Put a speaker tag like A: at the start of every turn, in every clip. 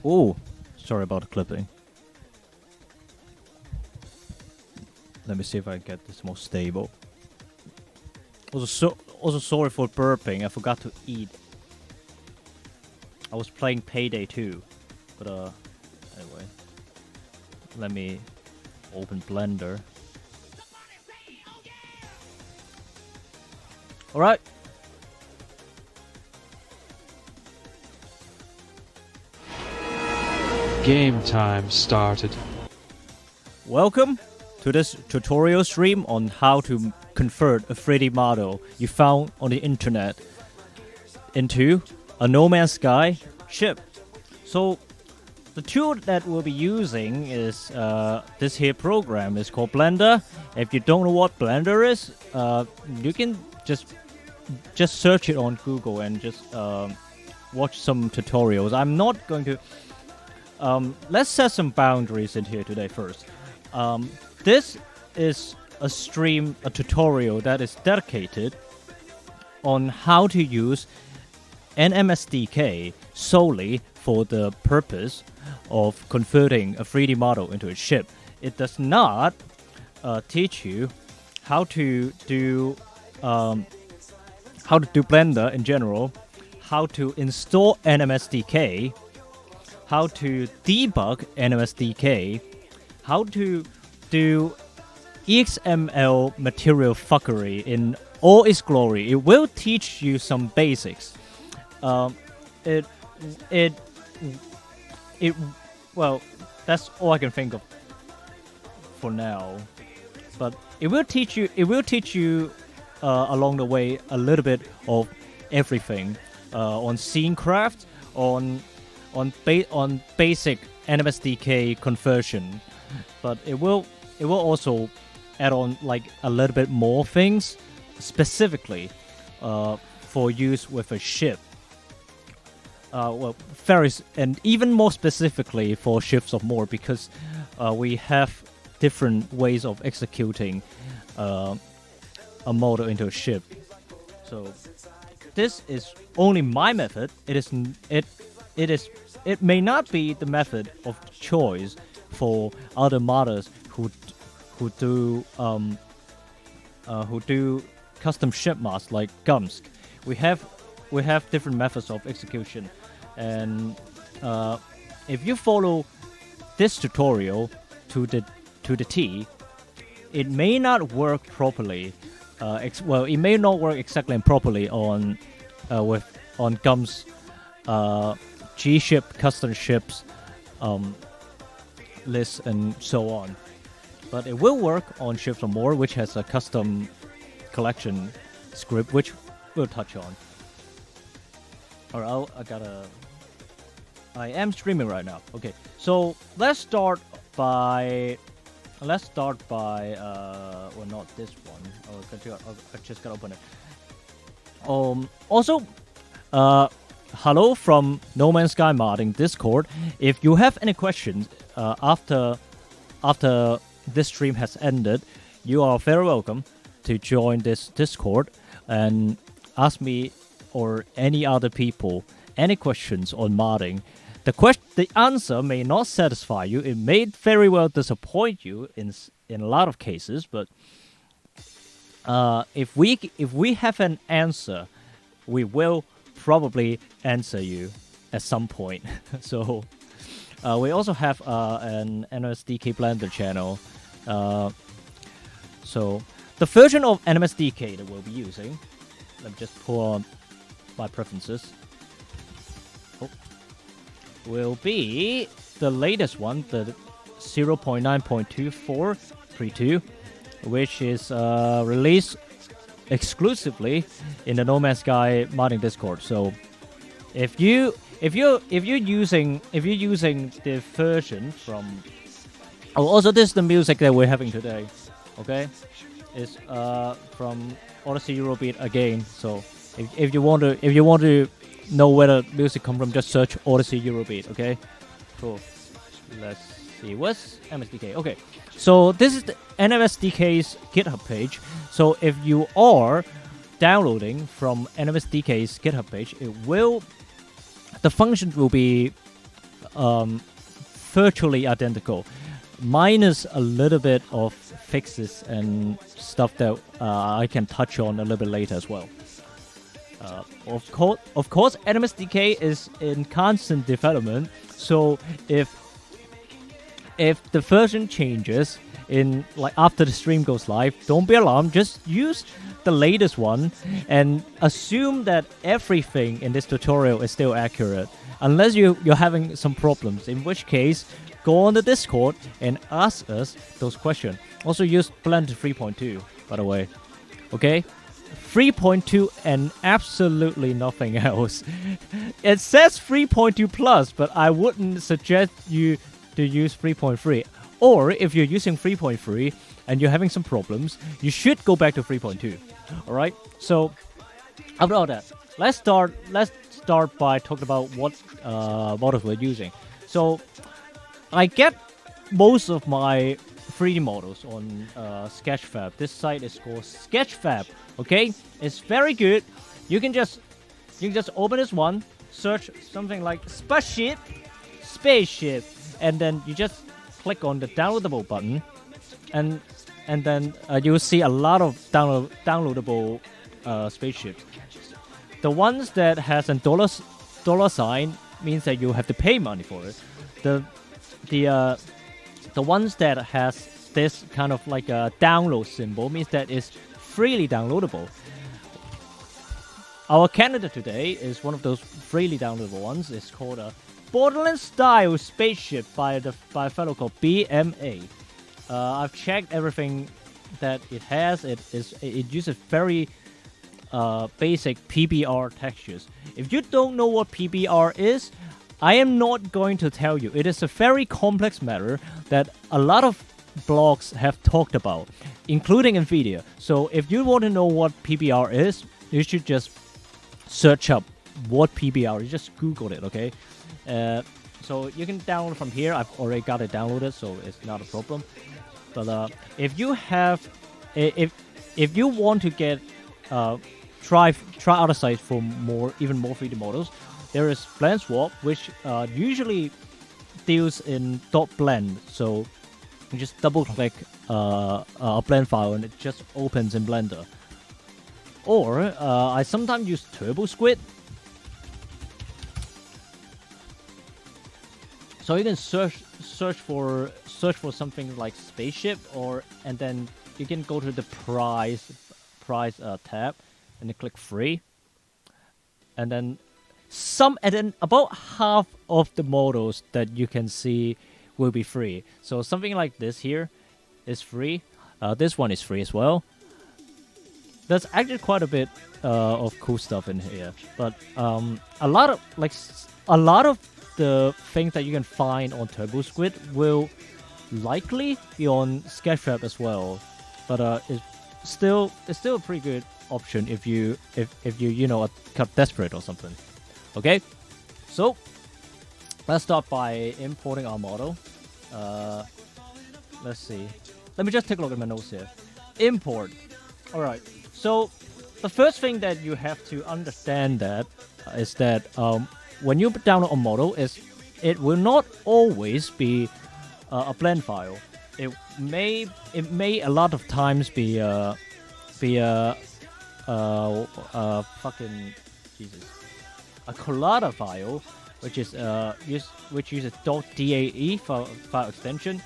A: Oh, sorry about the clipping. Let me see if I can get this more stable. Also sorry for burping. I forgot to eat. I was playing Payday 2, but anyway. Let me open Blender. All right.
B: Game time started.
A: Welcome to this tutorial stream on how to convert a 3D model you found on the internet into a No Man's Sky ship. So the tool that we'll be using is this here program. It's called Blender. If you don't know what Blender is, you can just search it on Google and just watch some tutorials. I'm not going to. Let's set some boundaries in here today first. This is a tutorial that is dedicated on how to use NMSDK solely for the purpose of converting a 3D model into a ship. It does not teach you how to do Blender in general, how to install NMSDK, how to debug NMSDK, how to do XML material fuckery in all its glory. It will teach you some basics. Well, that's all I can think of for now. But it will teach you. Along the way a little bit of everything on scene craft, on basic NMSDK conversion, but it will also add on like a little bit more things specifically for use with a ship. And even more specifically for ships of more, because we have different ways of executing a model into a ship. So this is only my method. It may not be the method of choice for other modders who do custom ship mods like Gumsk. We have different methods of execution, and if you follow this tutorial to the T, it may not work properly. It may not work exactly and properly on Gum's G-ship, custom ships, lists, and so on. But it will work on Ships or More, which has a custom collection script, which we'll touch on. Alright, I am streaming right now. Okay, so let's start by. Well, not this one. I just gotta open it. Also, hello from No Man's Sky Modding Discord. If you have any questions after this stream has ended, you are very welcome to join this Discord and ask me or any other people any questions on modding. The answer may not satisfy you. It may very well disappoint you in a lot of cases. But if we have an answer, we will probably answer you at some point. So we also have an NMSDK Blender channel. So the version of NMSDK that we'll be using. Let me just pull on my preferences. Will be the latest one, the 0.9.2432, which is released exclusively in the No Man's Sky modding Discord. So if you're using the version from also this is the music that we're having today, okay? It's from Odyssey Eurobeat again. So if you want to know where the music come from, just search Odyssey Eurobeat, okay? Cool. Let's see, what's NMSDK? Okay, so this is the NMSDK's GitHub page. So if you are downloading from NMSDK's GitHub page, the function will be virtually identical, minus a little bit of fixes and stuff that I can touch on a little bit later as well. Of course, NMSDK is in constant development. So if the version changes in like after the stream goes live, don't be alarmed. Just use the latest one and assume that everything in this tutorial is still accurate, unless you're having some problems. In which case, go on the Discord and ask us those questions. Also use Blend 3.2, by the way. Okay. 3.2 and absolutely nothing else. It says 3.2 plus, but I wouldn't suggest you to use 3.3. Or if you're using 3.3 and you're having some problems, you should go back to 3.2. All right. So after all that, let's start by talking about what models we're using. So I get most of my 3D models on Sketchfab. This site is called Sketchfab. Okay, it's very good. You can just open this one, search something like spaceship, and then you just click on the downloadable button, and then you'll see a lot of downloadable spaceships. The ones that has a dollar sign means that you have to pay money for it. The ones that has this kind of like a download symbol means that it's freely downloadable. Our candidate today is one of those freely downloadable ones. It's called a Borderlands-style spaceship by a fellow called BMA. I've checked everything that it has. It uses very basic PBR textures. If you don't know what PBR is, I am not going to tell you. It is a very complex matter that a lot of blogs have talked about, including NVIDIA. So if you want to know what PBR is, you should just search up what PBR is. Just Google it, okay? So you can download from here. I've already got it downloaded, so it's not a problem. But if you want to get try other sites for even more 3D models, there is Blend Swap, which usually deals in .blend. So you just double click a blend file and it just opens in Blender. Or I sometimes use Turbo Squid. So you can search for something like spaceship, and then you can go to the price tab and then click free, and then about half of the models that you can see will be free. So something like this here is free. This one is free as well. There's actually quite a bit of cool stuff in here, but a lot of the things that you can find on Turbo Squid will likely be on Sketchfab as well. But it's still a pretty good option if you are kind of desperate or something. Okay, so let's start by importing our model. Let's see. Let me just take a look at my notes here. Import. All right. So the first thing that you have to understand is that when you download a model, it will not always be a blend file. It may a lot of times be a collada file, which uses .dae file extension.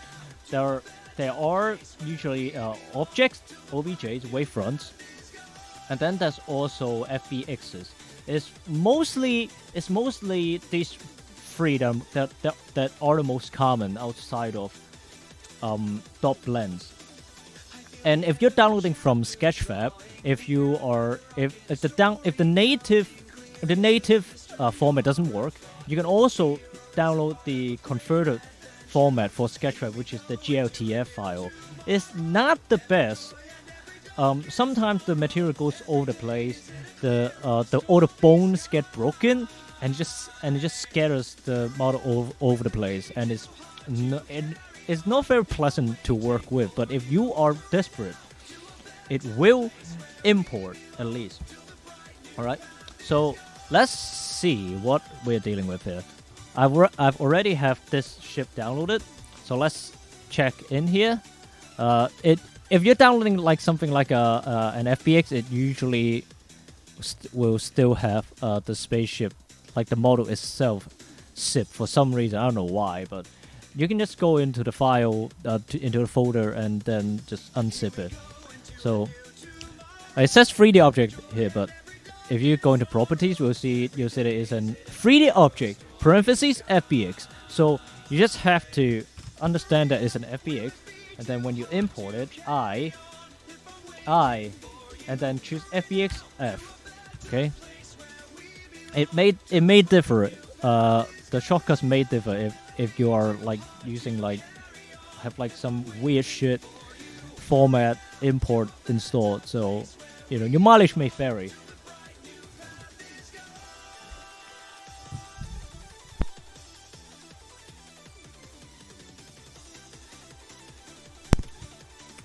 A: There are usually objects, OBJs, wavefronts, and then there's also FBXs. It's mostly these three that are the most common outside of .blends. And if you're downloading from Sketchfab, if the native format doesn't work, you can also download the converted format for Sketchfab, which is the GLTF file. It's not the best. Sometimes the material goes all the place. All the bones get broken, and it just scatters the model all over the place, and it's not very pleasant to work with. But if you are desperate, it will import at least. All right. So let's see what we're dealing with here. I've already have this ship downloaded, so let's check in here. If you're downloading like something like an FBX, it usually will still have the spaceship, like the model itself, zip for some reason. I don't know why, but you can just go into the file, into the folder, and then just unzip it. So it says 3D object here, but if you go into properties, you'll see there is an 3D object parentheses FBX. So you just have to understand that it's an FBX, and then when you import it, I, and then choose FBX F. Okay. It may differ. The shortcuts may differ if you are like using have some weird shit format import installed. So your mileage may vary.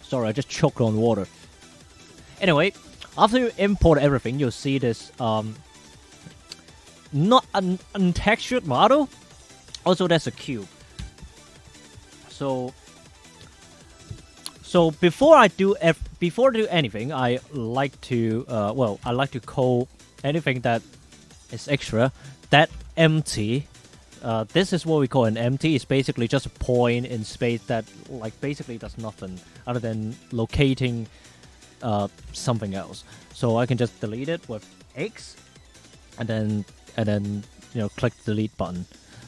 A: Sorry, I just choked on water. Anyway, after you import everything, you'll see this not an untextured model. Also, there's a cube. So before I do anything, I like to call anything that is extra that empty. This is what we call an empty. It's basically just a point in space that basically does nothing other than locating something else. So I can just delete it with X, and then click the delete button.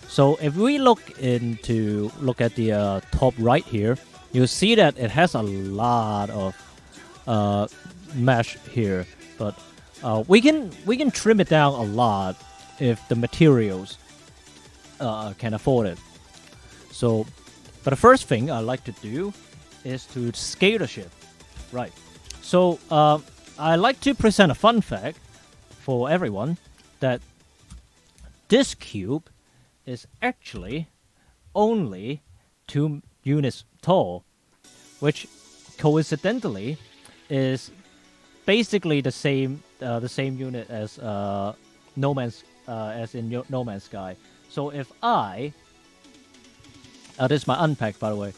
A: So if we look at the top right here, you'll see that it has a lot of mesh here, but we can trim it down a lot if the materials can afford it. So, but the first thing I like to do is to scale the ship. Right. So I like to present a fun fact for everyone that this cube is actually only 2 units tall, which coincidentally is basically the same unit as No Man's Sky. So if this is my unpack, by the way.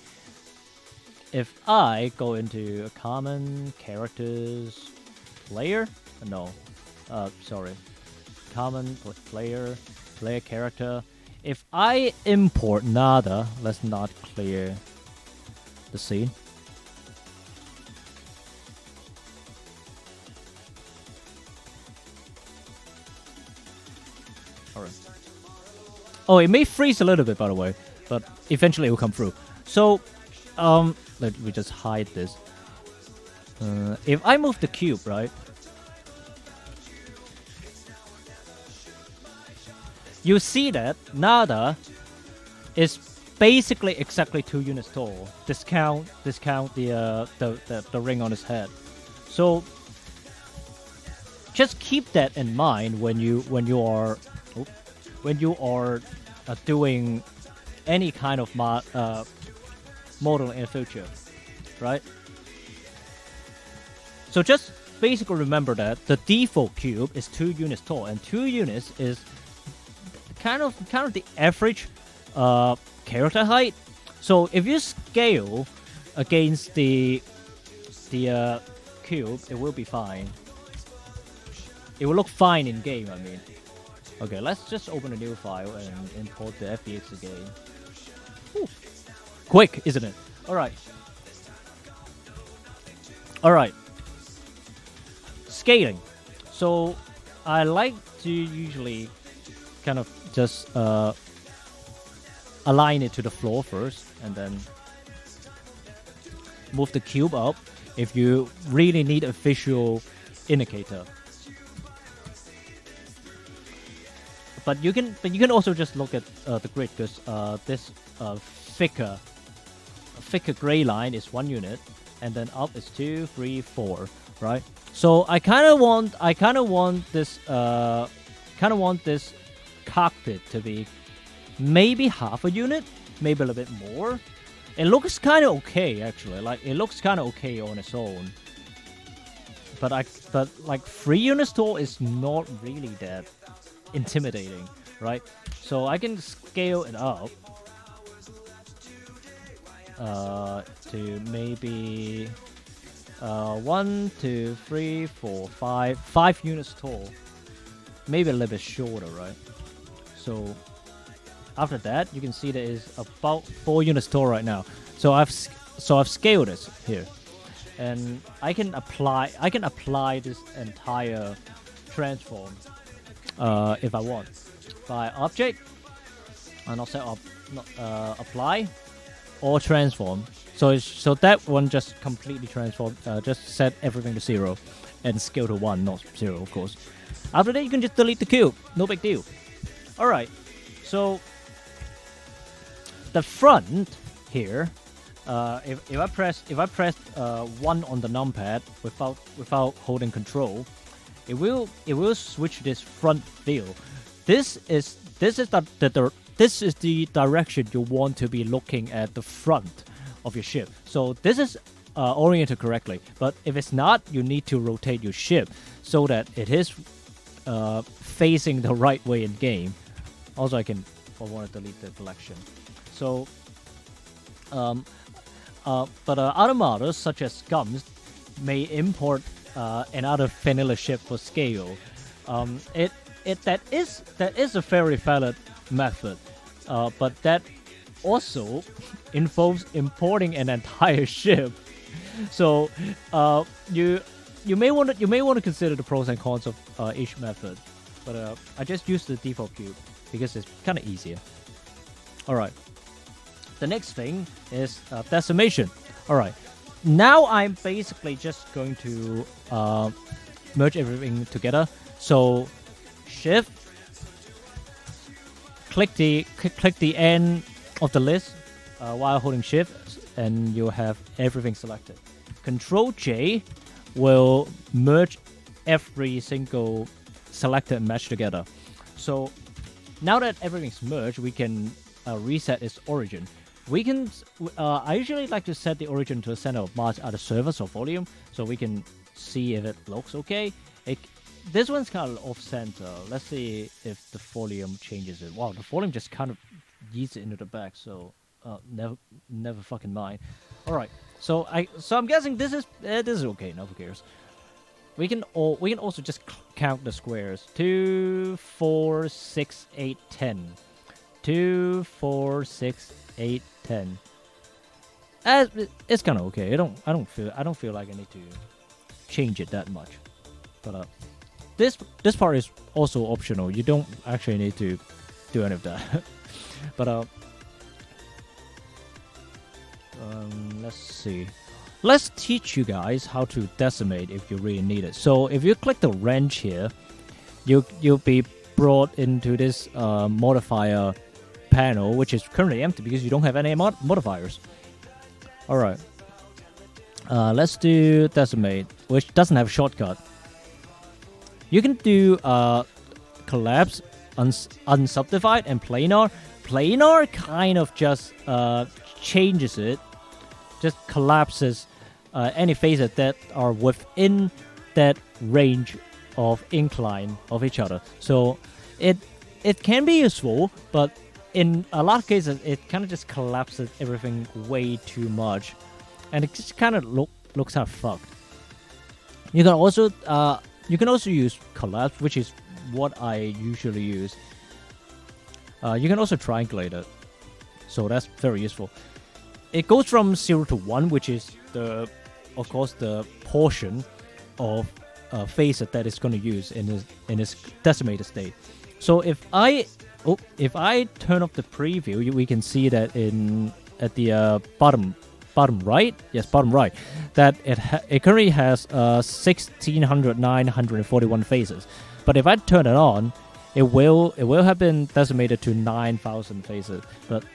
A: If I go into a common characters player, common player character. If I import nada, let's not clear the scene. Alright. Oh, it may freeze a little bit, by the way, but eventually it will come through. So, let me just hide this. If I move the cube, right? You see that nada is basically exactly 2 units tall. Discount the ring on his head. So just keep that in mind when you are doing any kind of model in the future, right? So just basically remember that the default cube is 2 units tall, and 2 units is kind of the average character height. So if you scale against the cube, it will be fine. It will look fine in game, I mean. Okay, let's just open a new file and import the FBX again. Whew. Quick, isn't it? Alright. Alright. Scaling. So I like to usually kind of just align it to the floor first, and then move the cube up if you really need a visual indicator. But you can also just look at the grid, because this thicker gray line is 1 unit, and then up is 2, 3, 4, right? So I kind of want this cockpit to be maybe half a unit, maybe a little bit more. It looks kind of okay, actually. Like, it looks kind of okay on its own. But like 3 units tall is not really that intimidating. right? So I can scale it up to maybe 1, 2, 3, 4, 5 units tall. Maybe a little bit shorter, right? So after that, you can see that it's about 4 units tall right now. So I've scaled it here, and I can apply this entire transform if I want by object, and I'll set up apply or transform. So that one just completely transform. Just set everything to 0 and scale to 1, not 0, of course. After that, you can just delete the cube. No big deal. All right. So the front here, if I press 1 on the numpad without holding control, it will switch this front view. This is the direction you want to be looking at the front of your ship. So this is oriented correctly, but if it's not, you need to rotate your ship so that it is facing the right way in game. Also, I want to delete the collection. So, but other models such as Scums may import another vanilla ship for scale. That is a very valid method, but that also involves importing an entire ship. So you may want to consider the pros and cons of each method, but I just use the default cube because it's kind of easier. All right. The next thing is decimation. All right. Now I'm basically just going to merge everything together. So Shift, click the end of the list while holding Shift, and you'll have everything selected. Control J will merge every single selected and match together. So now that everything's merged, we can reset its origin. We can. I usually like to set the origin to the center of mass, either surface or volume, so we can see if it looks okay. This one's kind of off center. Let's see if the volume changes it. Wow, the volume just kind of yeets it into the back. So never fucking mind. All right. So I'm guessing this is okay. No, who cares? We can also just count the squares. 2, 4, 6, 8, 10. 2, 4, 6, 8, 10. It's kind of okay. I don't feel like I need to change it that much. But this part is also optional. You don't actually need to do any of that. But let's see. Let's teach you guys how to decimate if you really need it. So if you click the wrench here, you'll be brought into this modifier panel, which is currently empty because you don't have any modifiers. All right. Let's do decimate, which doesn't have a shortcut. You can do collapse, unsubdivided, and planar. Planar kind of just changes it, just collapses any faces that are within that range of incline of each other. So it can be useful, but in a lot of cases, it kind of just collapses everything way too much, and it just kind of looks kind of fucked. You can also use collapse, which is what I usually use. You can also triangulate it, so that's very useful. It goes from 0 to 1, which is of course the portion of facet that it's going to use in its decimated state. So if I turn off the preview, we can see that at the bottom right, yes, bottom right, that it currently has 1,941 faces. But if I turn it on, it will have been decimated to 9,000 faces. But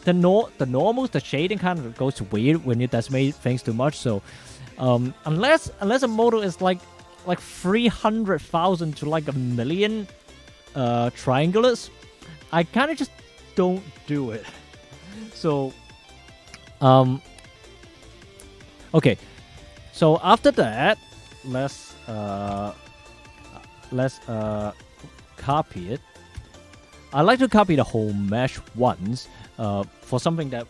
A: the normals, the shading kind of goes weird when you decimate things too much. So unless a model is like 300,000 to like 1 million triangulars, I kind of just don't do it. So okay, so after that, let's let's copy it. I like to copy the whole mesh once for something that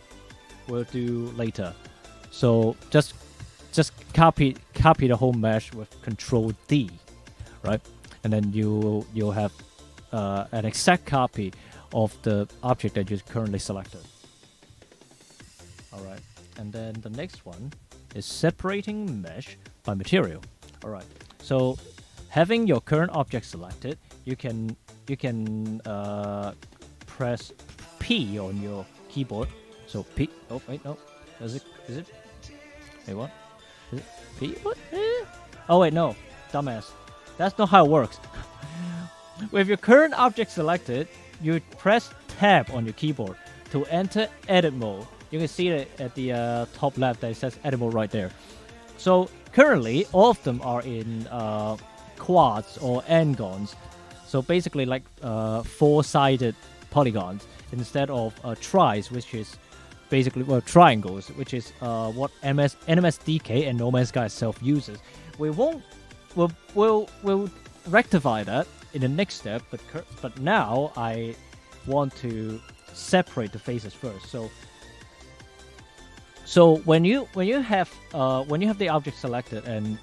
A: we'll do later. So just copy the whole mesh with Control D, right? And then you'll have an exact copy of the object that you currently selected. All right, and then the next one is separating mesh by material. All right, so having your current object selected, you can press P on your keyboard. So P. Oh wait, no. Is it? Wait, what? Is it P? What? Oh wait, no. Dumbass. That's not how it works. With your current object selected, you press Tab on your keyboard to enter edit mode. You can see it at the top left that it says edit mode right there. So currently, all of them are in quads or n-gons. So basically like 4-sided polygons instead of tris, which is basically triangles, which is what NMSDK and No Man's Sky itself uses. We'll rectify that in the next step, but now I want to separate the faces first. So when you have the object selected and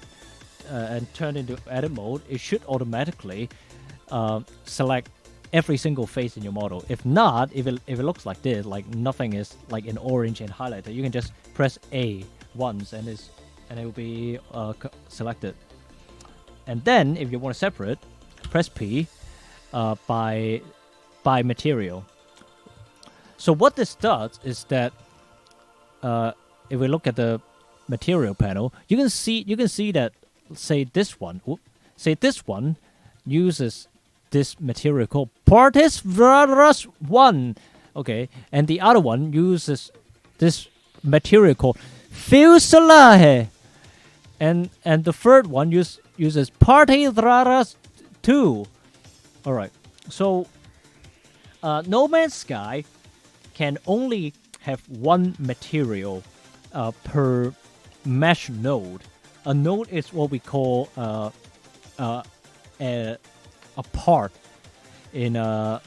A: turned into edit mode, it should automatically select every single face in your model. If not, if it looks like this, like nothing is like in orange and highlighted, you can just press A once and it will be selected. And then if you want to separate, press P by material. So what this does is that if we look at the material panel, you can see that this one uses this material called Partis Virus 1. Okay, and the other one uses this material called Fuselage. And the third one uses Party Virus 2. Alright, so No Man's Sky can only have one material per mesh node. A node is what we call a part in a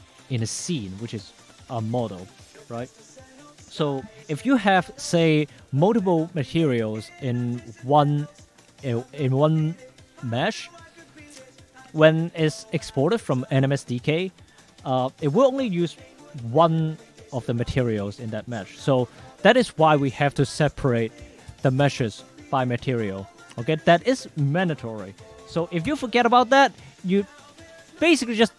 A: scene, which is a model, right? So if you have, say, multiple materials in one mesh, when it's exported from NMSDK, it will only use one of the materials in that mesh. So that is why we have to separate the meshes by material. Okay, that is mandatory. So if you forget about that, you basically just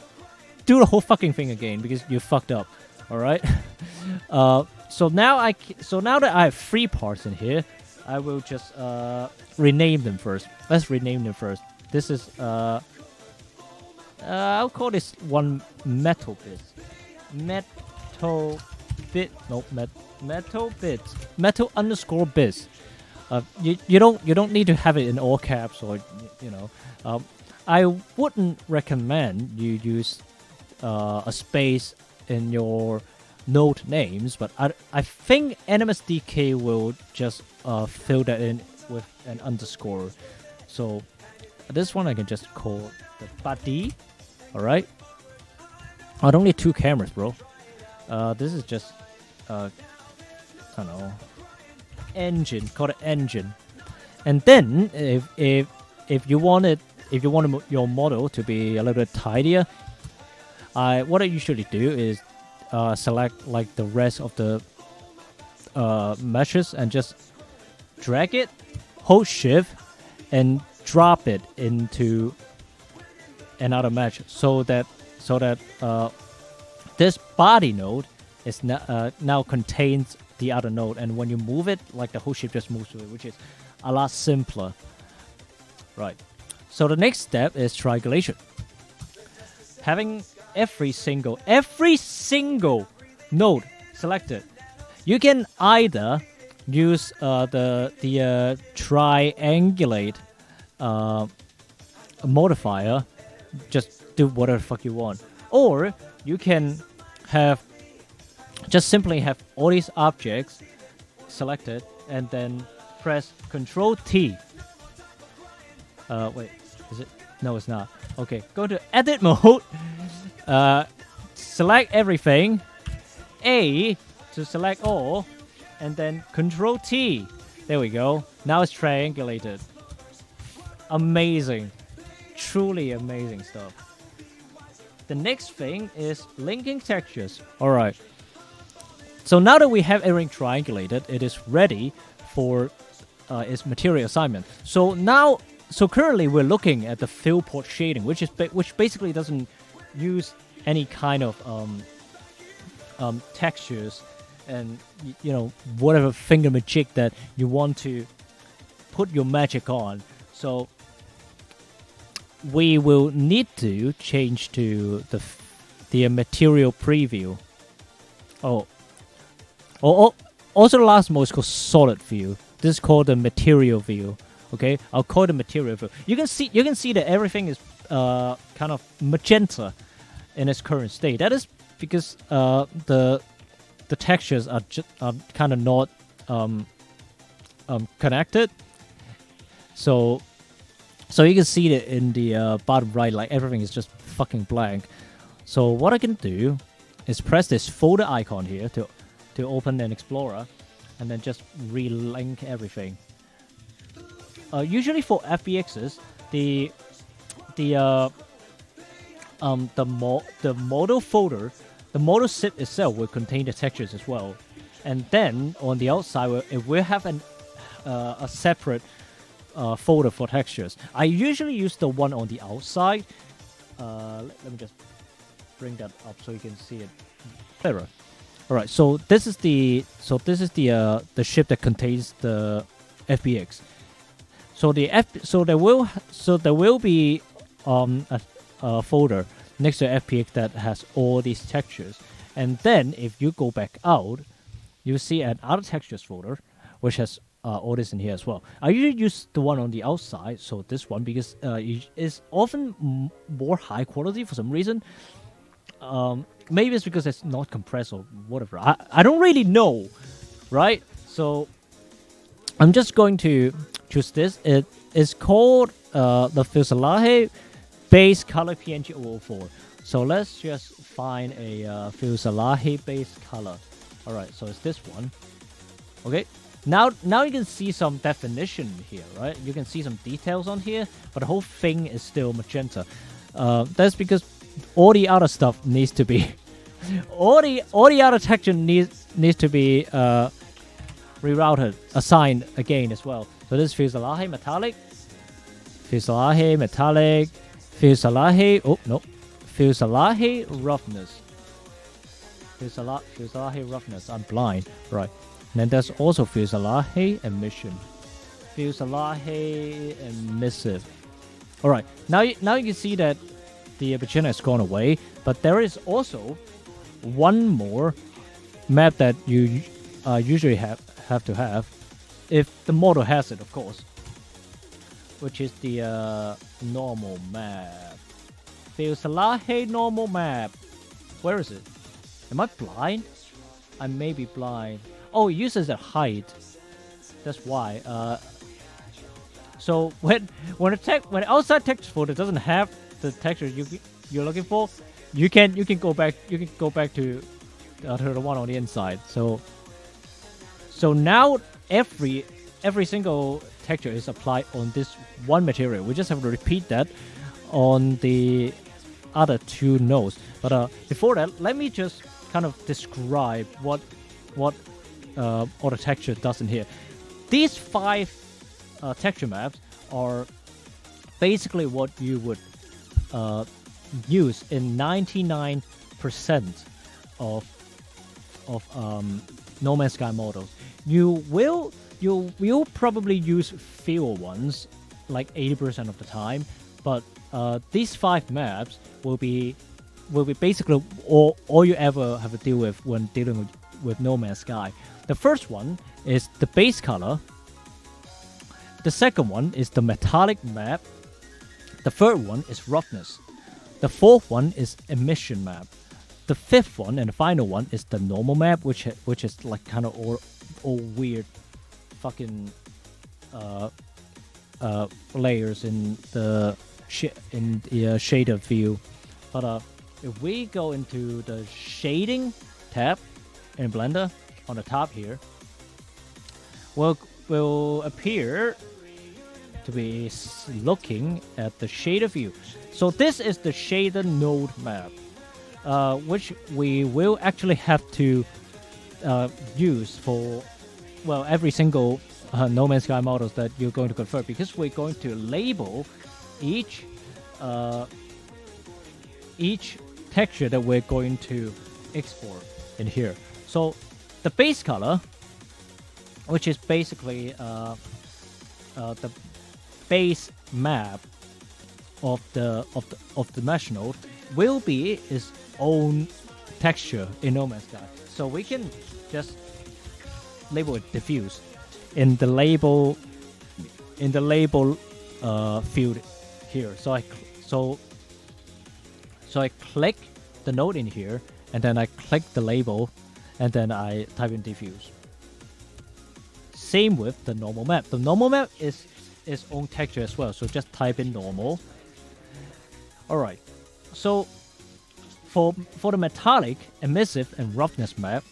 A: do the whole fucking thing again because you fucked up. All right. So now that I have 3 parts in here, I will just rename them first. Let's rename them first. This is I'll call this one metal bit. Metal _bits. You don't need to have it in all caps or I wouldn't recommend you use a space in your node names, but I think NMSDK will just fill that in with an underscore. So this one I can just call the body. All right. I don't need 2 cameras, bro. This is just I don't know, engine. Call it engine. And then if you want your model to be a little bit tidier, what I usually do is select like the rest of the meshes and just drag it, hold shift, and drop it into another mesh so that this body node is now contains the other node, and when you move it, like the whole ship just moves to it, which is a lot simpler. Right. So the next step is triangulation. Having every single node selected, you can either use the triangulate modifier, just do whatever the fuck you want, or you can simply have all these objects selected and then press Control T. Wait, Is it? No, it's not. Okay, go to edit mode. Select everything. A to select all, and then Control T. There we go. Now it's triangulated. Amazing. Truly amazing stuff. The next thing is linking textures. Alright. So now that we have everything triangulated, it is ready for its material assignment. So currently we're looking at the fill port shading, which basically doesn't use any kind of textures and whatever finger magic that you want to put your magic on. So we will need to change to the material preview. Also the last mode is called solid view. This is called the material view. Okay, I'll call it the material view. You can see that everything is kind of magenta in its current state. That is because the textures are kind of not connected. So you can see that in the bottom right, like everything is just fucking blank. So what I can do is press this folder icon here to open an explorer, and then just relink everything. Usually for FBXs, the model folder, the model zip itself will contain the textures as well, and then on the outside it will have a separate folder for textures. I usually use the one on the outside. Let me just bring that up so you can see it clearer. All right, so this is the ship that contains the FBX. So there will be a folder next to FBX that has all these textures, and then if you go back out, you see another textures folder which has all this in here as well. I usually use the one on the outside, so this one, because it's often more high quality for some reason. Maybe it's because it's not compressed or whatever. I don't really know, right? So I'm just going to choose this. It is called the Fuselage Base Color PNG 004. So let's just find a Fuselage base color. All right, so it's this one. Okay. Now you can see some definition here, right? You can see some details on here, but the whole thing is still magenta. That's because all the other stuff needs to be all the other texture needs to be rerouted, assigned again as well. So this Fuselage metallic, Fuselage metallic, Fuselage Fuselage roughness, Fuselage roughness. I'm blind, right? And then there's also Fuselage emission, Fuselage emissive. All right, now you can see that the magenta has gone away, but there is also one more map that you usually have to have, if the model has it, of course, which is the normal map. Fuselage normal map. Where is it? Am I blind? I may be blind. Oh, it uses a height. That's why. So when outside texture folder doesn't have the texture you're looking for, you can go back to the one on the inside. So now every single texture is applied on this one material. We just have to repeat that on the other two nodes. But before that, let me just kind of describe what all the texture does in here. These 5 texture maps are basically what you would use in 99% of No Man's Sky models. You will probably use fewer ones, like 80% of the time, but these 5 maps will be basically all you ever have to deal with when dealing with No Man's Sky. The first one is the base color. The second one is the metallic map. The third one is roughness. The fourth one is emission map. The fifth one and the final one is the normal map, which is like kind of all weird fucking layers in the shader view. But if we go into the shading tab in Blender on the top here, will appear to be looking at the shader view. So this is the shader node map, which we will actually have to use for every single No Man's Sky models that you're going to convert, because we're going to label each texture that we're going to export in here. So the base color, which is basically the base map of the mesh node, will be its own texture in No Man's Sky. So we can just label it diffuse in the label field here. So I click the node in here, and then I click the label, and then I type in diffuse. Same with the normal map. The normal map is its own texture as well. So just type in normal. All right. So for the metallic, emissive, and roughness map,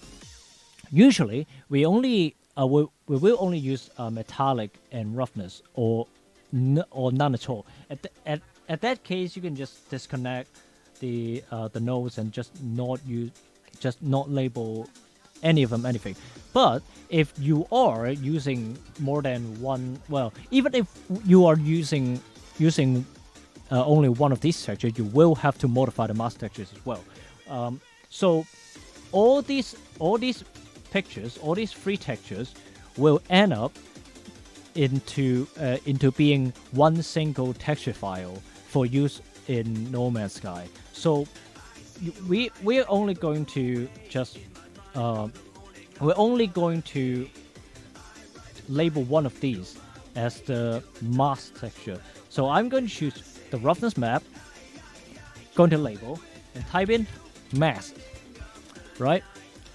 A: usually we only we will only use metallic and roughness, or none at all. At that case, you can just disconnect the nodes and just not label any of them anything. But if you are using more than one, even if you are using only one of these textures, you will have to modify the mask textures as well. So all these pictures, all these three textures, will end up into being one single texture file for use in No Man's Sky. So we're only going to just label one of these as the mask texture. So I'm going to choose the roughness map, going to label, and type in mask, right?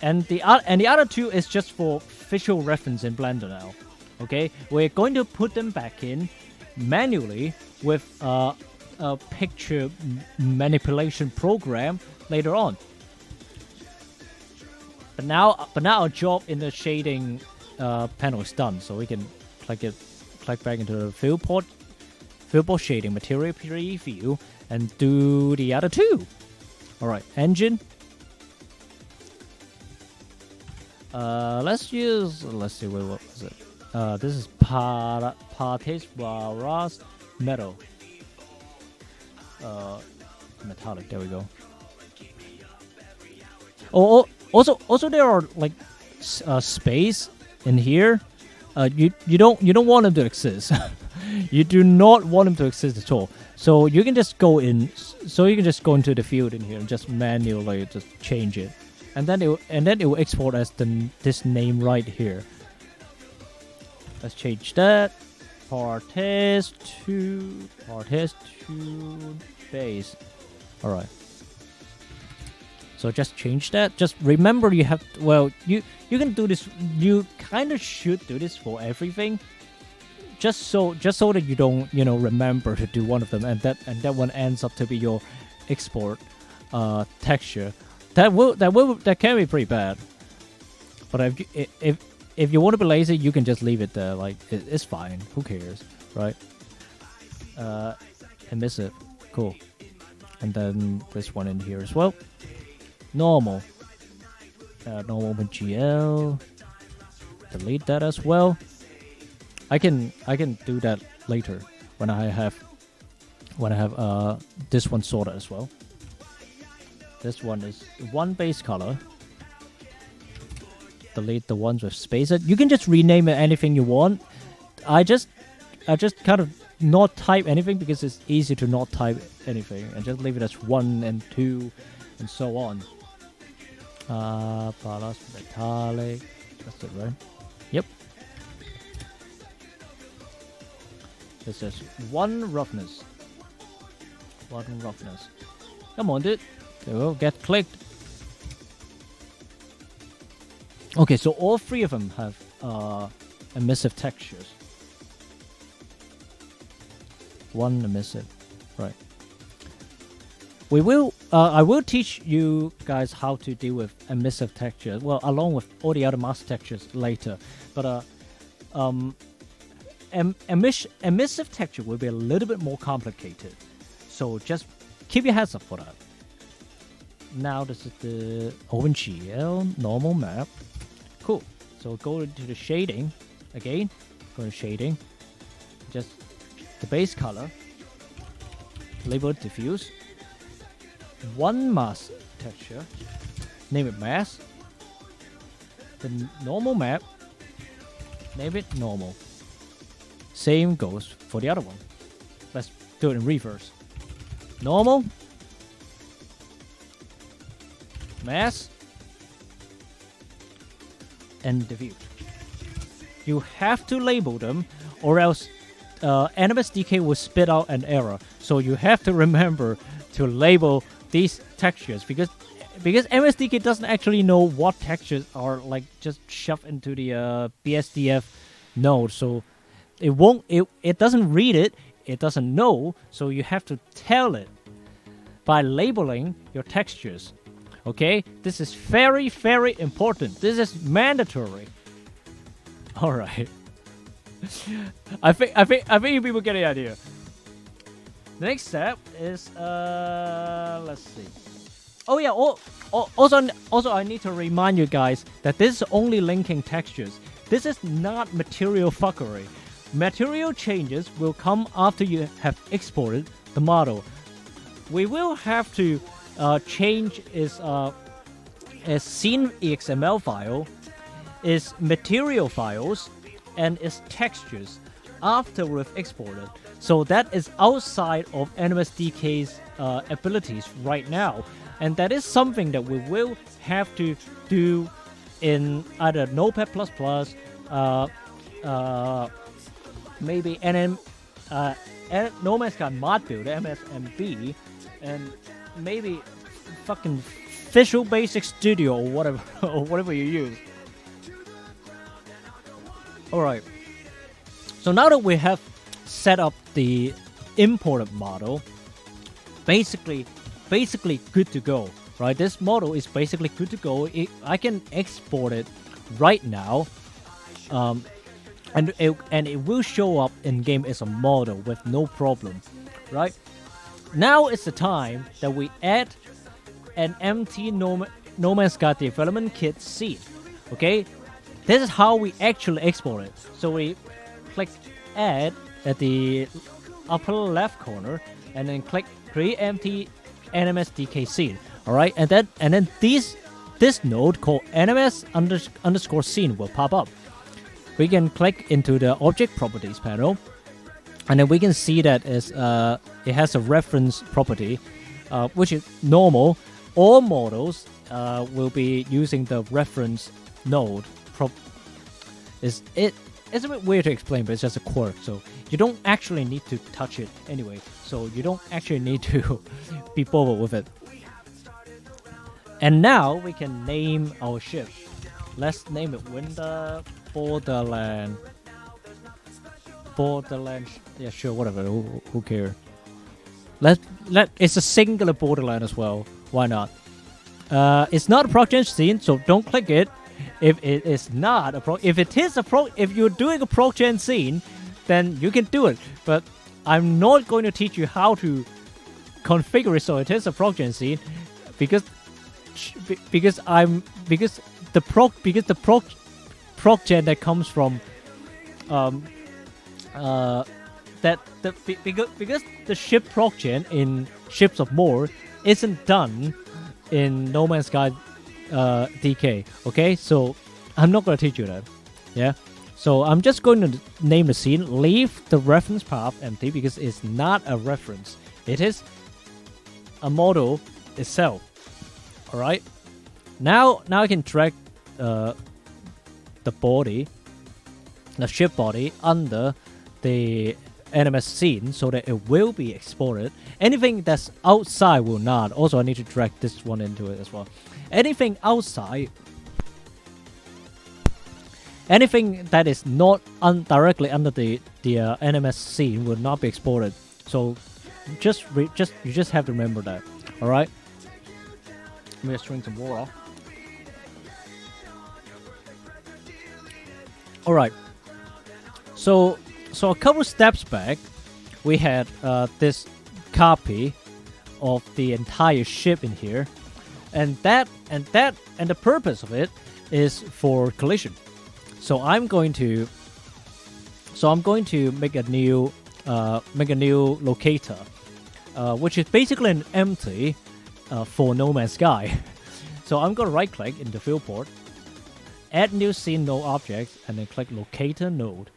A: And the other two is just for visual reference in Blender now. Okay, we're going to put them back in manually with a picture manipulation program later on. But now our job in the shading panel is done, so we can click back into the viewport shading material preview and do the other two. All right, engine. Let's see, what was it? This is Partes Varas Metal. Metallic, there we go. Oh, also there are like space in here. You don't want them to exist. You do not want them to exist at all. So you can just go in. So you can just go into the field in here and just manually just change it, and then it will export as this name right here. Let's change that. Partes to base. All right. So just change that. Just remember you have you can do this. You kind of should do this for everything. Just so that you don't remember to do one of them, and that one ends up to be your export texture. That can be pretty bad. But if you want to be lazy, you can just leave it there. Like it's fine. Who cares, right? Emissive, cool. And then this one in here as well. Normal. Normal with GL. Delete that as well. I can do that later when I have this one sorted as well. This one is one base color. Delete the ones with spaces. You can just rename it anything you want. I just kind of not type anything because it's easy to not type anything and just leave it as 1 and 2 and so on. Ballast metallic. That's it, right? Yep. This is 1 roughness. 1 roughness. Come on, dude. There we go. Get clicked. Okay, so all 3 of them have emissive textures. 1 emissive, I will teach you guys how to deal with emissive textures. Well, along with all the other mask textures later. But emissive texture will be a little bit more complicated. So just keep your heads up for that. Now this is the OpenGL normal map. Cool. So go into the shading again. Go to shading. Just the base color. Label diffuse. One mask texture. Name it mask. The normal map. Name it normal. Same goes for the other one. Let's do it in reverse. Normal. Mask. And diffuse. You have to label them, or else NMSDK will spit out an error. So you have to remember to label these textures because MSDK doesn't actually know what textures are like just shoved into the BSDF node. So it doesn't read it. It doesn't know. So you have to tell it by labeling your textures. Okay, this is very, very important. This is mandatory. All right. I think you people get the idea. The next step is let's see. Oh yeah. Also, I need to remind you guys that this is only linking textures. This is not material fuckery. Material changes will come after you have exported the model. We will have to change is scene XML file, is material files, and is textures after we've exported. So that is outside of NMSDK's abilities right now, and that is something that we will have to do in either Notepad++, maybe No Man's Sky Mod Builder, MSMB, and maybe fucking Visual Basic Studio or whatever or whatever you use. Alright. So now that we have set up the imported model, basically good to go. Right? This model is basically good to go. I can export it right now. And it will show up in game as a model with no problem. Right? Now is the time that we add an empty No Man's Sky development kit scene. Okay, this is how we actually export it. So we click add at the upper left corner, and then click create empty NMSDK scene. All right, and then this node called NMS _scene will pop up. We can click into the object properties panel. And then we can see that it has a reference property, which is normal. All models will be using the reference node. It's a bit weird to explain, but it's just a quirk. So you don't actually need to touch it anyway. So you don't actually need to be bothered with it. And now we can name our ship. Let's name it Borderland. Yeah, sure, whatever. Who cares? It's a singular Borderland as well. Why not? It's not a proc-gen scene, so don't click it. If it is not if you're doing a proc-gen scene, then you can do it. But I'm not going to teach you how to configure it so it is a proc-gen scene, because the proc-gen that comes from because the ship proc-gen in Ships of More isn't done in No Man's Sky DK. Okay, so I'm not going to teach you that. Yeah, so I'm just going to name the scene. Leave the reference path empty because it's not a reference. It is a model itself. All right. Now I can drag the body, the ship body, under the NMS scene so that it will be exported. Anything that's outside will not. Also, I need to drag this one into it as well. Anything outside, anything that is not directly under the NMS scene will not be exported. So you just have to remember that. All right. Let me just drink some water. All right. So a couple steps back, we had this copy of the entire ship in here, and the purpose of it is for collision. So I'm going to make a new locator, which is basically an empty for No Man's Sky. So I'm going to right click in the viewport, add new scene node object, and then click locator node.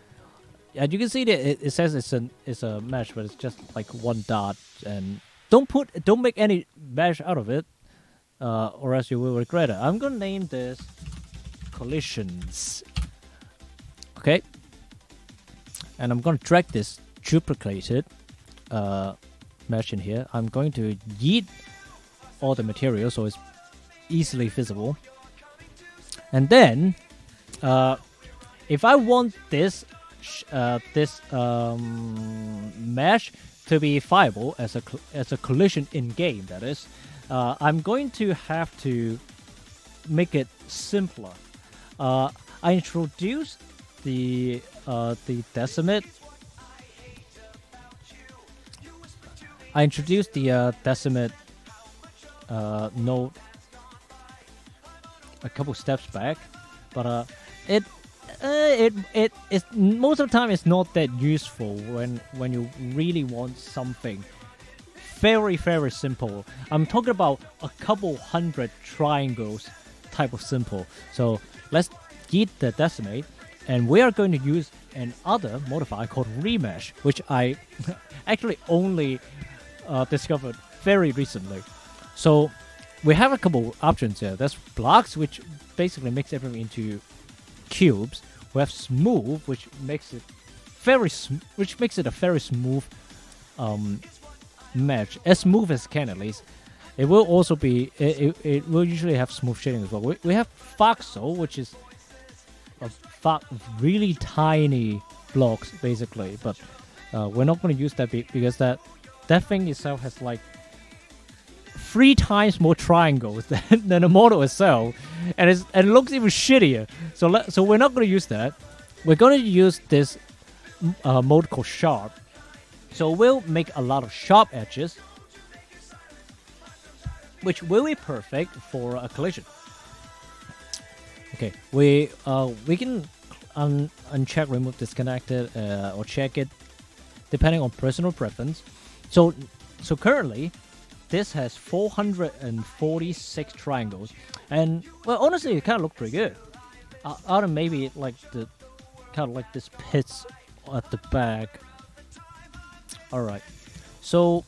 A: And you can see that it says it's a mesh, but it's just like one dot. And don't make any mesh out of it, or else you will regret it. I'm gonna name this collisions. Okay. And I'm gonna drag this duplicated mesh in here. I'm going to yeet all the material so it's easily visible. And then, if I want this mesh to be viable as a collision in game, that is, I'm going to have to make it simpler. I introduced the decimate. I introduced the decimate node a couple steps back, but it's most of the time it's not that useful when you really want something very, very simple. I'm talking about a couple hundred triangles type of simple. So let's get the decimate, and we are going to use another modifier called remesh, which I actually only discovered very recently. So we have a couple options here. There's blocks, which basically makes everything into cubes. We have smooth, which makes it a very smooth mesh, as smooth as can at least. It will also be it will usually have smooth shading as well. We have voxel, which is a really tiny blocks basically, but we're not going to use that because that thing itself has like 3 times more triangles than the model itself, and it looks even shittier. So we're not going to use that. We're going to use this mode called sharp. So we'll make a lot of sharp edges, which will be perfect for a collision. Okay, we can uncheck remove disconnected or check it depending on personal preference. So currently this has 446 triangles, and well, honestly, it kind of looks pretty good. Out of maybe like the kind of like this pits at the back. All right, so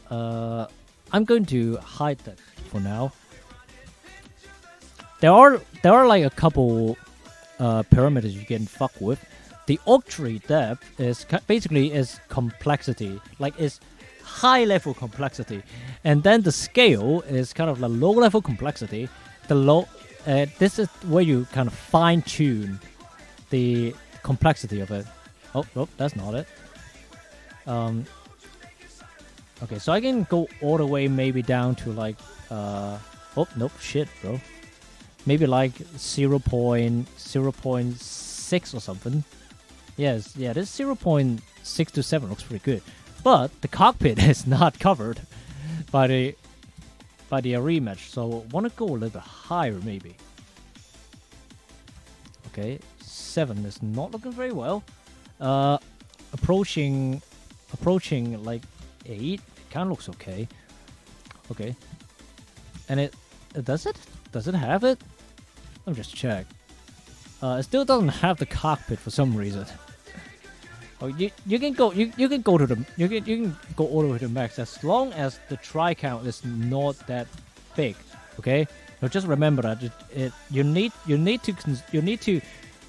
A: I'm going to hide that for now. There are like a couple parameters you can fuck with. The oak tree depth is basically is complexity, like is high level complexity, and then the scale is kind of like low level complexity. This is where you kind of fine tune the complexity of it. Oh, that's not it. Okay, so I can go all the way maybe down to like oh nope, shit, bro. Maybe like 0.6 or something. Yes, yeah, this 0.6 to 7 looks pretty good. But the cockpit is not covered by the rematch, so I want to go a little bit higher maybe. Okay, 7 is not looking very well. Approaching like 8, kind of looks okay. Okay, and does it have it? Let me just check. It still doesn't have the cockpit for some reason. Oh, you can go all the way to max as long as the try count is not that big. Okay, now just remember that you need to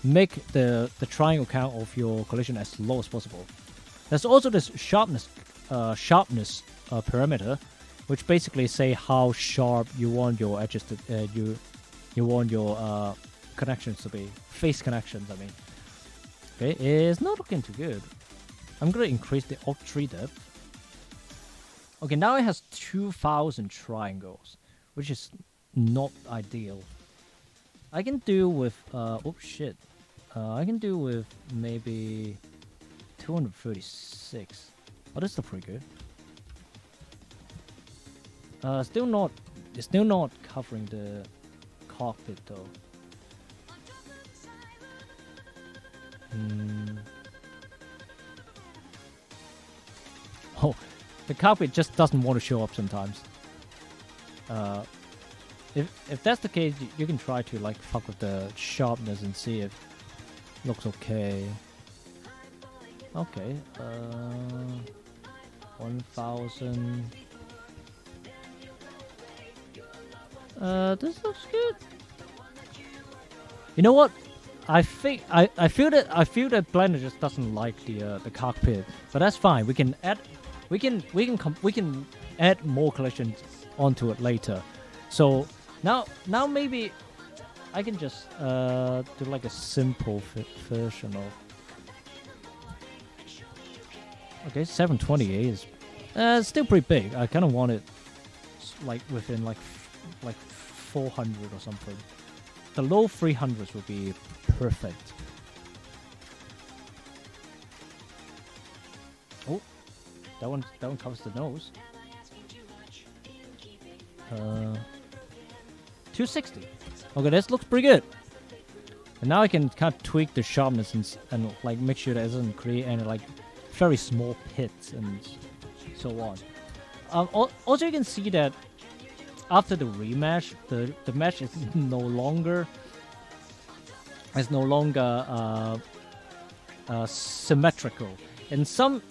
A: make the triangle count of your collision as low as possible. There's also this sharpness parameter, which basically say how sharp you want your edges to you want your connections to be, face connections. I mean, okay, it's not looking too good. I'm gonna increase the oak tree depth. Okay, now it has 2,000 triangles, which is not ideal. I can do with oh shit. I can do with maybe 236. Oh, that's still pretty good. Still not. It's still not covering the cockpit though. Oh, the cockpit just doesn't want to show up sometimes. If that's the case, you can try to like fuck with the sharpness and see if it looks okay. Okay, 1,000. This looks good. You know what? I feel that Blender just doesn't like the cockpit, but that's fine. We can add more collections onto it later. So now maybe I can just do like a simple version of. Okay, 728 is still pretty big. I kind of want it like within like 400 or something. The low 300s would be perfect. Oh, that one covers the nose. 260. Okay, this looks pretty good. And now I can kind of tweak the sharpness and like make sure that it doesn't create any like very small pits and so on. Also, you can see that after the remesh, the mesh is no longer symmetrical. In some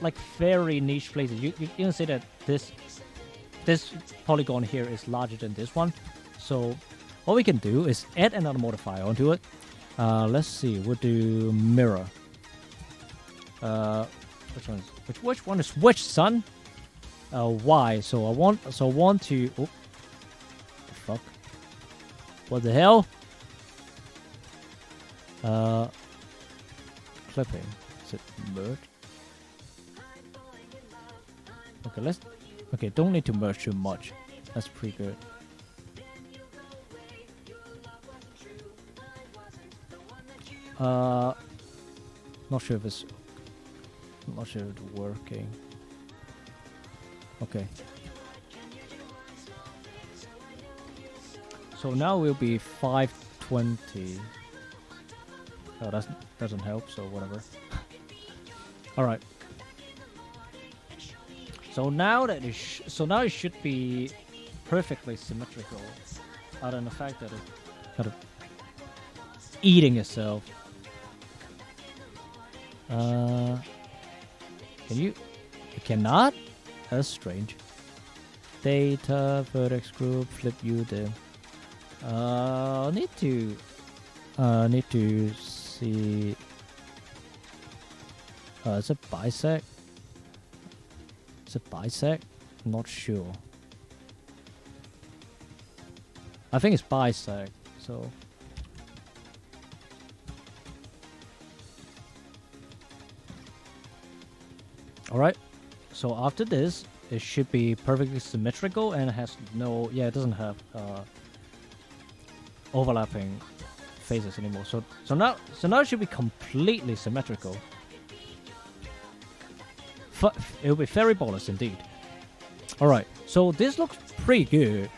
A: like very niche places, you can see that this polygon here is larger than this one. So what we can do is add another modifier onto it. Let's see, we'll do mirror. Which one is which, son? Y. So I want to. Oh, fuck. What the hell? Clipping. Is it merge? Okay, Okay, don't need to merge too much. That's pretty good. Not sure if it's working. Okay. So now we'll be 520. Oh, that doesn't help, so whatever. Alright. So now that it should be perfectly symmetrical, other than the fact that it's kind of eating itself. Can you? You cannot? That's strange. Data, vertex group, flip you there. Need to see. Is it bisect? Is it bisect? I'm not sure. I think it's bisect. So. Alright, so after this, it should be perfectly symmetrical and it has no, it doesn't have overlapping faces anymore. So now it should be completely symmetrical. It will be very flawless indeed. Alright, so this looks pretty good,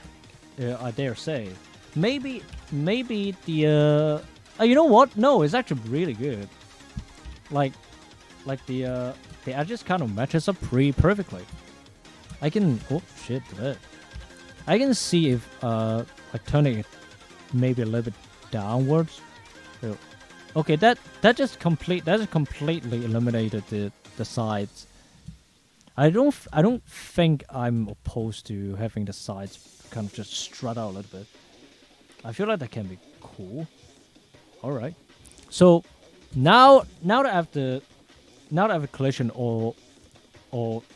A: I dare say. Maybe the, you know what? No, it's actually really good. Like the edges kind of matches up pretty perfectly. I can, oh shit, I can see if like turning it maybe a little bit downwards. So, okay, that just completely eliminated the sides. I don't think I'm opposed to having the sides kind of just strut out a little bit. I feel like that can be cool. All right, so now that I have the collision all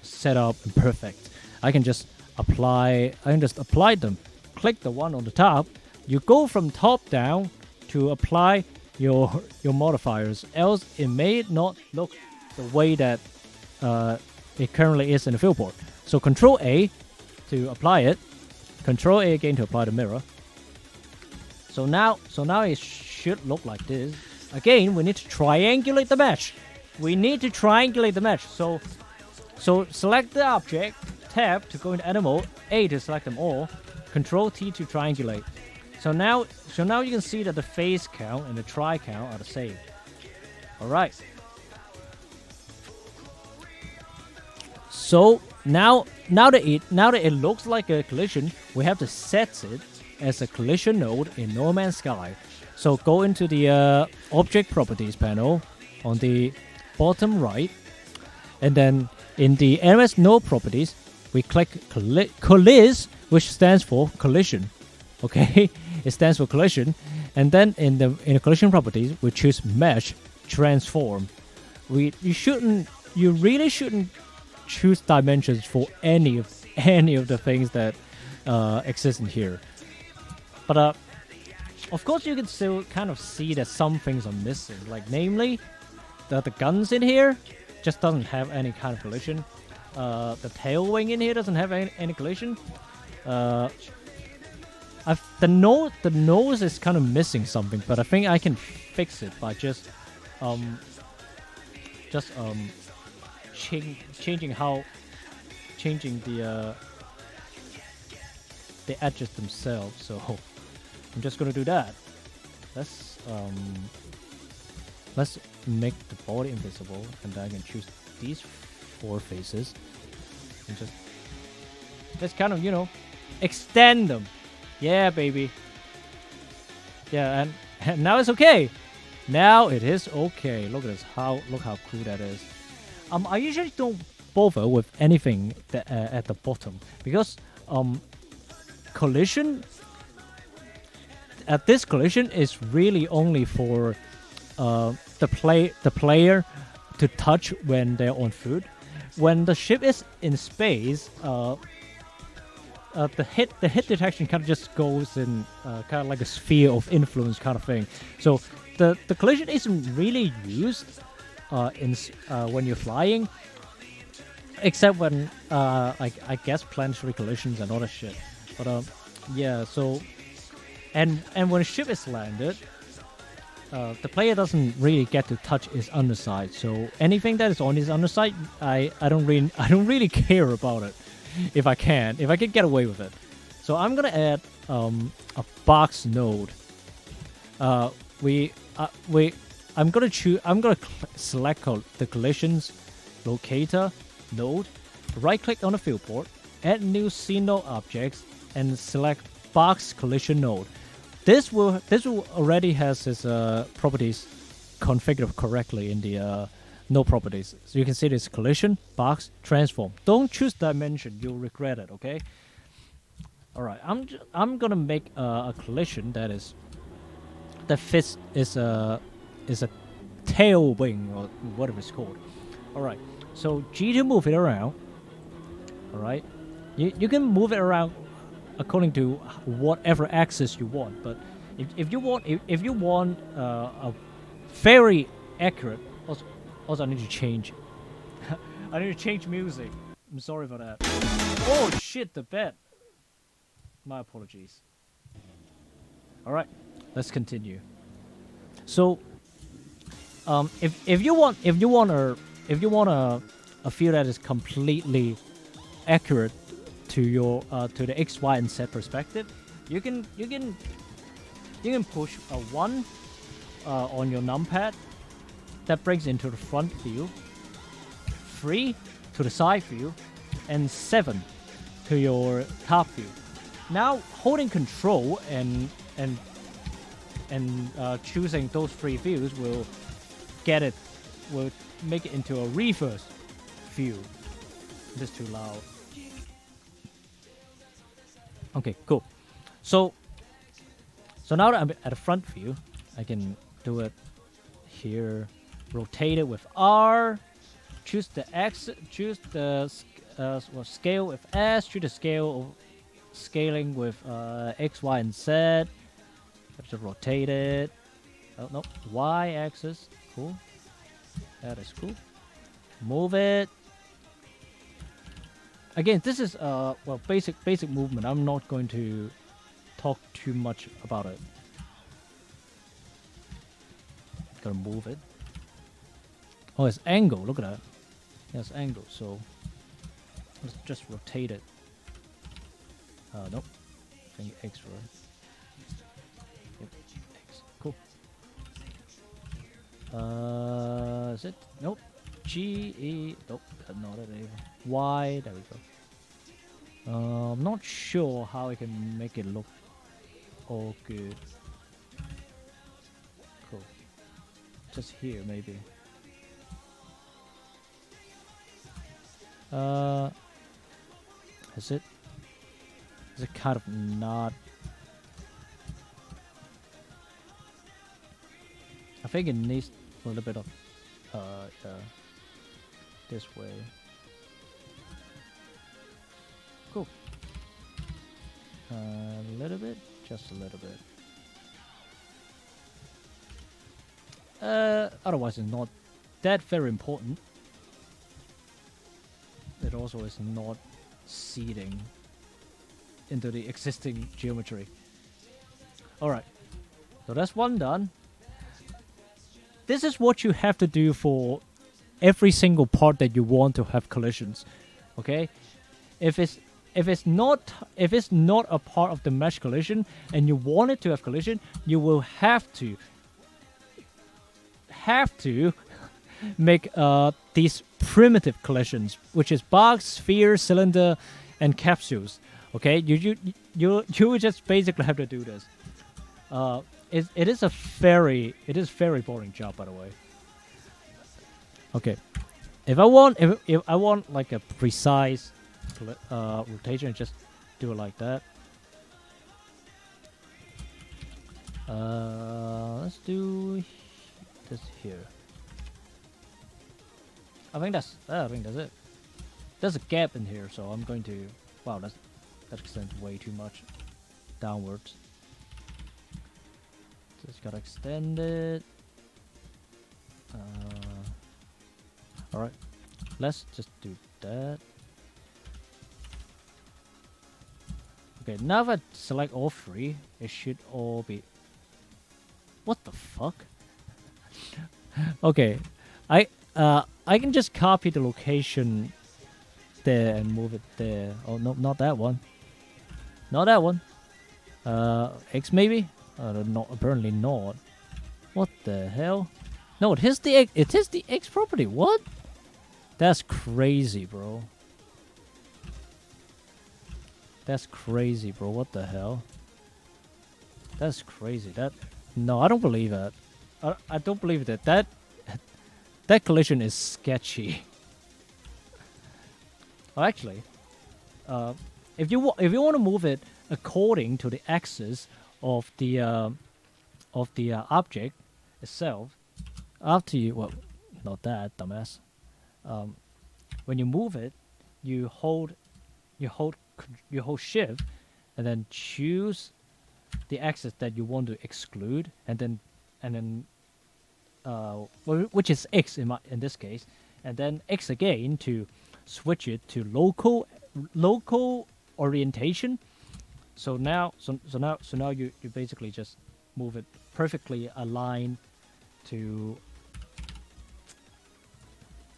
A: set up and perfect, I can just apply them. Click the one on the top. You go from top down to apply your modifiers, else it may not look the way that it currently is in the viewport. So Control A to apply it. Control A again to apply the mirror. So now it should look like this. Again, we need to triangulate the mesh. We need to triangulate the mesh. So select the object, tab to go into edit mode, A to select them all, Control T to triangulate. So now you can see that the face count and the try count are the same. All right. So now that it looks like a collision, we have to set it as a collision node in No Man's Sky. So go into the object properties panel on the bottom right, and then in the NMS node properties, we click colliz, which stands for collision. Okay, it stands for collision, and then in the collision properties, we choose mesh transform. You really shouldn't choose dimensions for any of the things that exist in here. But of course, you can still kind of see that some things are missing, like namely that the guns in here just doesn't have any kind of collision. The tail wing in here doesn't have any collision. The nose is kind of missing something, but I think I can fix it by just changing the edges themselves. So I'm just gonna do that. Let's make the body invisible, and then I can choose these 4 faces and just kind of, extend them. Yeah, baby. Yeah, and now it's okay. Now it is okay. Look at this. Look how cool that is. I usually don't bother with anything at the bottom because collision. This collision is really only for the player to touch when they're on foot. When the ship is in space, the hit detection kind of just goes in kind of like a sphere of influence kind of thing. So the collision isn't really used when you're flying, except when I guess planetary collisions and all that shit. But yeah, so and when a ship is landed, the player doesn't really get to touch its underside. So anything that is on its underside, I don't really care about it. If I can get away with it. So I'm gonna add a box node. I'm gonna select the collisions locator node. Right click on the viewport, add new scene node objects, and select box collision node. This will already has its properties configured correctly in the node properties. So you can see this collision, box, transform. Don't choose dimension, you'll regret it. Okay. All right. I'm gonna make a collision that fits is a tail wing or whatever it's called. All right. So G to move it around. All right. You can move it around according to whatever axis you want, but if you want a very accurate, also I need to change I need to change music. I'm sorry for that. Oh shit, the bed. My apologies. All right, let's continue. So if you want a field that is completely accurate to your to the X, Y, and Z perspective, you can push a 1 on your numpad. That brings into the front view, 3 to the side view, and 7 to your top view. Now holding Control and choosing those 3 views will make it into a reverse view. This is too loud. Okay, cool. So now that I'm at the front view, I can do it here. Rotate it with R. Choose the X. Choose the scale with S. Choose the scaling with X, Y, and Z. Have to rotate it. Oh no, Y axis. Cool. That is cool. Move it. Again, this is well, basic movement. I'm not going to talk too much about it. Gotta move it. Oh, it's angle. Look at that. Yeah, it's angle. So let's just rotate it. Nope. I think X, right? Yep, X. Cool. Is it? Nope. G, E. Nope, not it either. Y. There we go. I'm not sure how I can make it look all good. Cool. Just here, maybe. Is it? Is it kind of not? I think it needs a little bit of, yeah, this way. Cool. A little bit, just a little bit. Otherwise, it's not that very important. It also is not seeding into the existing geometry. Alright, so that's one done. This is what you have to do for every single part that you want to have collisions. Okay? If it's not a part of the mesh collision and you want it to have collision, you will have to make these primitive collisions, which is box, sphere, cylinder, and capsules. Okay, you just basically have to do this. It is very boring job, by the way. Okay, if I want like a precise rotation, just do it like that. Let's do this here. I think that's it. There's a gap in here, so I'm going to. Wow, that extends way too much downwards. Just gotta extend it. All right, let's just do that. Okay, now that I select all three, it should all be. What the fuck? Okay, I can just copy the location there and move it there. Oh no, not that one. Not that one. X maybe? Not apparently not. What the hell? No, it is the X property. What? That's crazy, bro. That's crazy, bro. What the hell? That's crazy. No, I don't believe that. I don't believe that. That collision is sketchy. Well, actually, if you want to move it according to the axis of the object itself, after you not that dumbass. When you move it, you hold shift, and then choose the axis that you want to exclude, and then which is X in this case, and then X again to switch it to local orientation. So now you basically just move it perfectly aligned to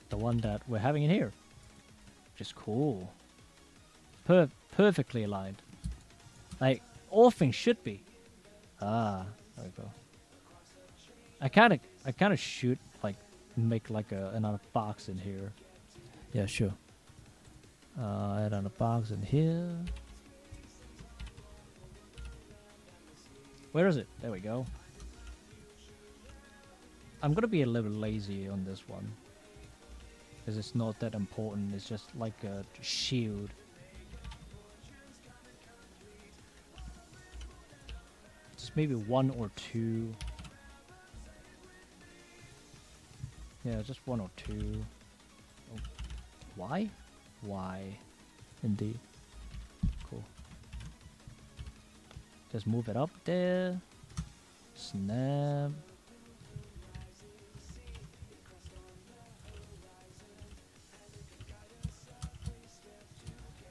A: the one that we're having in here, which is cool. Perfectly aligned, like all things should be. There we go. I kind of should like make like another box in here. Yeah, sure. Add another box in here. Where is it? There we go. I'm gonna be a little lazy on this one, because it's not that important. It's just like a shield. Just maybe one or two. Yeah, just one or two. Oh. Why? Why? Indeed. Cool. Just move it up there. Snap.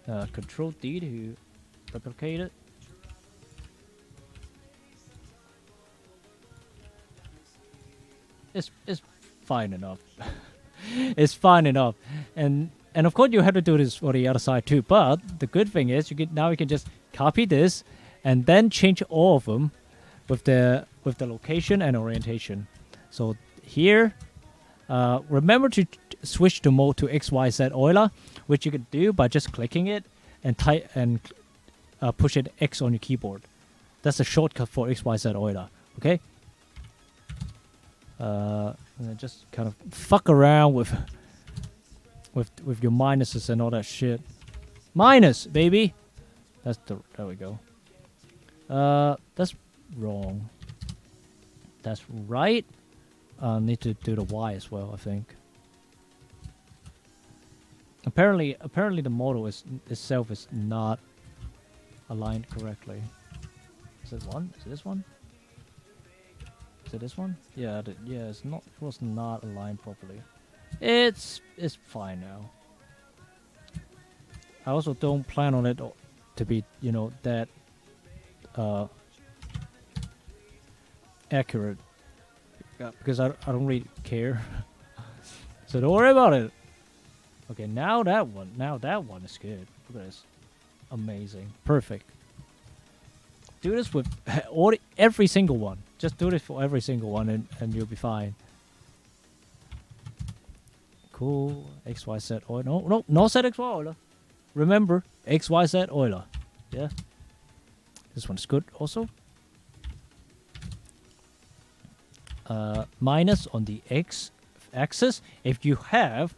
A: Control D to replicate it. It's fine enough. It's fine enough, and of course you have to do this for the other side too. But the good thing is you can just copy this, and then change all of them with the location and orientation. So here, remember to switch the mode to XYZ Euler, which you can do by just clicking it and type and push it X on your keyboard. That's a shortcut for XYZ Euler. Okay. And then just kind of fuck around with your minuses and all that shit. Minus, baby. There we go. That's wrong. That's right. Need to do the Y as well, I think. Apparently the model itself is not aligned correctly. Is it one? Is it this one? Is it this one? Yeah, it was not aligned properly. It's fine now. I also don't plan on it to be, that accurate, because I don't really care. So don't worry about it. Okay, now that one is good. Look at this, amazing, perfect. Do this with every single one. Just do this for every single one, and you'll be fine. Cool. XYZ Euler. No Z XY Euler. Remember, XYZ Euler. Yeah. This one's good also. Minus on the X axis. If you have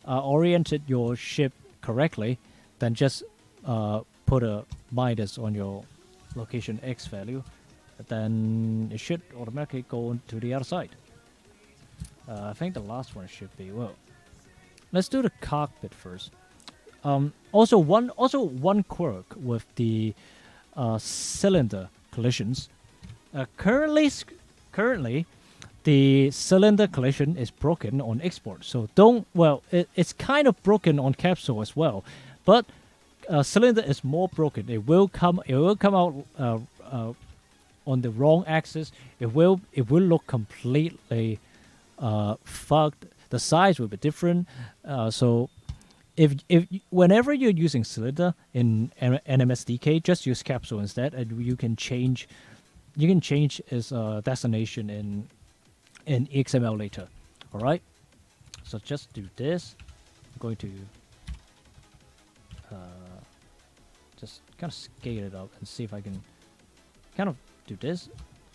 A: oriented your ship correctly, then just put a minus on your location X value. Then it should automatically go to the other side. I think the last one should be, well, let's do the cockpit first. Also one quirk with the cylinder collisions. Currently, the cylinder collision is broken on export. So it's kind of broken on capsule as well, but cylinder is more broken. It will come out on the wrong axis. It will look completely fucked. The size will be different. So if whenever you're using cylinder in NMSDK, just use capsule instead, and you can change its destination in XML later. All right. So just do this. I'm going to just kind of scale it up and see if I can kind of do this.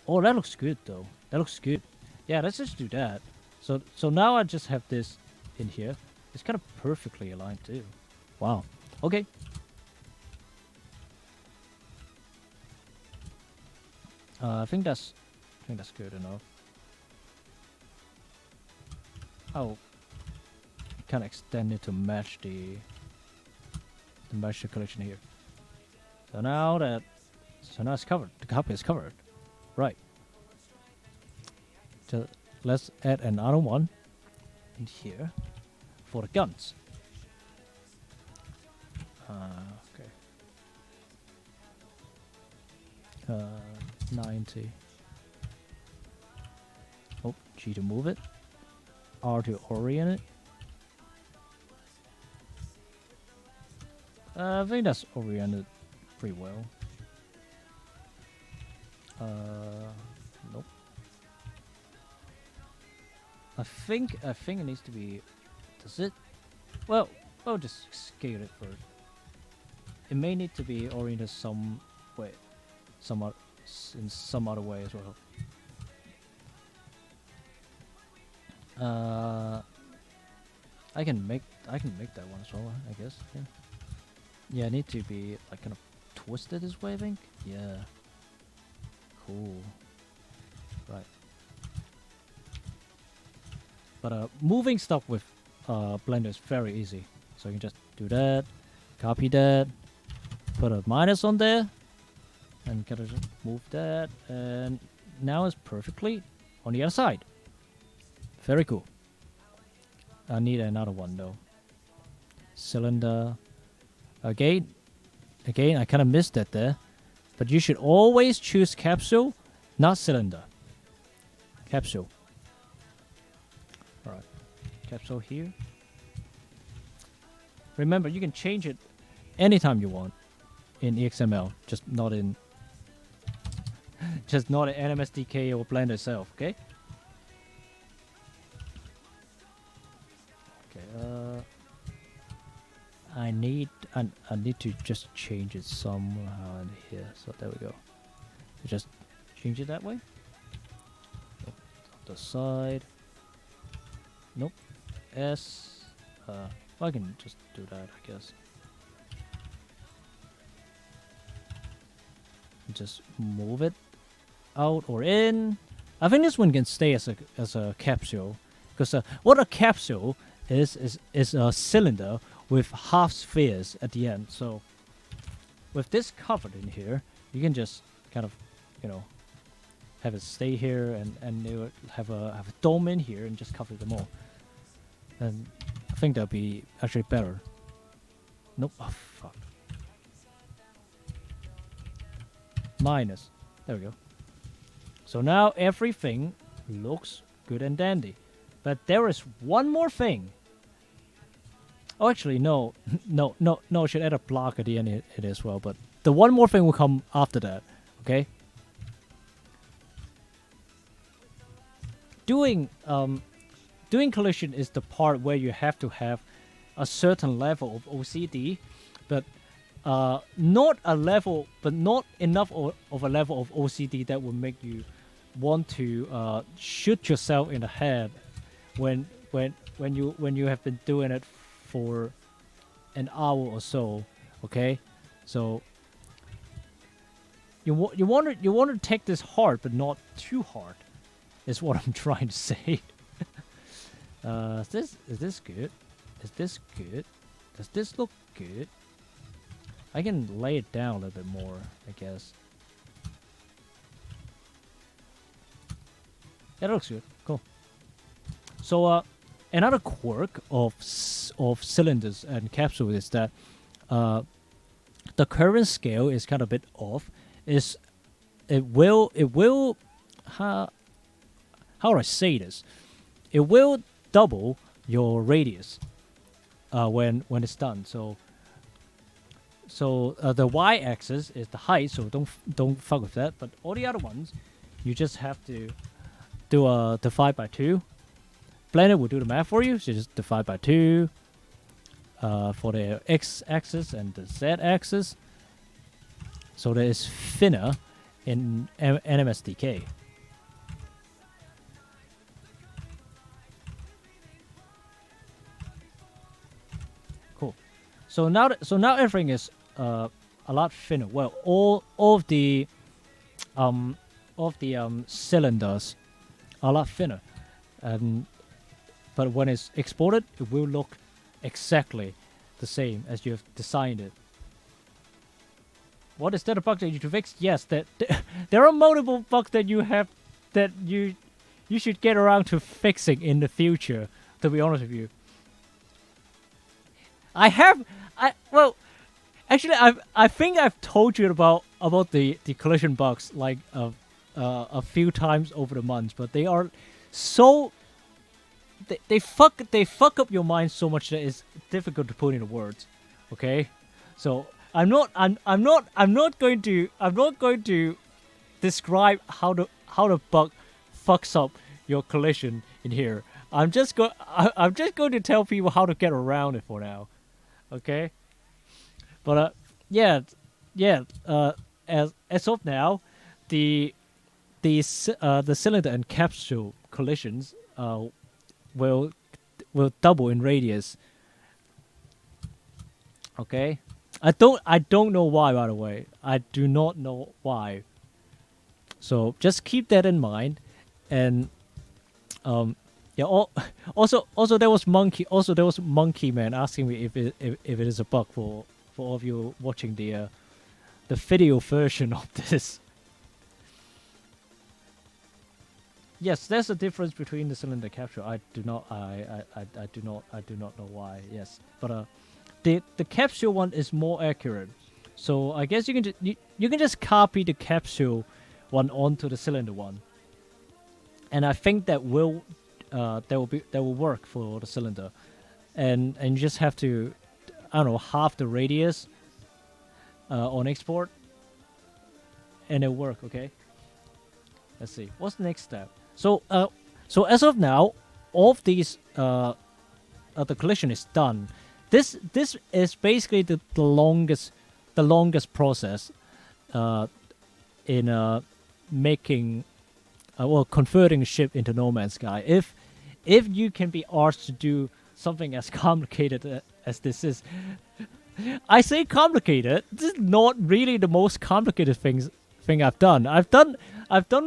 A: Oh, that looks good though. That looks good. Yeah, let's just do that. So now I just have this in here. It's kind of perfectly aligned too. Wow. Okay. I think that's good enough. Oh, kind of extend it to match the collision here. So now it's covered. The copy is covered. Right. So let's add another one in here for the guns. Okay. 90. Oh, G to move it. R to orient it. I think that's oriented pretty well. Nope. I think it needs to be. Does it? Well, I'll just scale it first. It may need to be oriented some way, in some other way as well. I can make that one as well, I guess. Yeah, I need to be like kind of twisted this way, I think. Yeah. Cool. Right. But moving stuff with Blender is very easy. So you can just do that, copy that, put a minus on there, and kind of just move that, and now it's perfectly on the other side. Very cool. I need another one though. Cylinder. Again, I kind of missed that there. But you should always choose capsule, not cylinder. Capsule. Alright. Capsule here. Remember, you can change it anytime you want in XML, just not in NMSDK or Blender itself, okay? Okay, I need to just change it somehow in here. So there we go. Just change it that way. Nope. The side. Nope. S. Well, I can just do that, I guess. Just move it out or in. I think this one can stay as a capsule, because what a capsule is a cylinder with half spheres at the end. So with this covered in here, you can just kind of, you know, have it stay here and they would have a dome in here and just cover them all. And I think that'll be actually better. Nope. Oh fuck. Minus. There we go. So now everything looks good and dandy. But there is one more thing. Oh, actually, no. I should add a block at the end it as well. But the one more thing will come after that. Okay? Doing collision is the part where you have to have a certain level of OCD, but not enough of a level of OCD that will make you want to shoot yourself in the head when you have been doing it for an hour or so. Okay, so you want to take this hard, but not too hard, is what I'm trying to say. Is this good? Is this good? Does this look good? I can lay it down a little bit more, I guess. That looks good. Cool. So another quirk of cylinders and capsules is that the current scale is kind of a bit off. It will how do I say this? It will double your radius when it's done. So the y-axis is the height, so don't fuck with that. But all the other ones, you just have to do a divide by 2. Blender will do the math for you. So just divide by 2 for the x-axis and the z-axis. So that is thinner in NMSDK. Cool. So now everything is a lot thinner. Well, all of the cylinders are a lot thinner, but when it's exported, it will look exactly the same as you have designed it. What, is that a bug that you need to fix? Yes, there are multiple bugs that you have that you should get around to fixing in the future. To be honest with you, I think I've told you about the collision bugs like a few times over the months, but they are so they fuck up your mind so much that it's difficult to put into words. Okay, so I'm not going to describe how the bug fucks up your collision in here. I'm just going to tell people how to get around it for now. Okay, but as of now, the cylinder and capsule collisions will double in radius. Okay, I don't know why, by the way. I do not know why. So just keep that in mind, and yeah. Also there was Monkey Man asking me if it is a bug for all of you watching the video version of this. Yes, there's a difference between the cylinder capsule. I do not know why. Yes, but the capsule one is more accurate. So I guess you can just copy the capsule one onto the cylinder one, and I think that will work for the cylinder, and you just have to, I don't know, half the radius on export, and it'll work. Okay. Let's see. What's the next step? So as of now, all of these the collision is done. This is basically the longest process in making converting a ship into No Man's Sky. If you can be asked to do something as complicated as this is, I say complicated. This is not really the most complicated thing I've done. I've done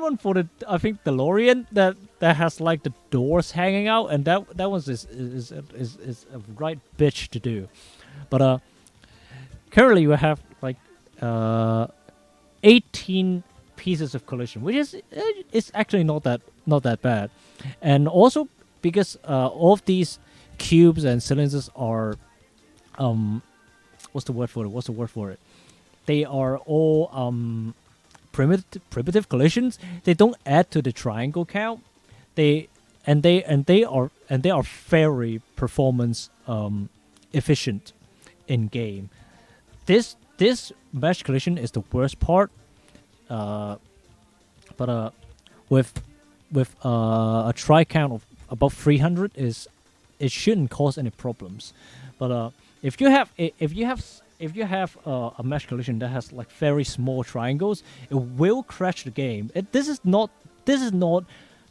A: one for the, I think, DeLorean that has like the doors hanging out, and that one is a right bitch to do. But currently we have like 18 pieces of collision, which is it's actually not that bad. And also because all of these cubes and cylinders are what's the word for it? They are all primitive collisions. They don't add to the triangle count. They are very performance efficient in game. This mesh collision is the worst part. But with a try count of above 300 it shouldn't cause any problems. But if you have a mesh collision that has like very small triangles, it will crash the game. This is not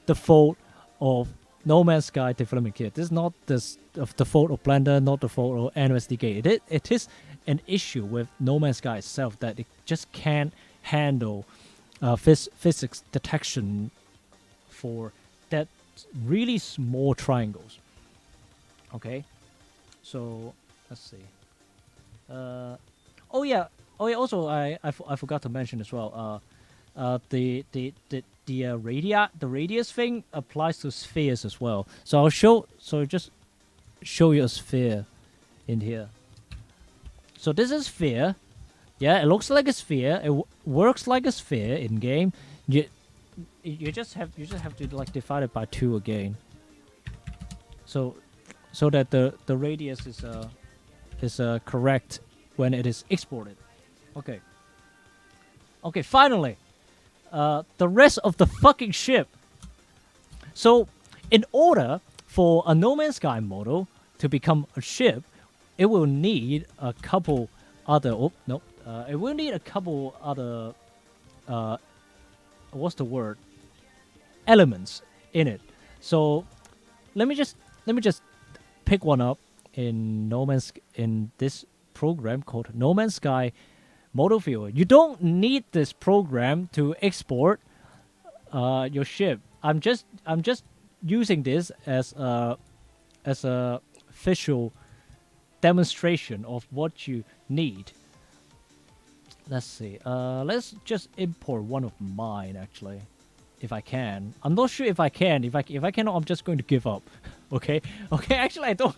A: the fault of No Man's Sky development kit. This is not the fault of Blender, not the fault of NMSDK. It is an issue with No Man's Sky itself that it just can't handle physics detection for that really small triangles. Okay, so let's see. Oh yeah. Also, I forgot to mention as well. The radius thing applies to spheres as well. So I'll just show you a sphere in here. So this is sphere. Yeah, it looks like a sphere. It works like a sphere in game. You just have to like divide it by 2 again. So that the radius is correct when it is exported. Okay. Okay, finally. The rest of the fucking ship. So, in order for a No Man's Sky model to become a ship, it will need a couple other. It will need a couple other. What's the word? Elements in it. So, let me just pick one up in this program called No Man's Sky Model Viewer. You don't need this program to export your ship. I'm just using this as a visual demonstration of what you need. Let's see. Let's just import one of mine actually, if I can. I'm not sure if I can. If I cannot, I'm just going to give up. Okay. Actually, I don't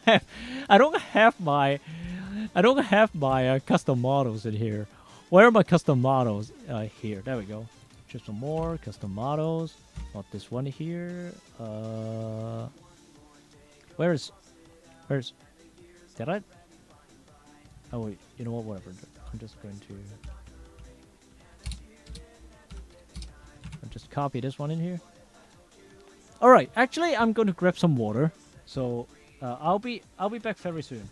A: have my custom models in here. Where are my custom models? Here. There we go. Just some more custom models. Not this one here. Where's? Did I? Oh wait. You know what? Whatever. I'm just going to. I'll just copy this one in here. All right. Actually, I'm going to grab some water. So I'll be back very soon.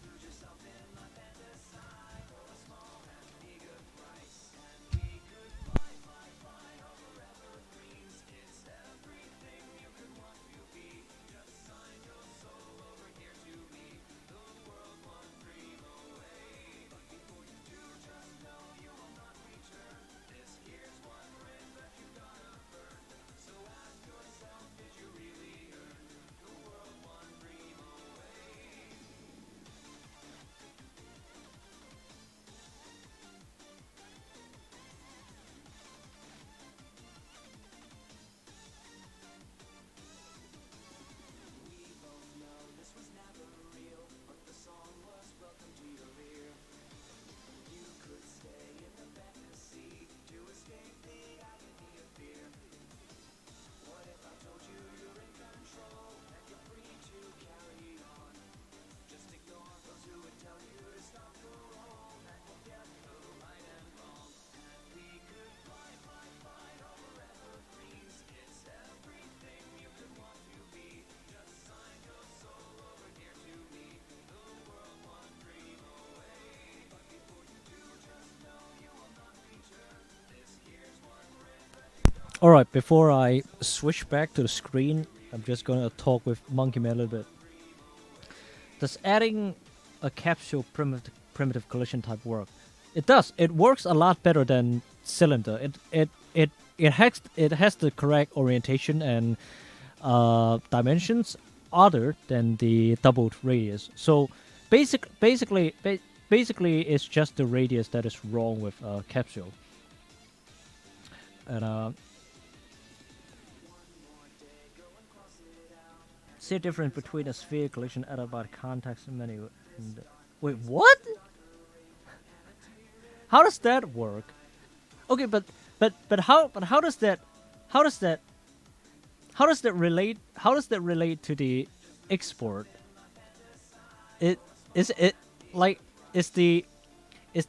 A: All right, before I switch back to the screen, I'm just gonna talk with Monkey Man a little bit. Does adding a capsule primitive collision type work? It does. It works a lot better than cylinder. It has the correct orientation and dimensions other than the doubled radius. So basically, it's just the radius that is wrong with capsule. And see a difference between a sphere collision added by the context menu. And wait, what? How does that work? Okay, but how does that relate to the export? Is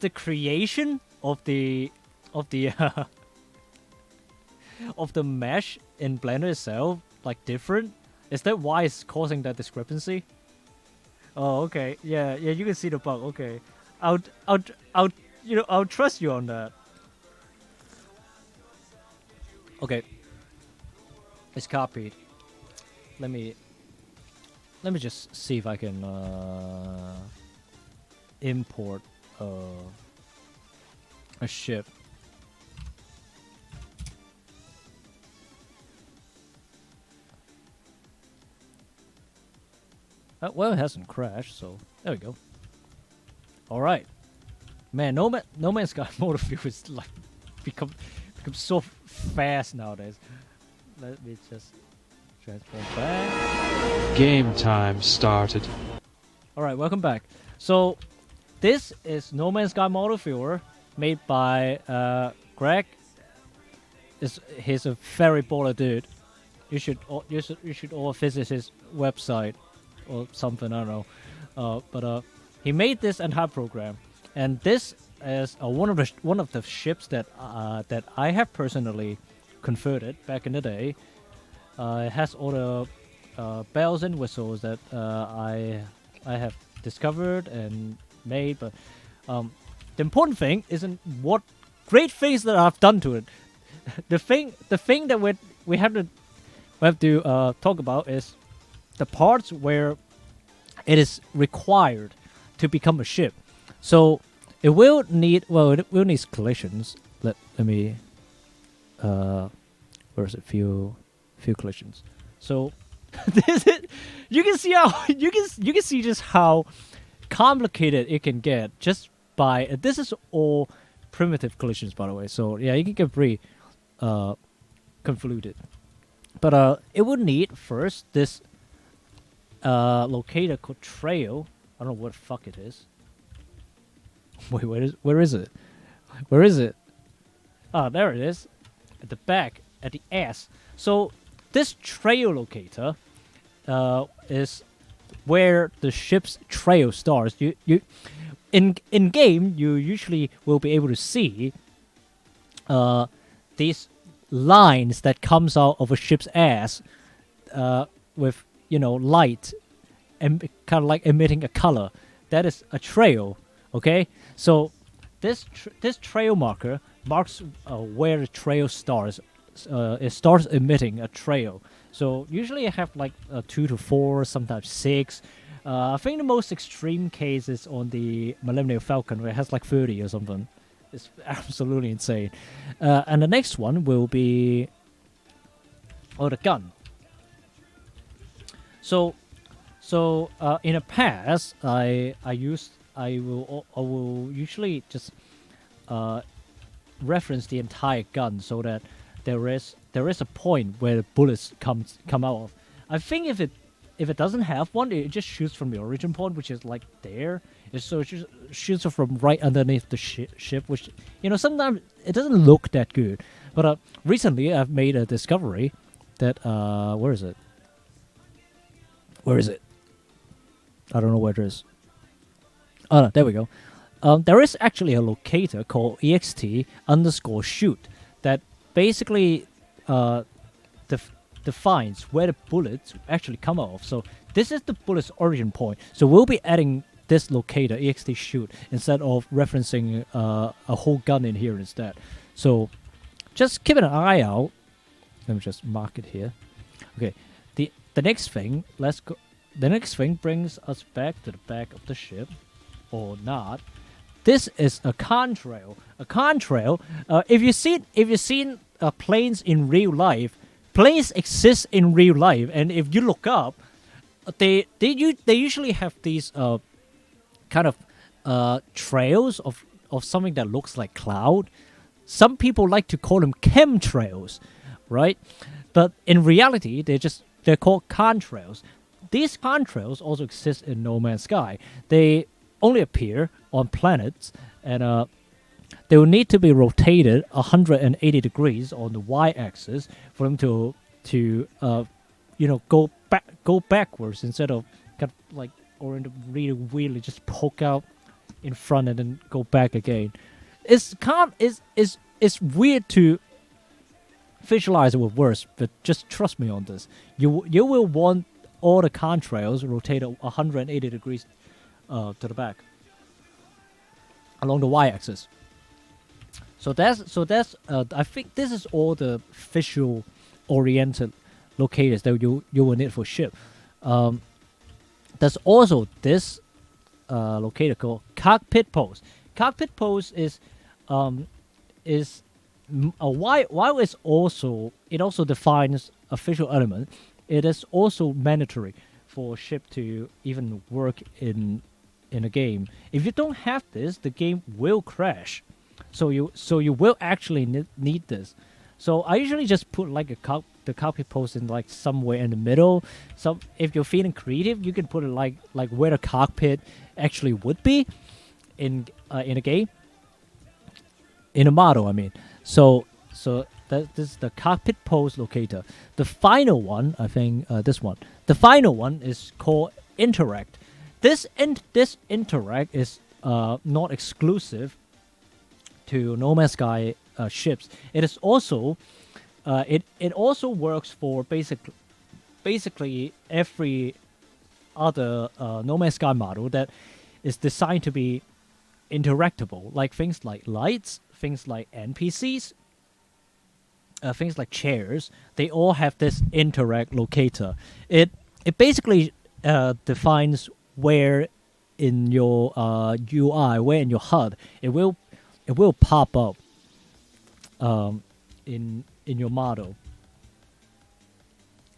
A: the creation of the of the of the mesh in Blender itself like different? Is that why it's causing that discrepancy? Oh, okay. Yeah, you can see the bug. Okay, I'll trust you on that. Okay, it's copied. Let me just see if I can import a ship. Well, it hasn't crashed, so there we go. All right, man. No Man's Sky motor view is like become so fast nowadays. Let me just transform back.
B: Game time started.
A: All right, welcome back. So this is No Man's Sky model viewer made by Greg. He's a very baller dude. You should all visit his website or something. I don't know. But he made this entire program, and this is one of the ships that I have personally converted back in the day. It has all the bells and whistles that I have discovered and made, but the important thing isn't what great things that I've done to it. The thing that we have to talk about is the parts where it is required to become a ship. So it will need collisions. Let me where's it? Few collisions. So you can see how you can see just how complicated it can get just by this is all primitive collisions, by the way. So yeah, you can get pretty convoluted. But it would need first this locator called trail. I don't know what the fuck it is. Wait, where is it? Where is it? Ah, there it is. At the back, at the ass. So this trail locator is where the ship's trail starts. You in game you usually will be able to see these lines that comes out of a ship's ass with light and kind of like emitting a color. That is a trail. Okay, so this trail marker marks where the trail starts. It starts emitting a trail. So usually I have like 2 to 4, sometimes 6. I think the most extreme case is on the Millennium Falcon, where it has like 30 or something. It's absolutely insane. And the next one will be the gun. So in the past, I will usually just reference the entire gun so that there is a point where the bullets come out of. I think if it doesn't have one, it just shoots from the origin point, which is like there. So it just shoots from right underneath the ship, which sometimes it doesn't look that good. But recently I've made a discovery that where is it? Where is it? I don't know where it is. Oh, no, there we go. There is actually a locator called ext_shoot that basically defines where the bullets actually come out of. So this is the bullet's origin point. So we'll be adding this locator, ext_shoot, instead of referencing a whole gun in here instead. So just keep an eye out Let me just mark it here. Okay, the next thing, let's go. The next thing brings us back to the back of the ship, or not. This is a contrail. A contrail. If you've seen planes in real life, planes exist in real life, and if you look up, they usually have these kind of trails of something that looks like cloud. Some people like to call them chemtrails, right? But in reality, they're called contrails. These contrails also exist in No Man's Sky. They only appear on planets, and they will need to be rotated 180 degrees on the y-axis for them to go backwards instead of kind of like, or in the really weirdly just poke out in front and then go back again. It's weird to visualize it with words, but just trust me on this. You will want all the contrails rotated 180 degrees to the back along the y-axis. So that's I think this is all the visual oriented locators that you will need for ship. There's also this locator called cockpit post. Cockpit post is while it also defines a visual element. It is also mandatory for a ship to even work in a game. If you don't have this, the game will crash. So you will actually need this. So I usually just put like the cockpit post in like somewhere in the middle. So if you're feeling creative, you can put it like where the cockpit actually would be in a game, in a model. I mean, so this is the cockpit post locator. The final one, I think, this one. The final one is called interact. This interact is not exclusive to No Man's Sky ships. It is also it also works for basically every other No Man's Sky model that is designed to be interactable, like things like lights, things like NPCs, things like chairs. They all have this interact locator. It basically defines where in your UI, where in your HUD, it will pop up in your model.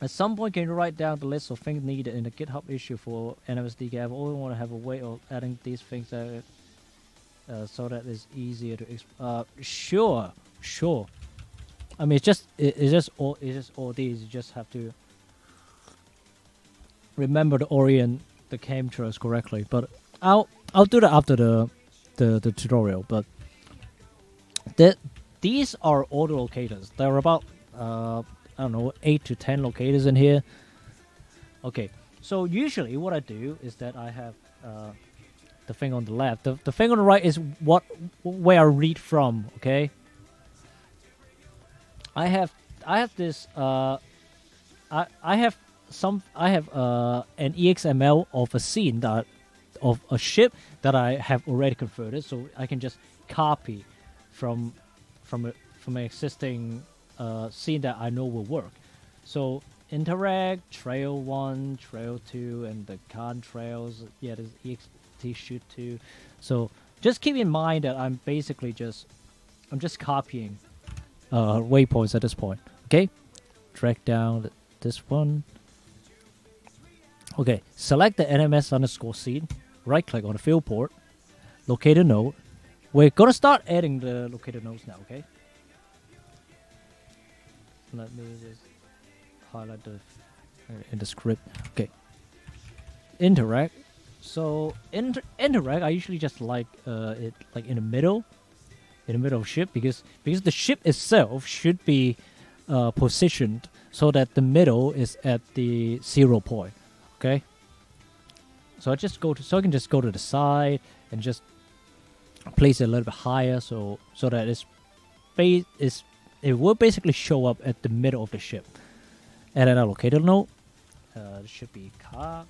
A: At some point, can you write down the list of things needed in the GitHub issue for NMSDK? I always want to have a way of adding these things that, so that it's easier to. Sure. I mean, it's just all these. You just have to remember to orient the chemtrails correctly. But I'll do that after the tutorial. But these are all the locators. There are about I don't know, 8 to 10 locators in here. Okay, so usually what I do is that I have the thing on the left. The thing on the right is where I read from. Okay, I have this I have an EXML of a scene of a ship that I have already converted, so I can just copy from an existing scene that I know will work. So interact, trail 1, trail 2, and the contrails. Yeah, there's ext shoot 2. So just keep in mind that I'm just copying waypoints at this point. Okay, drag down this one. Okay, select the NMS scene. Right click on the field port. Locator node. We're gonna start adding the locator nodes now. Okay. Let me just highlight in the script. Okay. Interact. So interact, I usually just like it like in the middle of ship because the ship itself should be positioned so that the middle is at the 0 point. Okay. So I can just go to the side and just place it a little bit higher so that it will basically show up at the middle of the ship. And then a locator node. It should be car.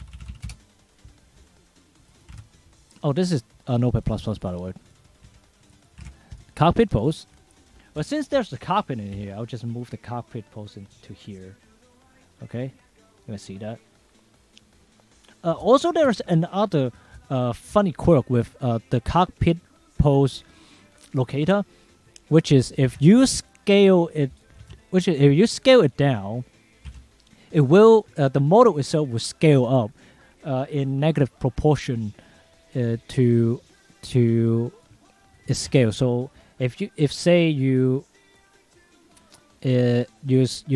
A: Oh, this is Notepad++, by the way. Cockpit post. But since there's the cockpit in here, I'll just move the cockpit post into here. Okay, you can see that. Also, there's another funny quirk with the cockpit pose locator, which is if you scale it down, it will the model itself will scale up in negative proportion to its scale. So if say you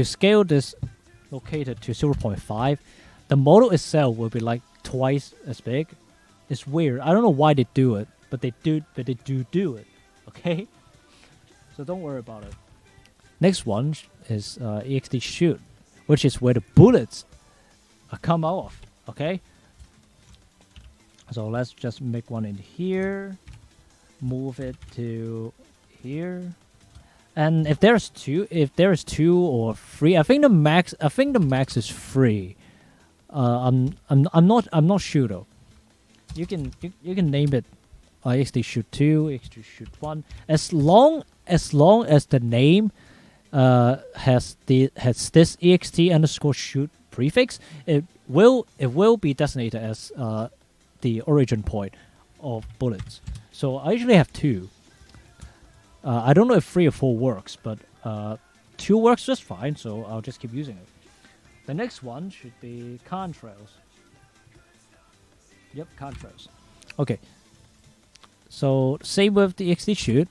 A: scale this locator to 0.5, the model itself will be like twice as big. It's weird. I don't know why they do it, but they do it. Okay, so don't worry about it. Next one is ext shoot, which is where the bullets come out of. Okay, so let's just make one in here, move it to here, and if there's two or three, I think the max is 3. I'm not sure though. You can name it ext shoot 2, ext shoot 1, as long as the name has this ext_shoot prefix, it will be designated as the origin point of bullets. So I usually have 2. I don't know if 3 or 4 works, but 2 works just fine. So I'll just keep using it. The next one should be contrails. Yep, contrails. Okay. So same with the ext shoot.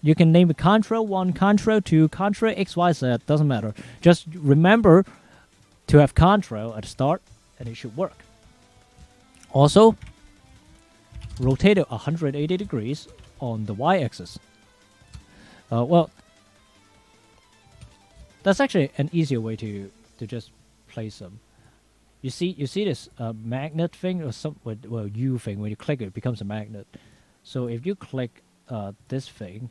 A: You can name it contrail 1, contrail 2, contrail XYZ, doesn't matter. Just remember to have contrail at the start, and it should work. Also, rotate it 180 degrees on the y-axis. Well, that's actually an easier way to just place them. You see this magnet thing or U thing. When you click it, it becomes a magnet. So if you click this thing,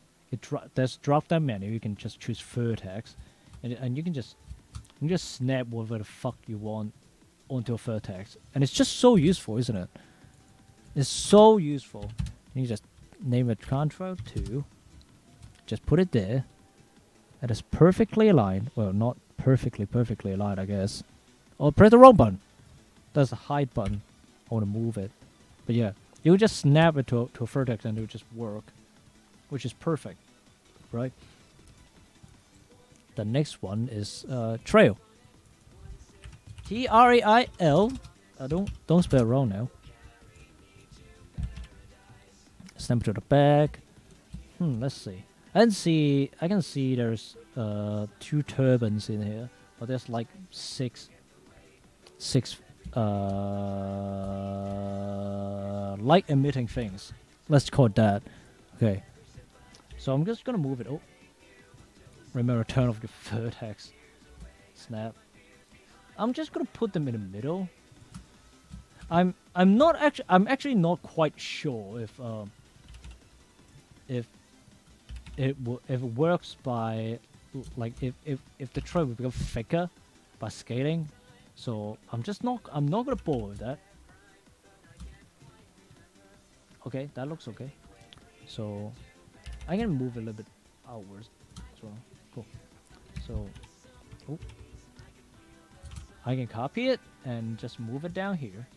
A: there's drop down menu. You can just choose vertex, and you can just snap whatever the fuck you want onto a vertex, and it's just so useful, isn't it? It's so useful. You just name it Control 2. Just put it there. And it's perfectly aligned. Well, not perfectly aligned, I guess. Or press the wrong button. That's the hide button. I want to move it. But yeah, you just snap it to a vertex and it will just work. Which is perfect. Right? The next one is trail. Trail. Don't spell it wrong now. Snap to the back. Let's see. I can see there's 2 turbines in here, but there's like six light emitting things. Let's call it that. Okay. So I'm just gonna move it. Oh, remember, turn off the vertex. Snap. I'm just gonna put them in the middle. I'm actually not quite sure if it works by, like, if the trail will become thicker by scaling. So I'm not gonna bore with that. Okay, that looks okay. So I'm gonna move it a little bit outwards as well. Cool. So I can copy it and just move it down here.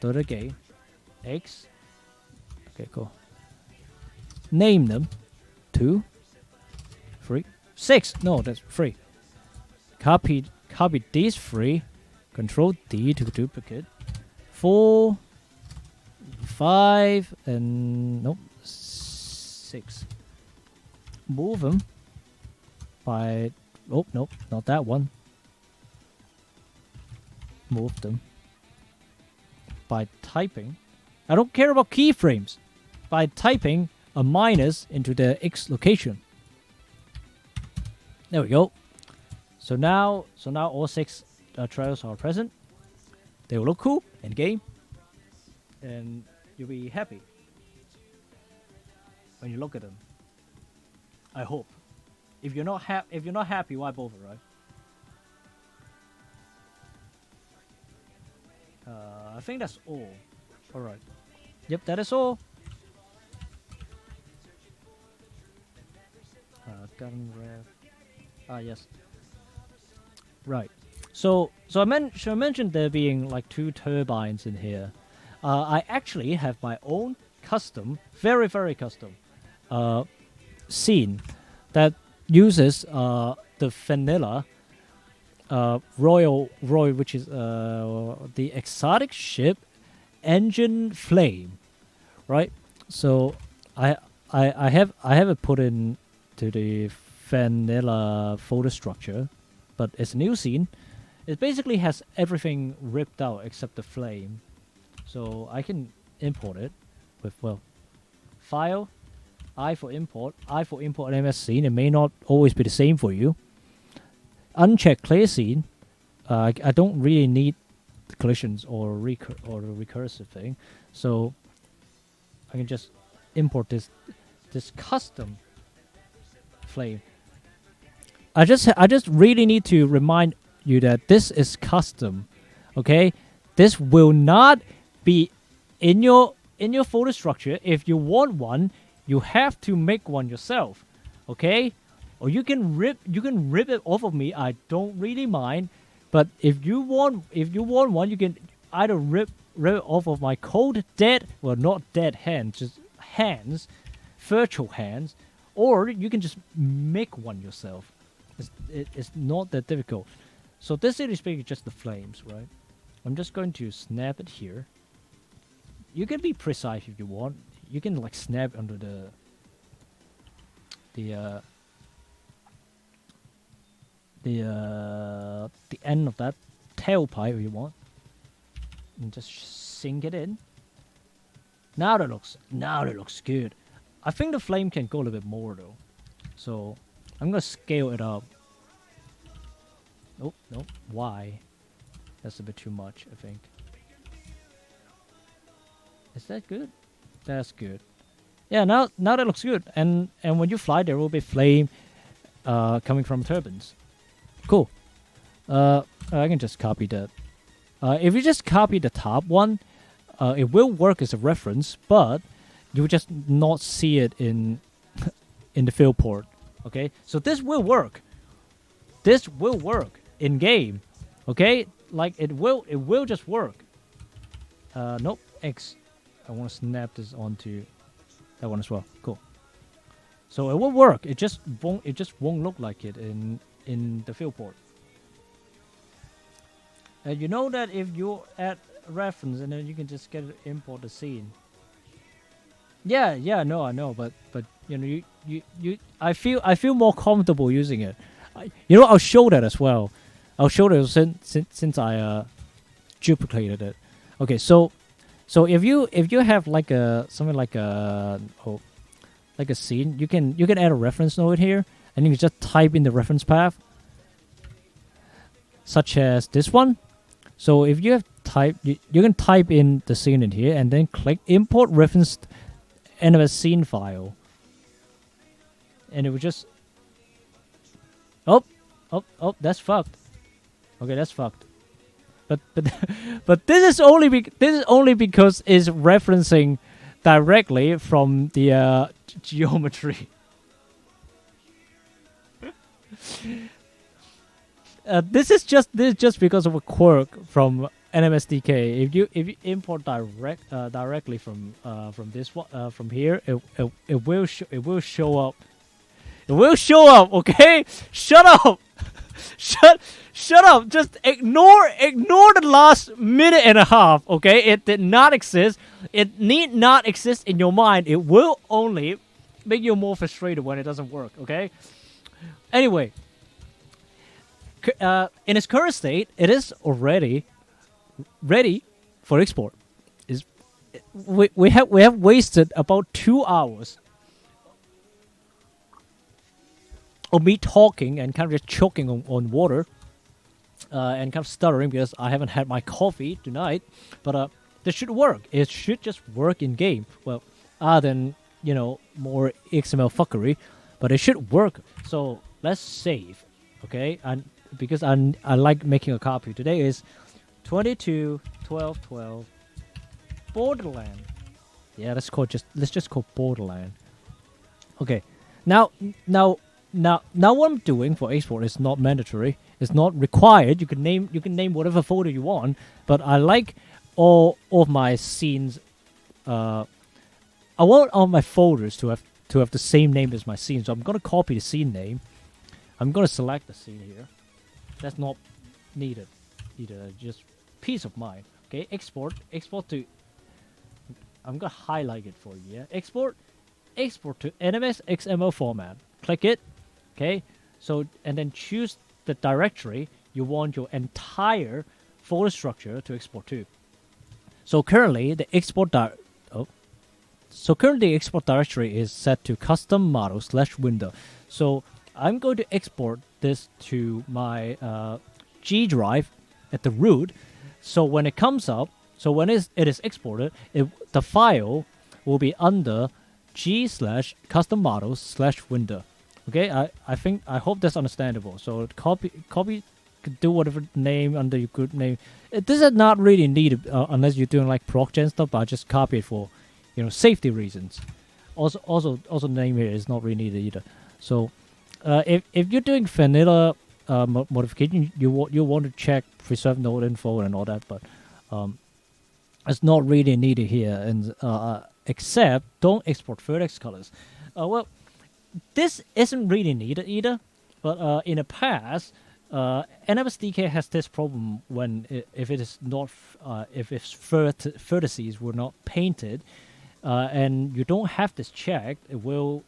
A: Again, X. Okay, cool. Name them. 2, 3, 6. No, that's 3. Copy these 3. Control D to duplicate. 4, 5, and nope, 6. Move them by. Oh, nope, not that one. Move them by typing. I don't care about keyframes. By typing a minus into the X location. There we go. So now all 6 trails are present. They will look cool in game, and you'll be happy when you look at them. I hope. If you're not happy, why bother, right? I think that's all. All right. Yep, that is all. Gun rev. Ah, yes. Right. So I mentioned there being like 2 turbines in here. I actually have my own custom, very very custom, scene that uses the vanilla royal, which is the exotic ship engine flame, right? So I have it put in to the vanilla folder structure, but it's a new scene. It basically has everything ripped out except the flame, so I can import it with, well, file, I for import MS scene. It may not always be the same for you. Uncheck clear scene. I don't really need the collisions or the recursive thing, so I can just import this custom flame. I just really need to remind you that this is custom, okay? This will not be in your folder structure. If you want one, you have to make one yourself, okay? Or you can rip it off of me. I don't really mind, but if you want one, you can either rip it off of my cold dead, well, not dead hands, just hands, virtual hands, or you can just make one yourself. It's not that difficult. So this is basically just the flames, right? I'm just going to snap it here. You can be precise if you want. You can like snap under the end of that tailpipe if you want, and just sink it in. Now that looks good. I think the flame can go a little bit more though, so I'm gonna scale it up. Nope, why? That's a bit too much, I think. Is that good? That's good. Yeah, now that looks good. And when you fly, there will be flame coming from turbines. Cool. I can just copy that. If you just copy the top one, it will work as a reference, but you will just not see it in in the field port. Okay, so this will work. This will work in game. Okay, like it will just work. Nope. X. I want to snap this onto that one as well. Cool. So it will work. It just won't look like it in the field port. And you know that if you add reference, and then you can just import the scene. Yeah, no, I know, but you know, you I feel more comfortable using it. You know, I'll show that as well. I'll show that since I duplicated it. Okay, so if you have like something like a scene, you can add a reference node here, and you can just type in the reference path, such as this one. So if you have you can type in the scene in here, and then click import referenced NMS scene file, and it will just oh, that's fucked. Okay, that's fucked. But this is only because it's referencing directly from the geometry. This is just because of a quirk from NMSDK. If you import directly from this one from here, it will show up. It will show up. Okay, shut up. Shut up. Just ignore the last minute and a half. Okay, it did not exist. It need not exist in your mind. It will only make you more frustrated when it doesn't work. Okay. Anyway, in its current state, it is already ready for export. We have wasted about 2 hours of me talking and kind of just choking on water and kind of stuttering because I haven't had my coffee tonight. But this should work. It should just work in game. Well, other than, you know, more XML fuckery, but it should work. So let's save, okay? And because I like making a copy. Today is 22/12/12 Borderland. Yeah, let's just call Borderland. Okay, now now what I'm doing for export is not mandatory. It's not required. You can name whatever folder you want. But I like all of my scenes. I want all my folders to have the same name as my scene. So I'm gonna copy the scene name. I'm gonna select the scene here. That's not needed either. Just peace of mind. Okay, export to. I'm gonna highlight it for you. Yeah, export to NMS XML format. Click it. Okay, so and then choose the directory you want your entire folder structure to export to. So currently the export directory is set to custom model /window. So I'm going to export this to my G drive at the root. So when it comes up, so when it is exported, the file will be under G/custom model /window. Okay, I hope that's understandable. So copy, do whatever name under your good name. This is not really needed unless you're doing like proc gen stuff. But I just copy it for, safety reasons. Also name here is not really needed either. So if you're doing vanilla modification, you want to check preserve node info and all that, but it's not really needed here. And except don't export vertex colors. Well, this isn't really needed either. But in the past, NMSDK has this problem when if its vertices were not painted, and you don't have this checked, it will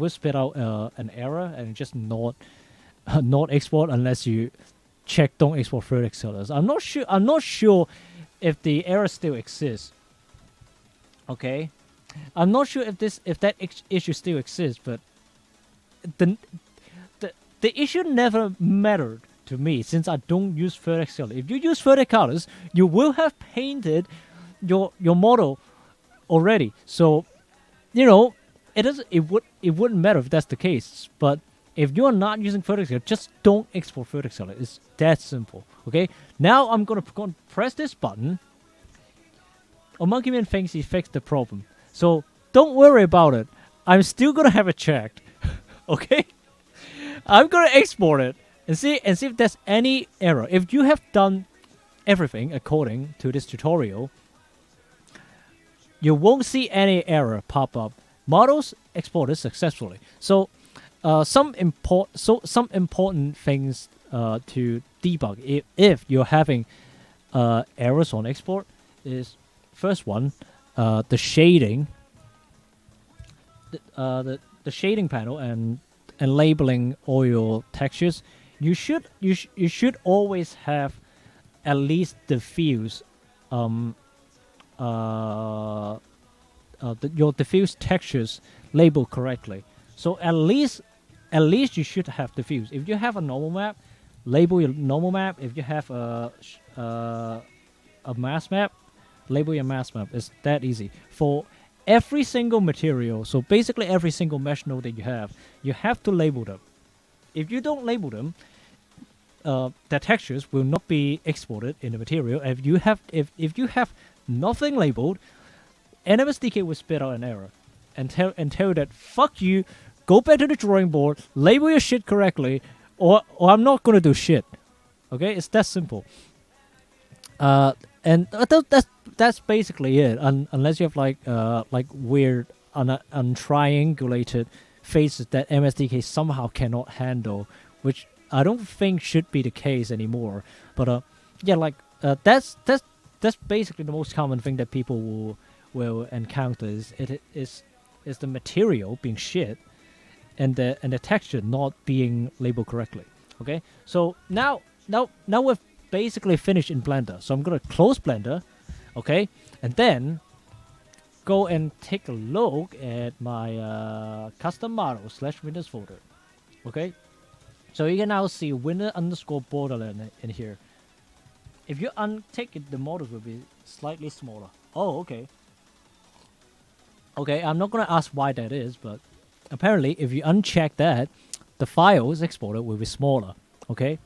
A: spit out an error and just not export unless you check don't export vertex colors. I'm not sure if the error still exists. Okay, I'm not sure if that issue still exists, but the issue never mattered to me since I don't use vertex colors. If you use vertex colors, you will have painted your model already. So, it wouldn't matter if that's the case. But if you are not using vertex color, just don't export vertex color. It's that simple. Okay. Now I'm gonna press this button. Monkey Man thinks he fixed the problem, so don't worry about it. I'm still gonna have it checked. Okay. I'm gonna export it and see if there's any error. If you have done everything according to this tutorial, you won't see any error pop up. Models exported successfully. So, some important things to debug if you're having errors on export is first one, the shading, the shading panel and labeling all your textures. You should always have at least diffuse your diffuse textures labeled correctly. So at least you should have diffuse. If you have a normal map, label your normal map. If you have a mask map, label your mask map. It's that easy. For every single material, so basically every single mesh node that you have to label them. If you don't label them, the textures will not be exported in the material. If you have nothing labeled, NMSDK will spit out an error and tell you that fuck you, go back to the drawing board, label your shit correctly, or I'm not gonna do shit. Okay, it's that simple. And that's basically it. Unless you have like weird untriangulated faces that MSDK somehow cannot handle, which I don't think should be the case anymore. But that's basically the most common thing that people will encounter is the material being shit and the texture not being labeled correctly. Okay, so now we've basically finished in Blender. So I'm gonna close Blender, okay, and then go and take a look at my custom model /Windows folder. Okay, so you can now see winner_borderland in here. If you untick it, the models will be slightly smaller. Oh, okay. Okay, I'm not gonna ask why that is, but apparently if you uncheck that, the files exported will be smaller. Okay.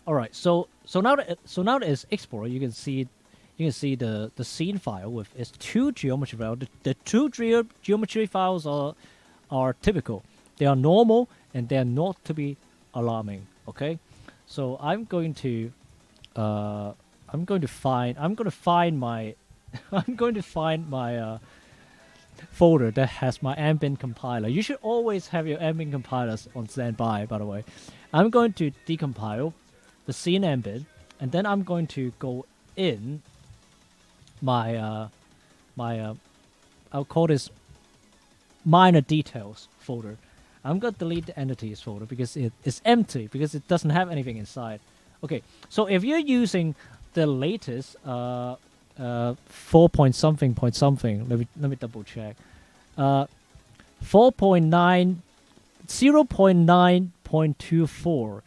A: All right. So now that it's exported, you can see the scene file with its two geometry files. The two geometry files are typical. They are normal and they are not to be alarming. Okay, so I'm going to find my I'm going to find my folder that has my ambient compiler. You should always have your ambient compilers on standby, by the way. I'm going to decompile the scene ambient, and then I'm going to go in my I'll call this minor details folder. I'm going to delete the entities folder because it's empty, because it doesn't have anything inside. Okay, so if you're using the latest 4 point something, let me double check. 4.9 0.9.24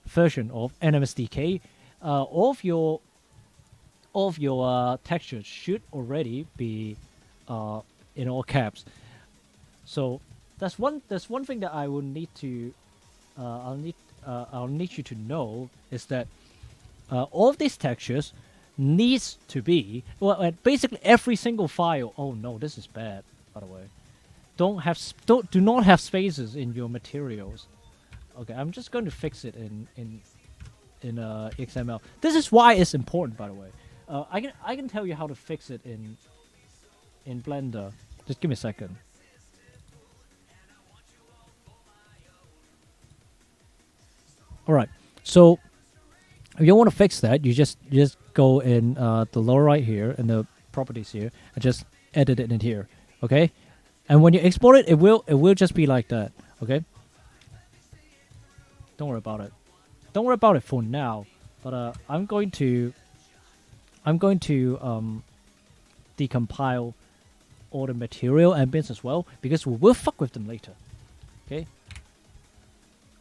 A: version of NMSDK, all of your textures should already be in all caps. So that's one thing that I will need to I'll need you to know is that all of these textures needs to be basically every single file. Oh no, this is bad, by the way. Do not have spaces in your materials. Okay, I'm just going to fix it in XML. This is why it's important, by the way. I can tell you how to fix it in Blender. Just give me a second. All right. So if you want to fix that, you just go in the lower right here in the properties here and just edit it in here. Okay. And when you export it, it will just be like that. Okay. Don't worry about it. Don't worry about it for now. But I'm going to decompile all the material ambients as well, because we will fuck with them later. Okay.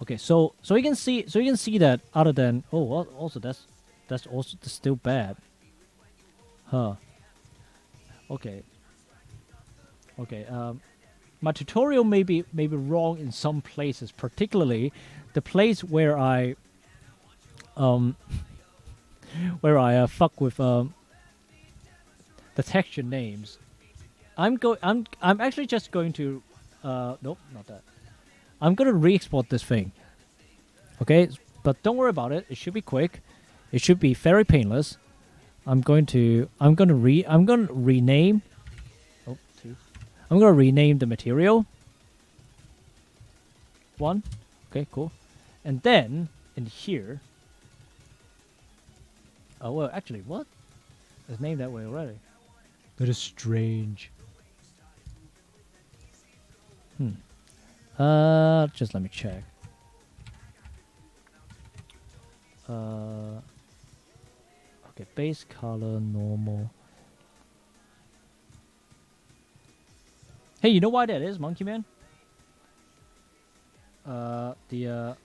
A: Okay. So you can see that other than also that's still bad. Huh. Okay. Okay. My tutorial may be wrong in some places, particularly the place where I fuck with the texture names. I'm actually just going to nope, not that. I'm gonna re-export this thing. Okay, but don't worry about it. It should be quick. It should be very painless. I'm gonna rename. Oh, 2. I'm gonna rename the material. 1. Okay, cool. And then in here. Oh well, actually, what? It's named that way already. That is strange. Just let me check. Okay, base color normal. Hey, you know why that is, Monkey Man? The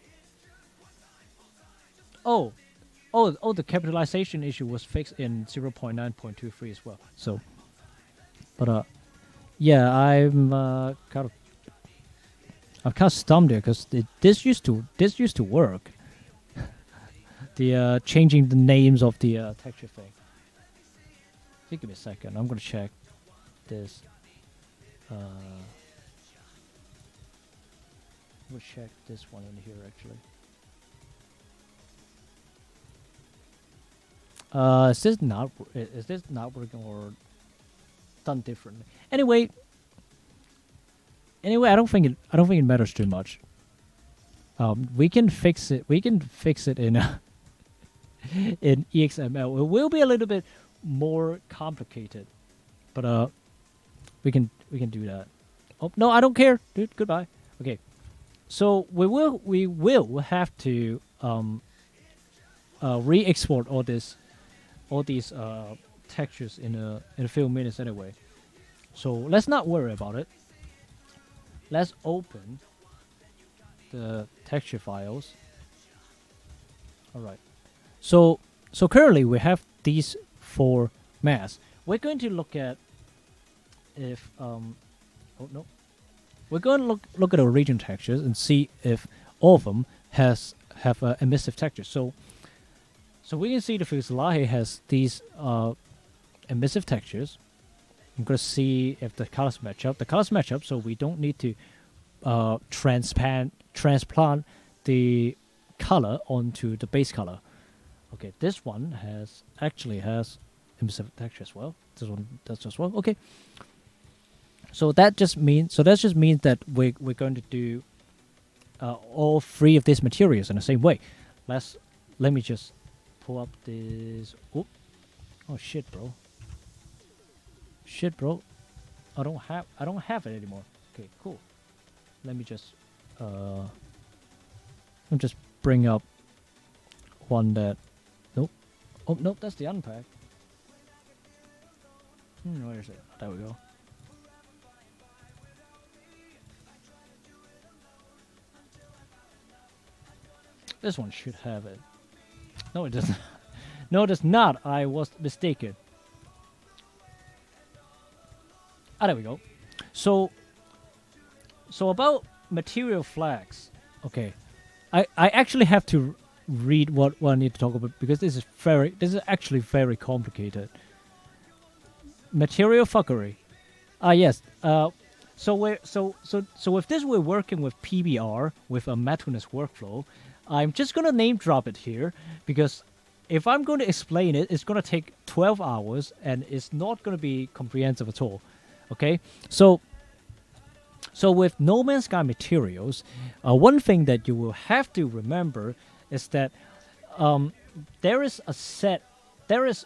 A: the capitalization issue was fixed in 0.9.23 as well. So, but yeah, I'm kind of stumped there because this used to work. The changing the names of the texture thing. Give me a second. I'm gonna check this. We'll check this one in here actually. Is this not working or done differently? Anyway, I don't think it matters too much. We can fix it. We can fix it in in XML. It will be a little bit more complicated, but we can do that. Oh no, I don't care, dude. Goodbye. Okay, so we will have to re-export all these textures in a few minutes anyway. So let's not worry about it. Let's open the texture files. All right. So currently we have these 4 masks. We're going to look at if we're going to look at our region textures and see if all of them have emissive textures. So we can see the fuselage has these emissive textures. I'm going to see if the colors match up. The colors match up, so we don't need to transplant the color onto the base color. Okay, this one actually has emissive texture as well. This one does as well. Okay. So that just means that we're going to do all three of these materials in the same way. Let me just pull up this. Oh shit, bro. Shit, bro. I don't have it anymore. Okay, cool. Let me just bring up one that. Nope. Oh nope, that's the unpack. Where is it? There we go. This one should have it. No, it doesn't. No, it does not. I was mistaken. Ah, there we go. So about material flags. Okay, I actually have to read what I need to talk about because this is actually very complicated. Material fuckery. Ah, yes. So with this we're working with PBR with a Metunus workflow. I'm just gonna name drop it here because if I'm going to explain it, it's gonna take 12 hours and it's not gonna be comprehensive at all. Okay, so with No Man's Sky materials, one thing that you will have to remember is that there is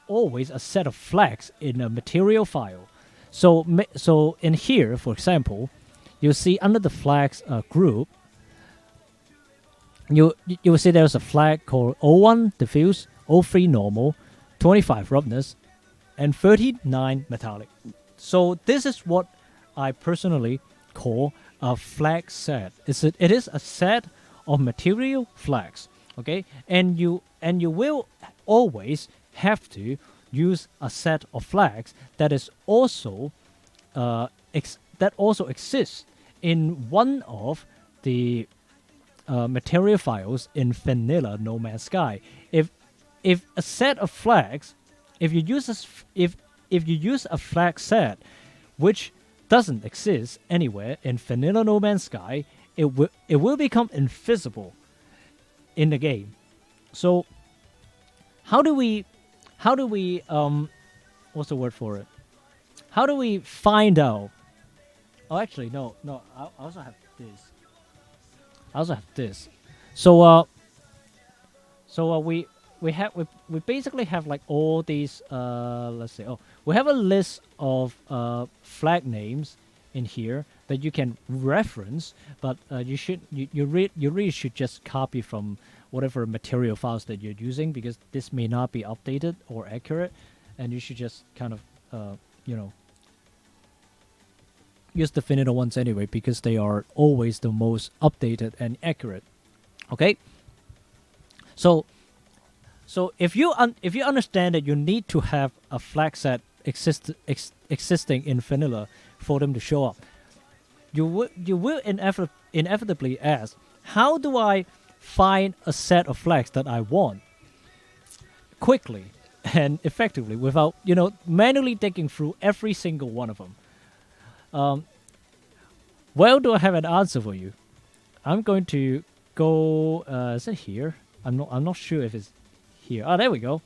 A: always a set of flags in a material file. So in here, for example, you'll see under the flags group, you will see there's a flag called 01 diffuse, 03 normal, 25 roughness, and 39 metallic. So this is what I personally call a flag set. It is a set of material flags. Okay, and you will always have to use a set of flags that is also that also exists in one of the material files in vanilla No Man's Sky. If a set of flags, if you use a flag set which doesn't exist anywhere in vanilla No Man's Sky, it will become invisible in the game. So how do we what's the word for it? How do we find out? Oh, actually, no. I also have this. So we basically have like all these. Let's say, we have a list of flag names in here that you can reference, but you really should just copy from whatever material files that you're using because this may not be updated or accurate, and you should just kind of use the vanilla ones anyway because they are always the most updated and accurate. Okay. So if you understand that you need to have a flag set existing in vanilla for them to show up, you will inevitably ask, how do I find a set of flags that I want quickly and effectively without manually digging through every single one of them? Well, do I have an answer for you? I'm going to go. Is it here? I'm not sure if it's here. Oh, there we go.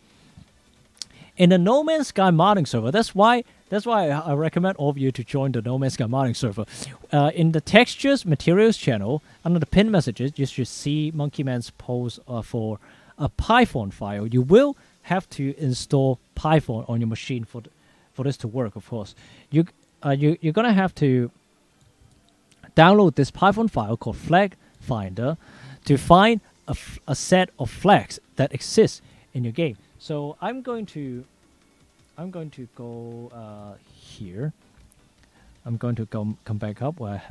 A: In the No Man's Sky modding server, that's why I recommend all of you to join the No Man's Sky modding server. In the textures materials channel, under the pinned messages, you should see Monkey Man's post for a Python file. You will have to install Python on your machine for this to work. Of course, you're gonna have to download this Python file called Flag Finder to find a set of flags that exist in your game. So I'm going to go here. I'm going to come back up where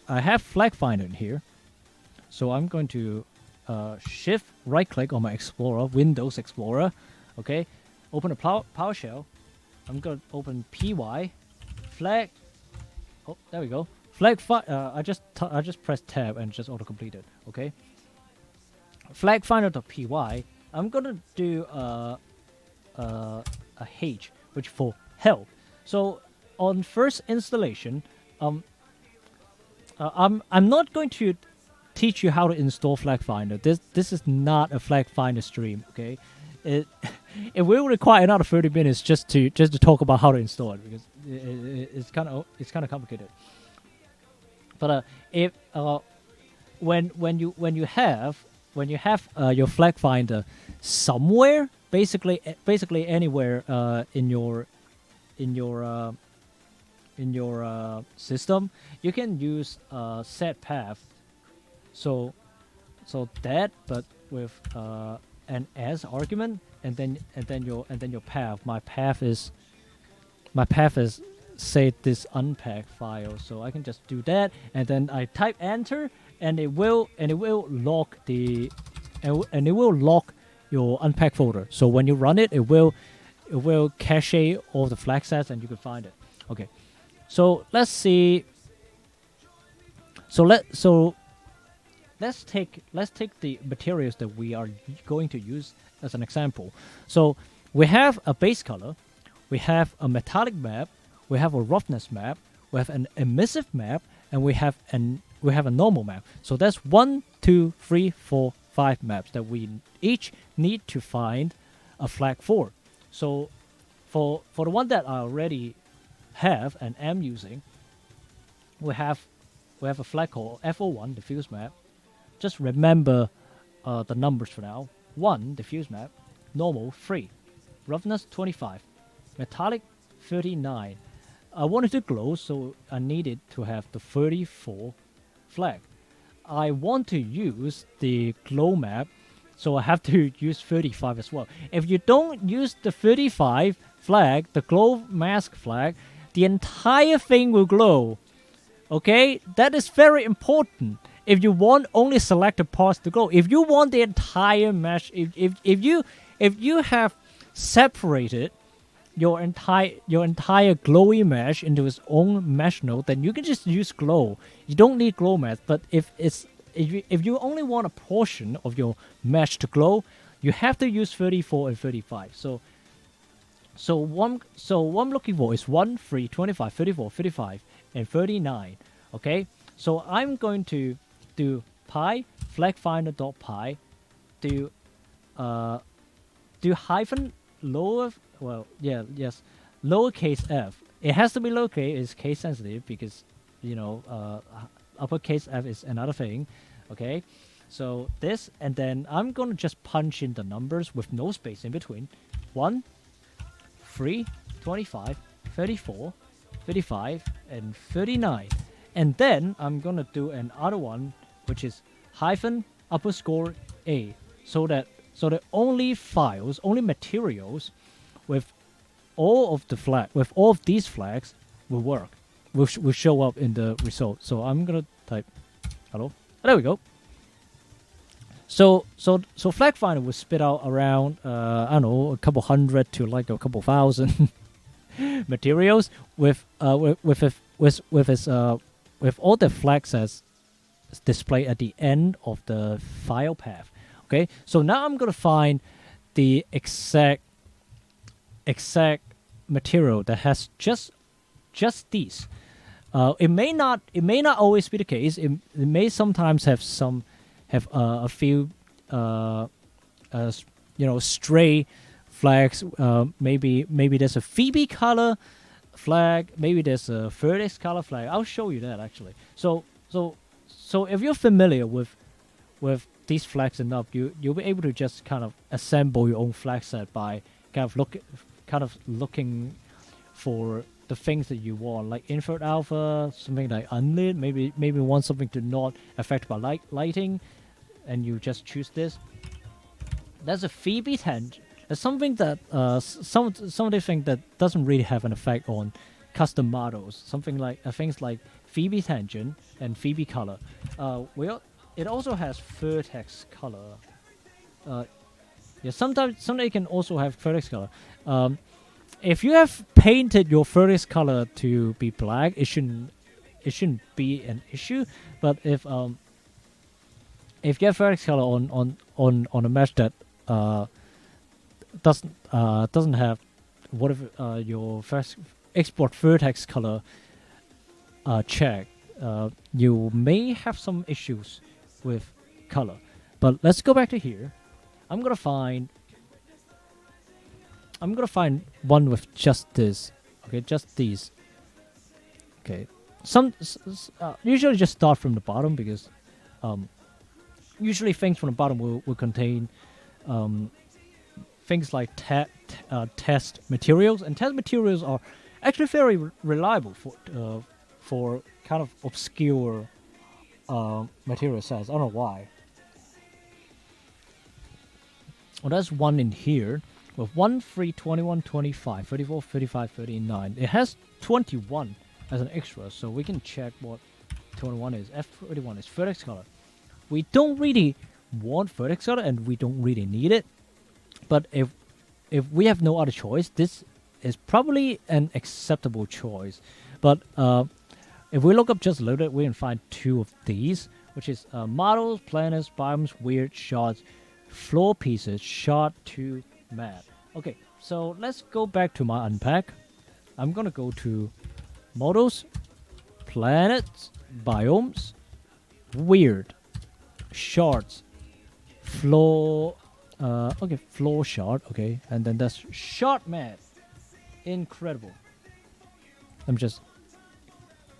A: I have Flag Finder in here. So I'm going to shift right click on my Explorer, Windows Explorer. Okay, open a PowerShell. I'm going to open py flag. Oh, there we go. Flag I just pressed tab and just auto completed. Okay. Flag finder.py. I'm gonna do a H, which for help. So on first installation, I'm not going to teach you how to install Flag Finder. This is not a Flag Finder stream. Okay, it it will require another 30 minutes just to talk about how to install it because it's kind of complicated. But if when you have your Flag Finder somewhere, basically anywhere in your system, you can use set path. So that, but with an as argument, and then your path. My path is say this unpack file. So I can just do that, and then I type enter, and it will lock the and it will lock your unpack folder. So when you run it, it will cache all the flag sets, and you can find it. Okay. So let's see. Let's take the materials that we are going to use as an example. So we have a base color, we have a metallic map, we have a roughness map, we have an emissive map, and we have a normal map. So that's 1, 2, 3, 4, 5 maps that we each need to find a flag for. So for the one that I already have and am using, we have a flag called FO1, diffuse map. Just remember the numbers for now. 1, diffuse map, normal 3, roughness 25, metallic 39. I wanted to glow, so I needed to have the 34 flag. I want to use the glow map, so I have to use 35 as well. If you don't use the 35 flag, the glow mask flag, the entire thing will glow. Okay, that is very important. If you want only selected parts to glow, if you want the entire mesh, if you have separated your entire glowy mesh into its own mesh node, then you can just use glow. You don't need glow mask. But if you only want a portion of your mesh to glow, you have to use 34 and 35. So what I'm looking for is 1, 3, 25, 34, 35, and 39. Okay, so I'm going to do pi flagfinder.py do hyphen lowercase f. It has to be lowercase. It's case sensitive because uppercase f is another thing. Okay, so this, and then I'm gonna just punch in the numbers with no space in between. 1, 3, 25, 34, 35, and 39. And then I'm gonna do another one, which is hyphen _a, so that only files, only materials with all of these flags will work, will show up in the result. So I'm gonna type hello. There we go. So Flag Finder will spit out around I don't know, a couple hundred to like a couple thousand materials with all the flags as displayed at the end of the file path. Okay, so now I'm gonna find the exact material that has just these. It may not always be the case. It may sometimes have a few stray flags. Maybe there's a Phoebe color flag. Maybe there's a vertex color flag. I'll show you that actually. So if you're familiar with these flags enough, you'll be able to just kind of assemble your own flag set by kind of looking for the things that you want, like invert alpha, something like unlit. Maybe want something to not affect by lighting, and you just choose this. That's a Phoebe tangent. That's something that something that doesn't really have an effect on custom models. Something like things like Phoebe tangent and Phoebe color. It also has vertex color. Sometimes it can also have vertex color. If you have painted your vertex color to be black, it shouldn't be an issue. But if you have vertex color on a mesh that doesn't have whatever your first export vertex color check, you may have some issues with color. But let's go back to here. I'm gonna find one with just this. Okay, just these. Okay, usually just start from the bottom because usually things from the bottom will contain things like test materials, and test materials are actually very reliable for kind of obscure material sets. I don't know why. Well, there's one in here with 1, 3, 21, 25, 34, 35, 39. It has 21 as an extra, so we can check what 21 is. F31 is vertex color. We don't really want vertex color, and we don't really need it. But if we have no other choice, this is probably an acceptable choice. But if we look up just a little bit, we can find 2 of these, which is models, planners, biomes, weird shots, floor pieces, shot to matte. Okay, so let's go back to my unpack. I'm gonna go to models, planets, biomes, weird, shards, floor. Okay, floor shard. Okay, and then that's shot matte. Incredible. Let me just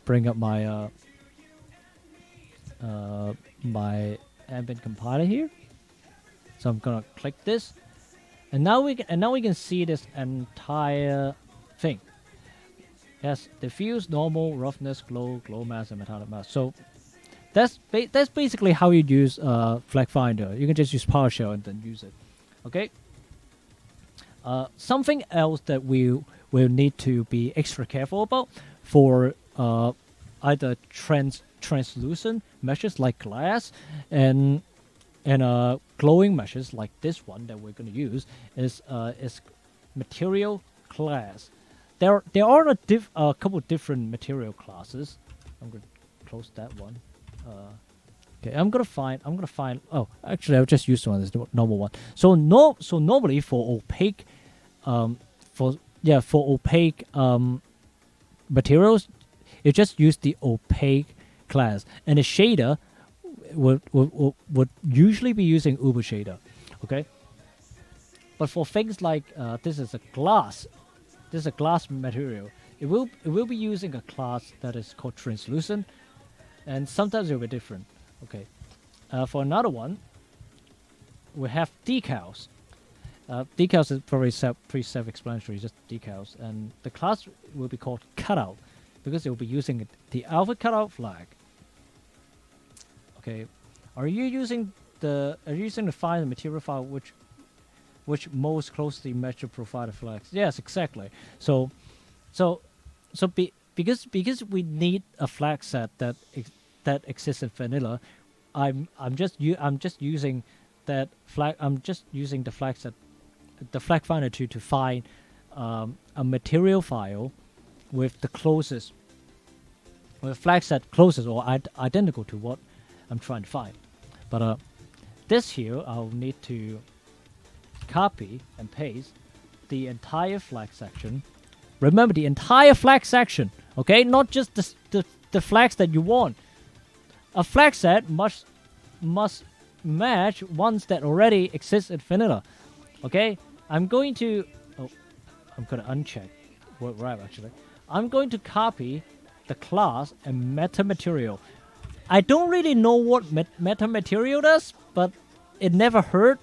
A: bring up my my ambient compiler here. So I'm gonna click this, and now we can see this entire thing. Yes, diffuse, normal, roughness, glow, glow mask, and metallic mask. So that's basically how you use Flag Finder. You can just use PowerShell and then use it. Okay. Something else that we will need to be extra careful about for either translucent meshes like glass and glowing meshes like this one that we're going to use is material class. There are a couple different material classes. I'm going to close that one. Okay, I'm gonna find. Oh, actually, I'll just use the one as the normal one. So normally for opaque, for opaque materials, you just use the opaque class, and the shader would usually be using Uber shader. Okay, but for things like this is a glass material. It will be using a class that is called translucent. And sometimes it will be different. Okay. For another one, we have decals. Decals is probably pretty self-explanatory, just decals. And the class will be called cutout because it will be using the alpha cutout flag. Okay. Are you using the file material file which most closely match the provider flags? Yes, exactly. Because we need a flag set that exists in vanilla, I'm just using that flag. I'm just using the flag set, the flag finder to find a material file with the closest, with a flag set closest or identical to what I'm trying to find. But this here, I'll need to copy and paste the entire flag section. Remember the entire flag section, okay? Not just the flags that you want. A flag set must match ones that already exist in vanilla, okay? I'm going to uncheck word wrap actually. I'm going to copy the class and metamaterial. I don't really know what metamaterial does, but it never hurt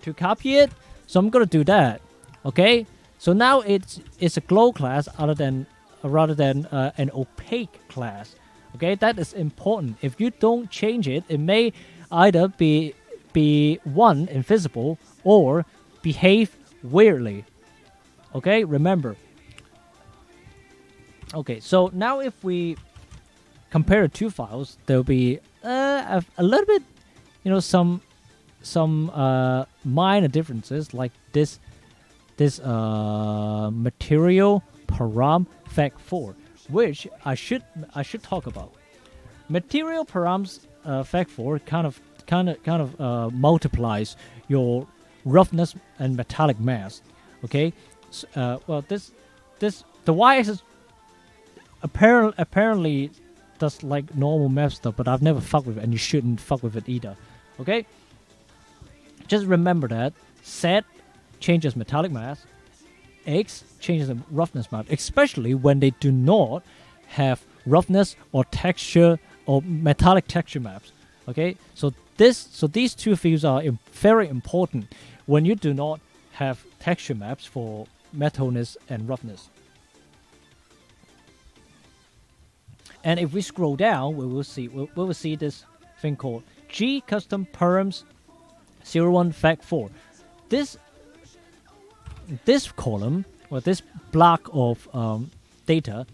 A: to copy it, so I'm gonna do that, okay? So now it's a glow class rather than an opaque class. Okay, that is important. If you don't change it, it may either be one invisible or behave weirdly. Okay, remember. Okay, so now if we compare the 2 files, there'll be a little bit, some minor differences like this material param fact4, which I should talk about. Material params fact4 kind of multiplies your roughness and metallic mass. Okay, well the y-axis apparently does like normal map stuff, but I've never fucked with it, and you shouldn't fuck with it either. Okay? Just remember that Z changes metallic mass, X changes the roughness map, especially when they do not have roughness or texture or metallic texture maps. Okay, so these two fields are very important when you do not have texture maps for metalness and roughness. And if we scroll down, we will see this thing called G custom params 01 fact 4. This column, or this block of data,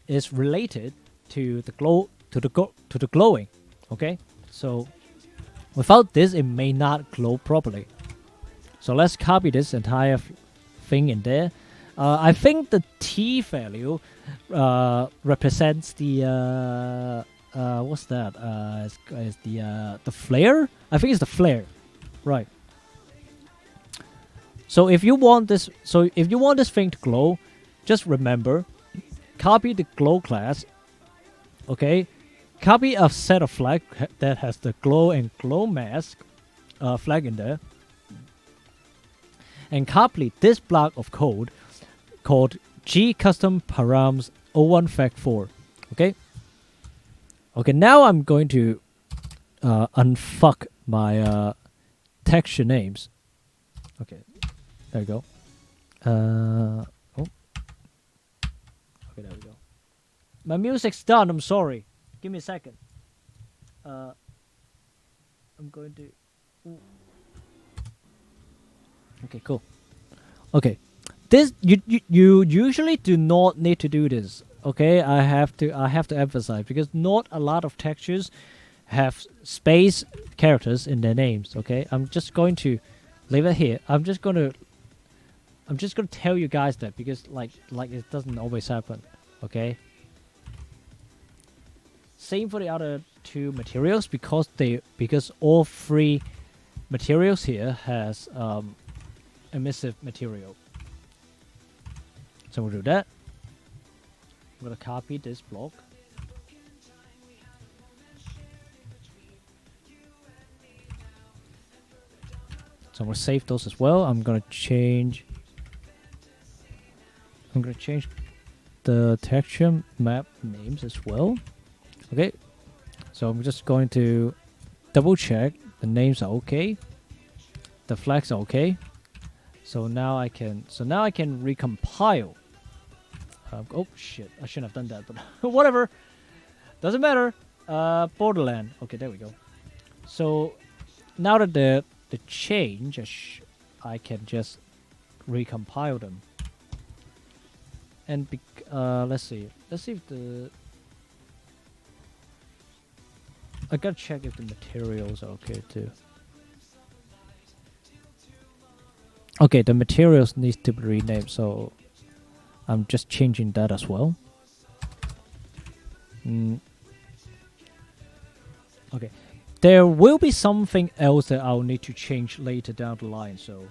A: is related to the glowing. Okay, so without this, it may not glow properly. So let's copy this entire thing in there. I think the T value represents the what's that? Is the flare? I think it's the flare, right? So if you want this, thing to glow, just remember, copy the glow class. Okay, copy a set of flag that has the glow and glow mask flag in there, and copy this block of code called G custom params 01 fact 4. Okay. Okay. Now I'm going to unfuck my texture names. Okay. There we go. Oh. Okay, there we go. My music's done. I'm sorry. Give me a second. I'm going to. Ooh. Okay, cool. Okay, this you usually do not need to do this. Okay, I have to emphasize, because not a lot of textures have space characters in their names. Okay, I'm just going to leave it here. I'm just gonna tell you guys that, because like it doesn't always happen. Okay. Same for the other two materials, because all three materials here has emissive material. So we'll do that. I'm gonna copy this block. So I'm gonna save those as well. I'm gonna change the texture map names as well. Okay, so I'm just going to double check the names are okay, the flags are okay. So now I can recompile. Oh shit! I shouldn't have done that, but whatever. Doesn't matter. Borderland. Okay, there we go. So now that the change, I can just recompile them. And let's see if the. I gotta check if the materials are okay too. Okay, the materials needs to be renamed, so I'm just changing that as well. Okay, there will be something else that I'll need to change later down the line. So,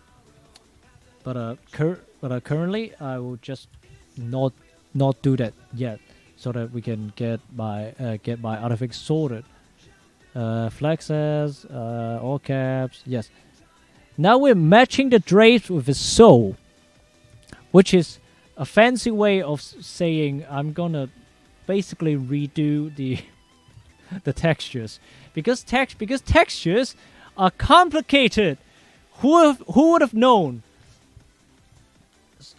A: but currently I will just not do that yet, so that we can get my other things sorted. Flexes, all caps, yes. Now we're matching the drapes with the soul, which is a fancy way of saying I'm gonna basically redo the textures, because textures are complicated. Who would have known?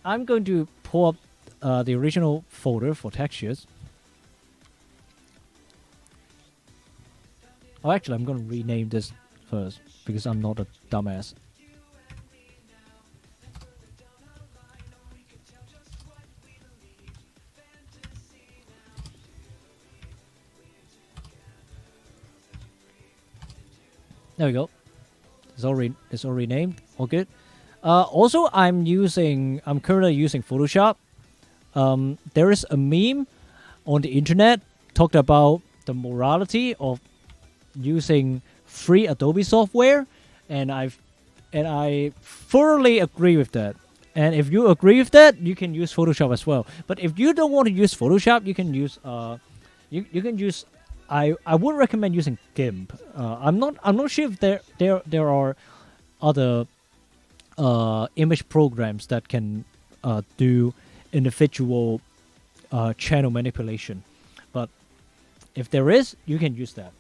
A: I'm going to pull up the original folder for textures. Oh, actually, I'm going to rename this first, because I'm not a dumbass. There we go. It's all renamed. All good. Also, I'm currently using Photoshop. There is a meme on the internet talked about the morality of using free Adobe software, and I thoroughly agree with that. And if you agree with that, you can use Photoshop as well. But if you don't want to use Photoshop, you can you can use. I would recommend using GIMP. I'm not sure if there are other image programs that can do individual channel manipulation, but if there is, you can use that.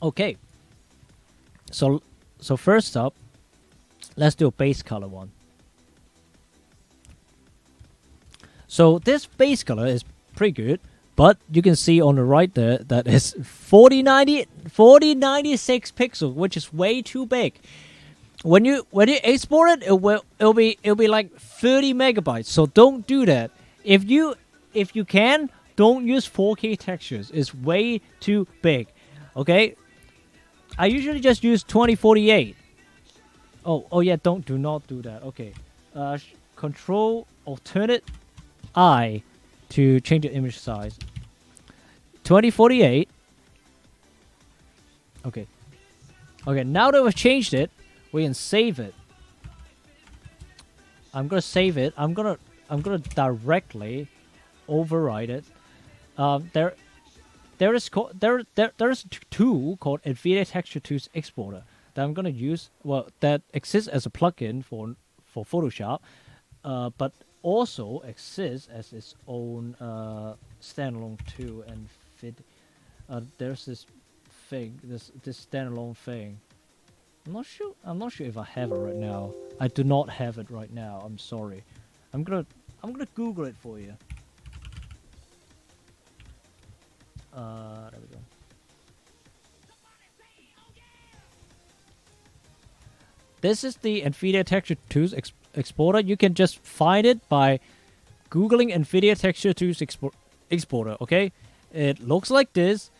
A: Okay. So first up, let's do a base color one. So this base color is pretty good, but you can see on the right there that is 4096 pixels, which is way too big. When you export it, it'll be like 30 megabytes. So don't do that. If you can, don't use 4K textures. It's way too big. Okay. I usually just use 2048. Oh yeah, do not do that. Okay. Control Alternate I to change the image size. 2048. Okay. Okay, now that we've changed it, we can save it. I'm gonna save it. I'm gonna directly override it. There is a tool called NVIDIA Texture Tools Exporter that I'm gonna use. Well, that exists as a plugin for Photoshop, but also exists as its own standalone tool. And there's this thing, this standalone thing. I'm not sure if I have it right now. I do not have it right now. I'm sorry. I'm gonna Google it for you. There we go. This is the NVIDIA Texture Tools Exporter. You can just find it by Googling NVIDIA Texture Tools Exporter, okay? It looks like this,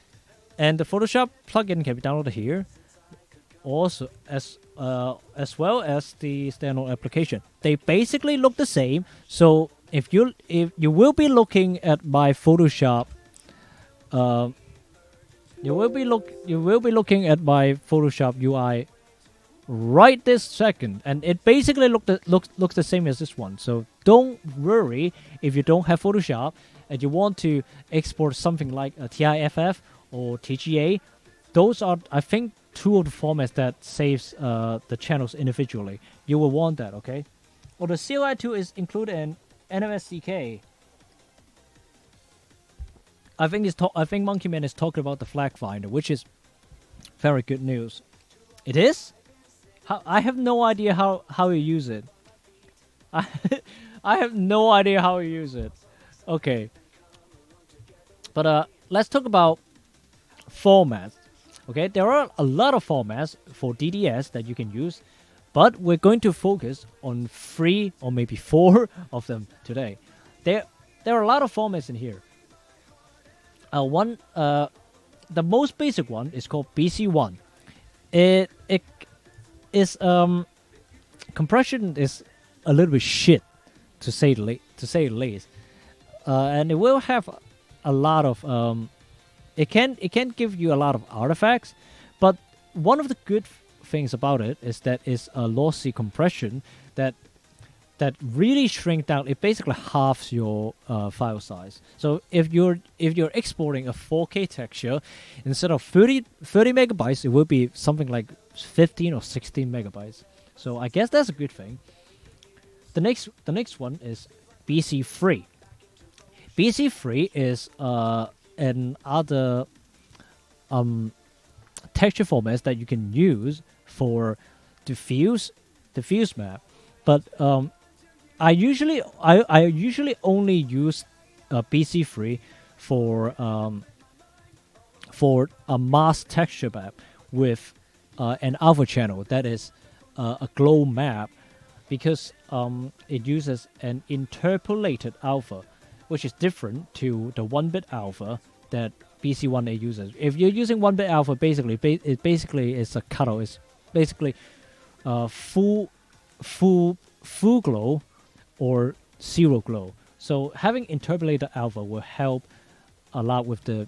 A: and the Photoshop plugin can be downloaded here. Also, as well as the standalone application. They basically look the same. So if you will be looking at my Photoshop, you will be looking at my Photoshop UI right this second, and it basically looks the same as this one. So don't worry if you don't have Photoshop and you want to export something like a TIFF or TGA. Those are, I think, two of the formats that saves the channels individually. You will want that, okay? Well, the CLI tool is included in NMSDK. I think Monkey Man is talking about the flag finder, which is very good news. It is? I have no idea how you use it. I have no idea how you use it. Okay. But let's talk about formats. Okay, there are a lot of formats for DDS that you can use, but we're going to focus on 3 or maybe 4 of them today. There are a lot of formats in here. The most basic one is called BC1. It is compression is a little bit shit to say the least, and it will have a lot of It can give you a lot of artifacts, but one of the good things about it is that it's a lossy compression that really shrink down. It basically halves your file size. So if you're exporting a 4K texture, instead of 30 megabytes, it will be something like 15 or 16 megabytes. So I guess that's a good thing. The next one is BC3. BC3 is another texture formats that you can use for diffuse map, but I usually only use BC3 for a mask texture map with an alpha channel that is a glow map, because it uses an interpolated alpha, which is different to the 1-bit alpha that BC1A uses. If you're using 1-bit alpha, it basically is a cutoff. It's basically full glow or zero glow. So having interpolated alpha will help a lot with the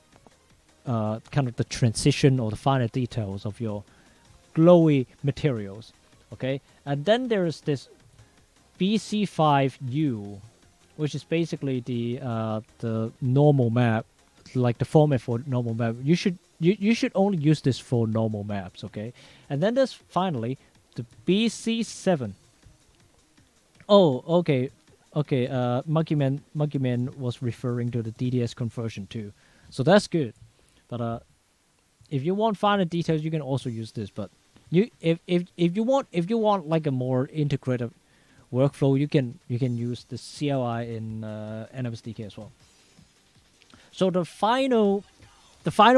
A: kind of the transition or the finer details of your glowy materials. Okay, and then there is this BC5U which is basically the normal map, like the format for normal map. You should only use this for normal maps, okay? And then there's finally the BC7. Oh, okay, okay. Monkey Man was referring to the DDS conversion too, so that's good. But if you want finer details, you can also use this. But if you want like a more integrated workflow, you can use the CLI in NMSDK as well. So the final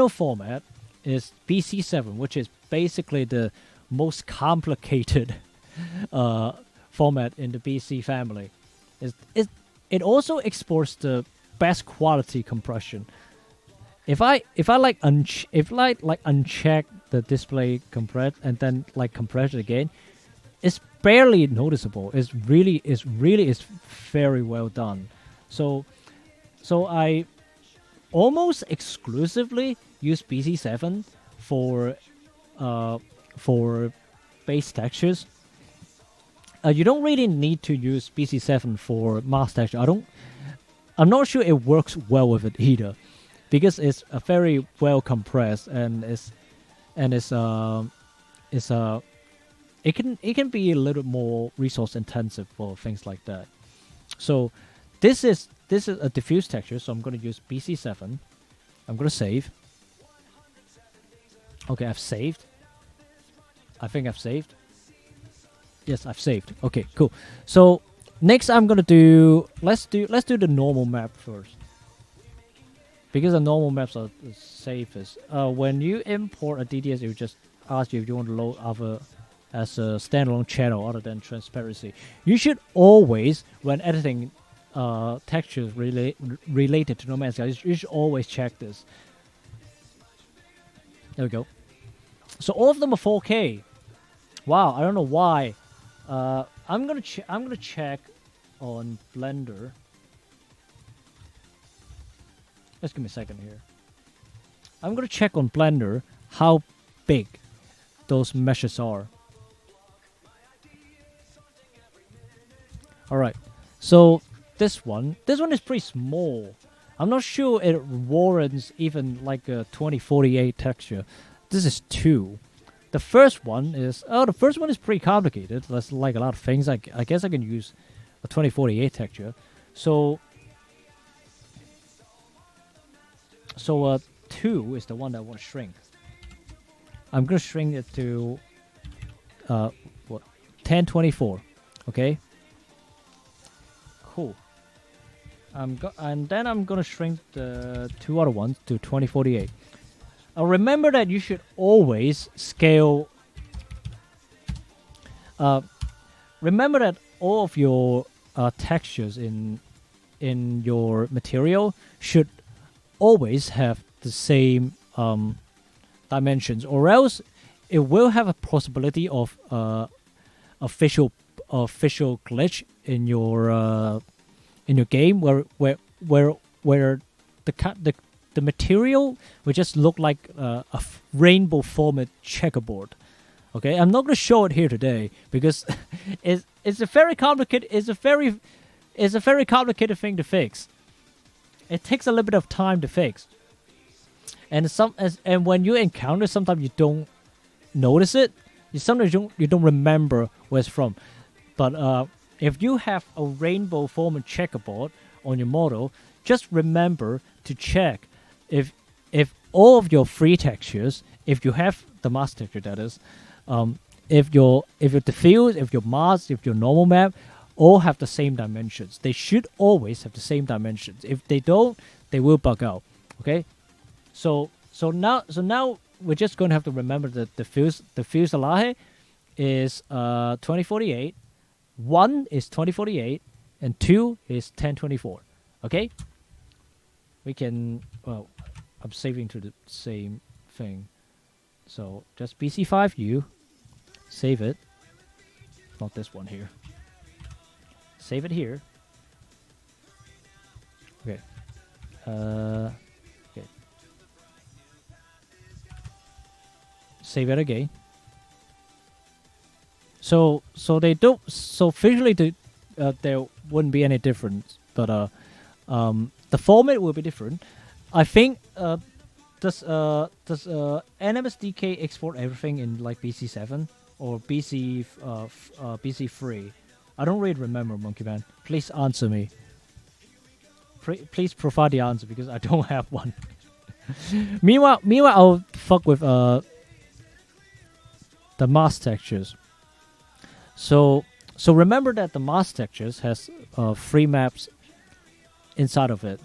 A: format is BC7, which is basically the most complicated format in the BC family. It also exports the best quality compression. If I uncheck the display compress and then like compress it again, it's barely noticeable. It's really very well done. So I almost exclusively use BC7 for base textures. You don't really need to use BC7 for mask texture. I'm not sure it works well with it either, because it's a very well compressed and it can be a little more resource intensive for things like that. So this is a diffuse texture, so I'm going to use BC7. I'm going to save. Okay, I've saved. I think I've saved. Yes, I've saved. Okay, cool. So next I'm going to do let's do the normal map first, because the normal maps are the safest. When you import a DDS, it will just ask you if you want to load other as a standalone channel other than transparency. You should always, when editing textures related to No Man's Sky, you should always check this. There we go. So all of them are 4K. Wow, I don't know why. I'm gonna check on Blender. Just give me a second here. I'm gonna check on Blender how big those meshes are. All right, so this one is pretty small. I'm not sure it warrants even like a 2048 texture. This is 2. The first one is pretty complicated. That's like a lot of things. I guess I can use a 2048 texture. So 2 is the one that I want to shrink. I'm gonna shrink it to 1024. Okay. Cool. And then I'm gonna shrink the 2 other ones to 2048. Remember that you should always scale. Remember that all of your textures in your material should always have the same dimensions, or else it will have a possibility of a visual glitch in your game where the material will just look like a rainbow formed checkerboard. Okay, I'm not going to show it here today because it's a very complicated thing to fix. It takes a little bit of time to fix, and when you encounter it, sometimes you don't notice it. Sometimes you don't remember where it's from. But if you have a rainbow formed checkerboard on your model, just remember to check if all of your free textures, if you have the mask texture, that is, if your diffuse, if your mask, if your normal map, all have the same dimensions. They should always have the same dimensions. If they don't, they will bug out. Okay, so now we're just going to have to remember that the fuselage is 2048, 1 is 2048, and 2 is 1024. Okay, we can. Well, I'm saving to the same thing, so just BC5U, save it. Not this one here. Save it here. Okay. Okay. Save it again. So they don't. So visually, there wouldn't be any difference. but the format will be different. I think does NMSDK export everything in like BC7 or BC3? I don't really remember, Monkey Man. Please answer me. Please provide the answer because I don't have one. meanwhile, I'll fuck with the mask textures. So remember that the mask textures has 3 maps inside of it.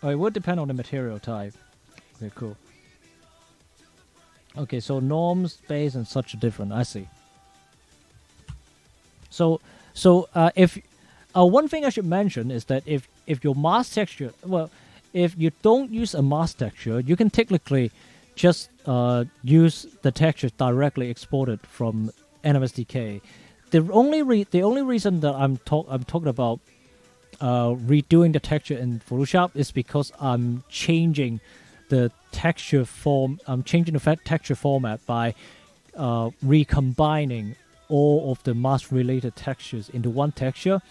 A: Oh, it would depend on the material type. Okay, cool. Okay, so norms, base, and such are different. I see. So if one thing I should mention is that if your mask texture, well, if you don't use a mask texture, you can technically just use the texture directly exported from NMSDK. The only reason that I'm talking about redoing the texture in Photoshop is because I'm changing the texture form. I'm changing the texture format by recombining all of the mask related textures into one texture.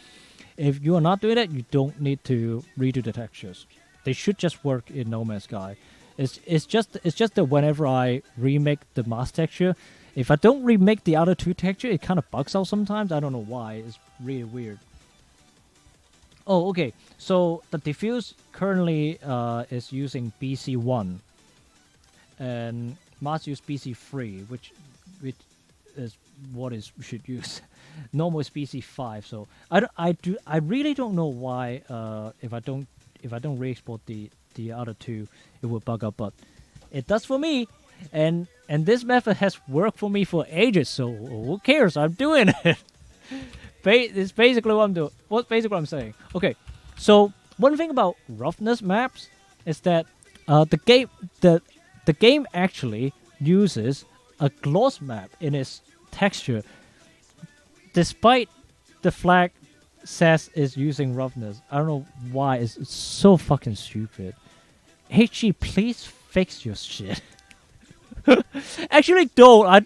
A: If you are not doing that, you don't need to redo the textures. They should just work in No Man's Sky. It's just that whenever I remake the mask texture, if I don't remake the other 2 texture, it kind of bugs out sometimes. I don't know why. It's really weird. Oh, okay. So the diffuse currently is using BC1, and mask use BC3, which is what is should use. Normal is BC5. So I really don't know why if I don't re-export the other 2, it will bug out, but it does for me, and this method has worked for me for ages. So who cares? I'm doing it. It's basically what I'm doing. What's basically what I'm saying. Okay, so one thing about roughness maps is that the game actually uses a gloss map in its texture, despite the flag says it's using roughness. I don't know why. It's so fucking stupid. HG, please fix your shit. Actually, don't. I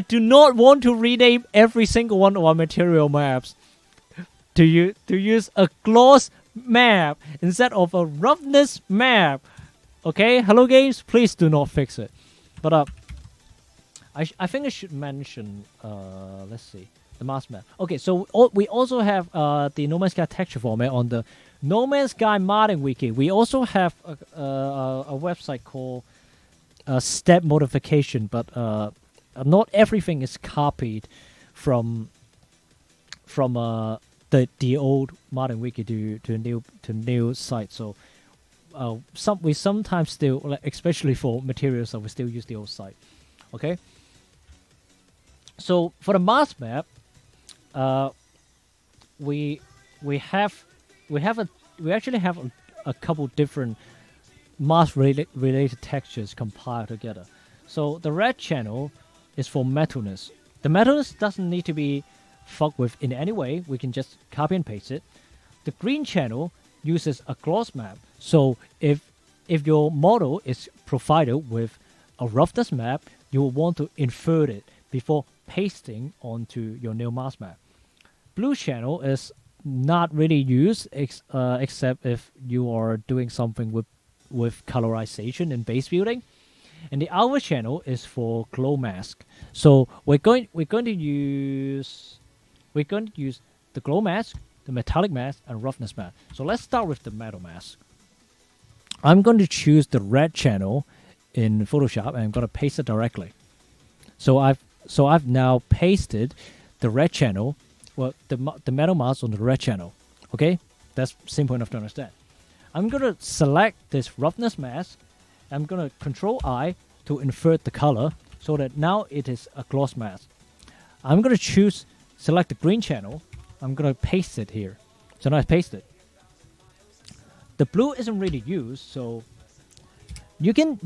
A: do not want to rename every single one of our material maps to use a gloss map instead of a roughness map. Okay, Hello Games, please do not fix it. But I think I should mention let's see, the mask map. Okay, so we also have the No Man's Sky texture format on the No Man's Sky modding wiki. We also have a website called Step Modification, but not everything is copied from the old modding wiki to new site. So we sometimes still, like, especially for materials, we still use the old site. Okay. So for the mask map, we actually have a couple different mask related textures compiled together. So the red channel is for metalness. The metalness doesn't need to be fucked with in any way. We can just copy and paste it. The green channel uses a gloss map. So if your model is provided with a roughness map, you will want to invert it before pasting onto your new mask map. Blue channel is not really used except if you are doing something with colorization and base building. And the alpha channel is for glow mask. So we're going to use the glow mask, the metallic mask, and roughness mask. So let's start with the metal mask. I'm going to choose the red channel in Photoshop, and I'm going to paste it directly. So I've now pasted the red channel, well, the metal mask on the red channel. Okay, that's simple enough to understand. I'm going to select this roughness mask. I'm going to Control I to invert the color so that now it is a gloss mask. I'm going to select the green channel. I'm going to paste it here. So now I paste it. The blue isn't really used, so you can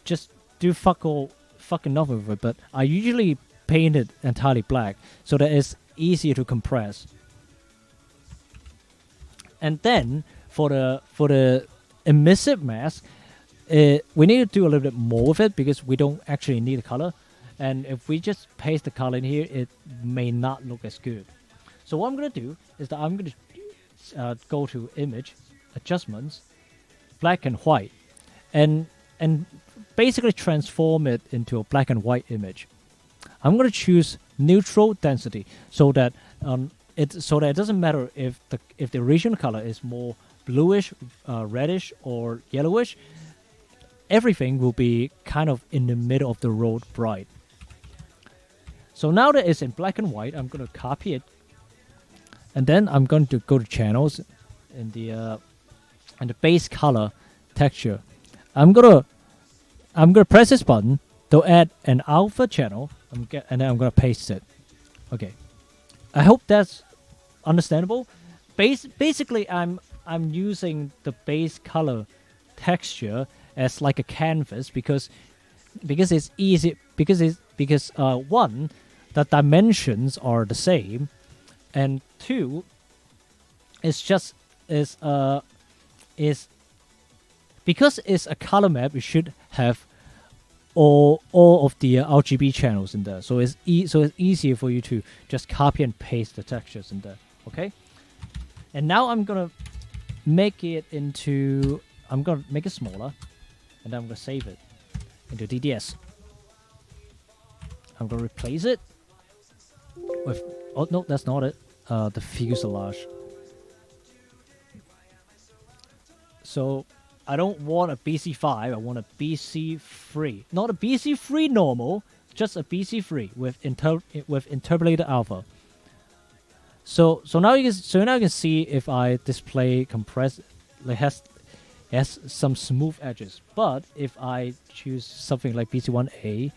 A: just do fucking nothing with it. But I usually paint it entirely black so that it's easier to compress. And then for the emissive mask, we need to do a little bit more with it because we don't actually need the color. And if we just paste the color in here, it may not look as good. So what I'm going to do is that I'm going to go to Image, Adjustments, Black and White, and basically transform it into a black and white image. I'm going to choose neutral density so that it doesn't matter if the original color is more bluish, reddish, or yellowish. Everything will be kind of in the middle of the road, bright. So now that it's in black and white, I'm going to copy it, and then I'm going to go to channels in the base color texture. I'm gonna press this button to add an alpha channel, and then I'm gonna paste it. Okay, I hope that's understandable. Basically, I'm using the base color texture as like a canvas because it's easy because one, the dimensions are the same, and two, it's just is because it's a color map. We should have all of the RGB channels in there, so it's easier for you to just copy and paste the textures in there. Okay, and now I'm gonna make it into. I'm gonna make it smaller, and then I'm gonna save it into DDS. I'm gonna replace it with. Oh no, that's not it. The fuselage. So I don't want a BC5. I want a BC3. Not a BC3 normal, just a BC3 with interpolated alpha. So now you can see if I display compressed, it has some smooth edges. But if I choose something like BC1A,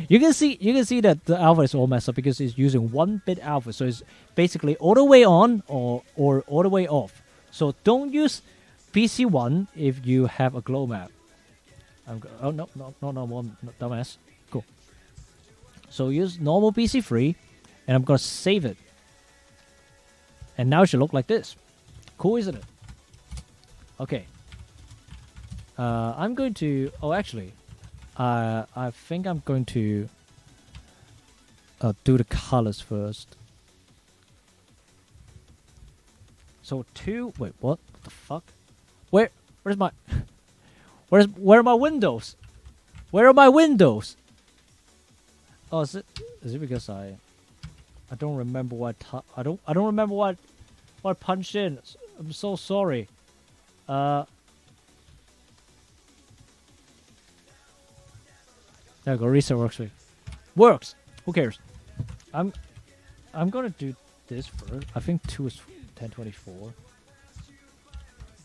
A: you can see that the alpha is all messed up because it's using 1-bit alpha. So it's basically all the way on or all the way off. So don't use BC1 if you have a glow map. Oh no, dumbass. Cool. So use normal BC3, and I'm gonna save it. And now it should look like this. Cool, isn't it? Okay. I'm going to. Oh, actually, I think I'm going to do the colors first. So wait, what the fuck? Where's my where are my windows? Where are my windows? Oh, is it because I don't remember what I don't remember what I punched in. I'm so sorry. There we go. Reset works. Who cares? I'm gonna do this first. I think 2 is 1024.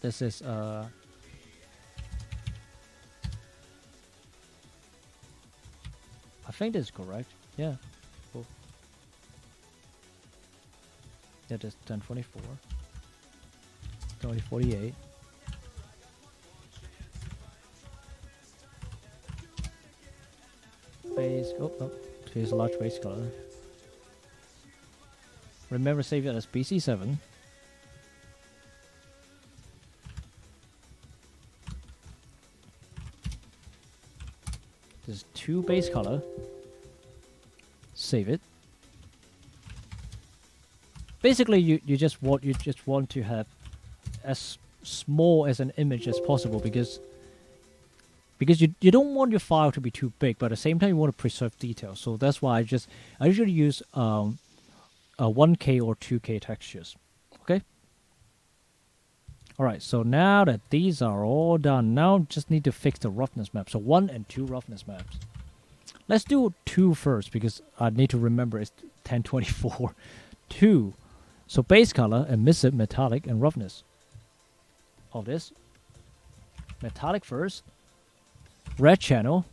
A: This is I think this is correct. Yeah. Cool. Yeah, this is 1024. 2048. Base. Oh no. Here's a large base color. Remember, save it as BC7. There's 2 base color. Save it. Basically, you just want to have as small as an image as possible because you don't want your file to be too big, but at the same time you want to preserve details. So that's why I usually use 1K or 2K textures. Okay. All right. So now that these are all done, now just need to fix the roughness map. So 1 and 2 roughness maps. Let's do 2 first because I need to remember it's 1024. 2. So base color, emissive, metallic, and roughness. All this. Metallic first. Red channel.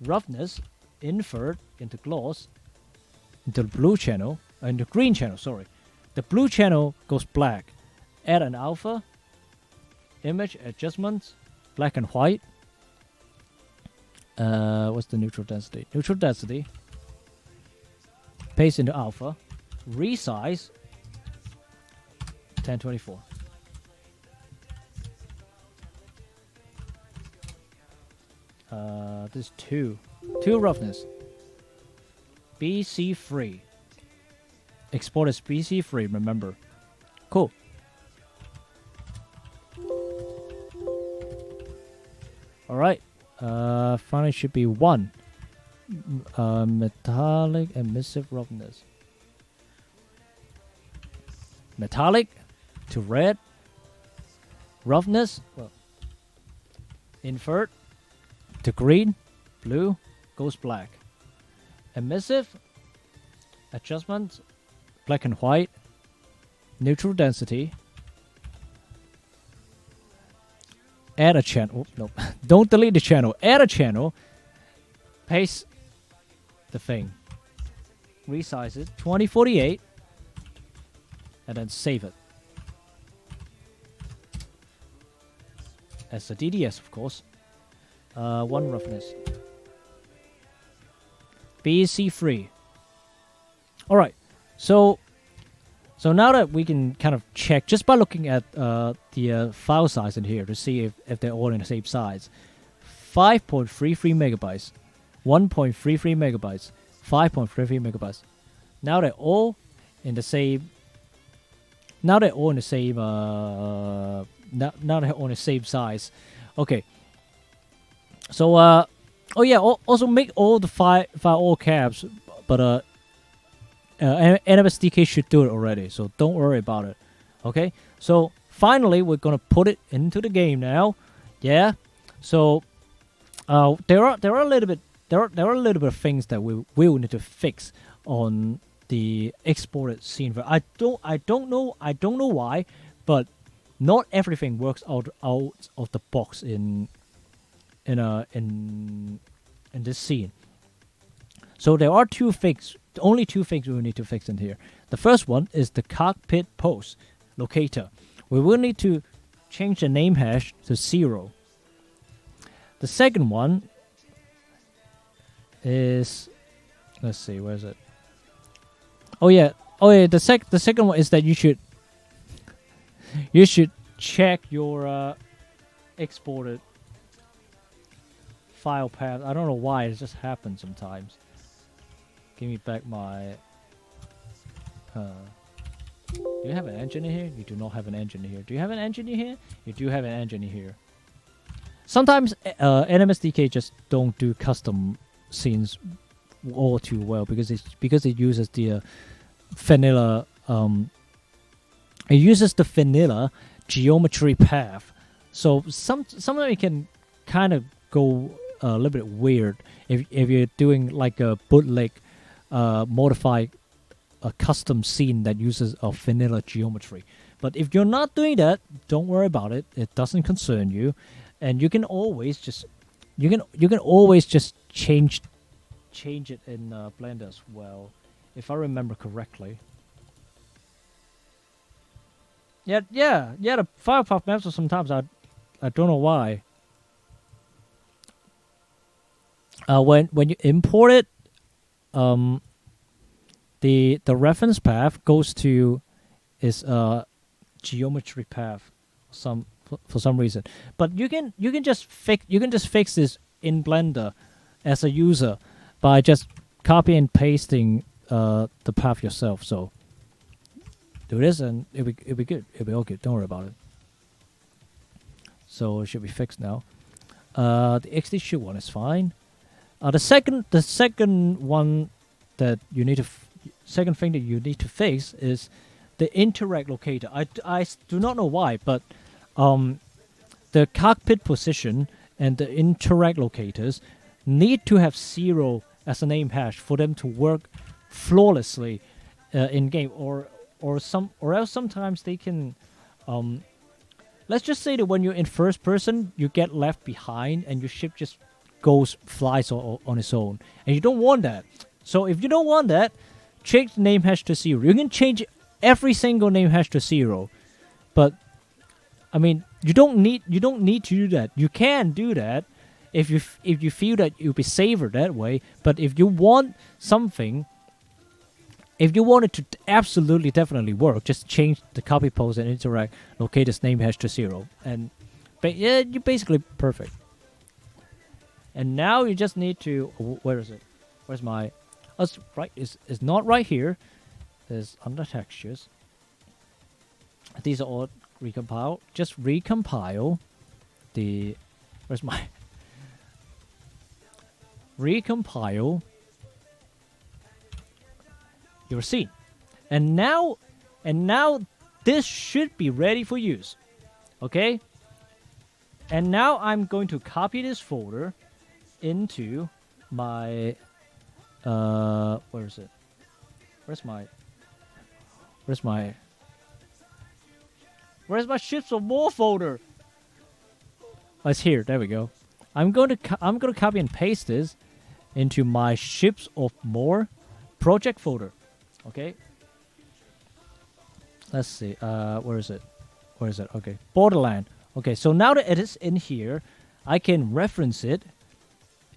A: Roughness. Invert into gloss. Into the blue channel. Into green channel, sorry. The blue channel goes black. Add an alpha. Image adjustments. Black and white. What's the neutral density? Neutral density. Paste into alpha. Resize. 1024. This 2 roughness. BC3. Export as BC free, remember. Cool. Alright. Finally should be 1. Metallic emissive roughness. Metallic to red. Roughness, well, invert to green, blue goes black. Emissive, adjustment, black and white, neutral density. Add a channel. No, don't delete the channel. Add a channel. Paste the thing. Resize it. 2048. And then save it. As a DDS, of course. 1 roughness. BC free. Alright. So now that we can kind of check just by looking at the file size in here to see if they're all in the same size. 5.33 megabytes, 1.33 megabytes, 5.33 megabytes. Now they're all in the same. Now they're all in the same. Now they're all in the same size. Okay. So oh yeah. Also make all the file all caps, but NMSDK should do it already, so don't worry about it. Okay, so finally we're gonna put it into the game now. Yeah, so there are a little bit of things that we will need to fix on the exported scene. I don't know why, but not everything works out of the box in this scene. So there are only two things we will need to fix in here. The first one is the cockpit pose locator. We will need to change the name hash to 0. The second one is, let's see, where is it? Oh yeah, the second one is that you should check your exported file path. I don't know why, it just happens sometimes. Give me back my... do you have an engine in here? You do not have an engine in here. Do you have an engine in here? You do have an engine in here. Sometimes NMSDK just don't do custom scenes all too well because it uses the vanilla geometry path. So sometimes it can kind of go a little bit weird if you're doing like a bootleg modify a custom scene that uses a vanilla geometry. But if you're not doing that, don't worry about it. It doesn't concern you, and you can always just change it in Blender as well, if I remember correctly. Yeah. The file path maps sometimes I don't know why. When you import it, the reference path goes to is geometry path for some reason. But you can just fix this in Blender as a user by just copy and pasting the path yourself. So do this and it'll be good. It'll be all good. Don't worry about it. So it should be fixed now. The XD shoot one is fine. The second one that you need to second thing that you need to fix is the interact locator. I do not know why, but the cockpit position and the interact locators need to have 0 as a name hash for them to work flawlessly in game, or else sometimes they can. Let's just say that when you're in first person, you get left behind and your ship just flies on its own, and you don't want that. So if you don't want that, change the name hash to 0. You can change every single name hash to 0, but I mean you don't need to do that. You can do that if you feel that you'll be safer that way. But if you want something, if you want it to absolutely definitely work, just change the copy pose and interact locator's name hash to 0, and yeah, you're basically perfect. And now you just need to, where is it? Where's my? Right, it's not right here. is under textures. These are all recompiled. Just recompile the where's my recompile your scene. And now this should be ready for use. Okay? And now I'm going to copy this folder into my where is it? Where's my Ships of More folder? Oh, it's here. There we go. I'm going to copy and paste this into my Ships of More project folder. Okay. Let's see. Where is it? Okay. Borderland. Okay. So now that it is in here, I can reference it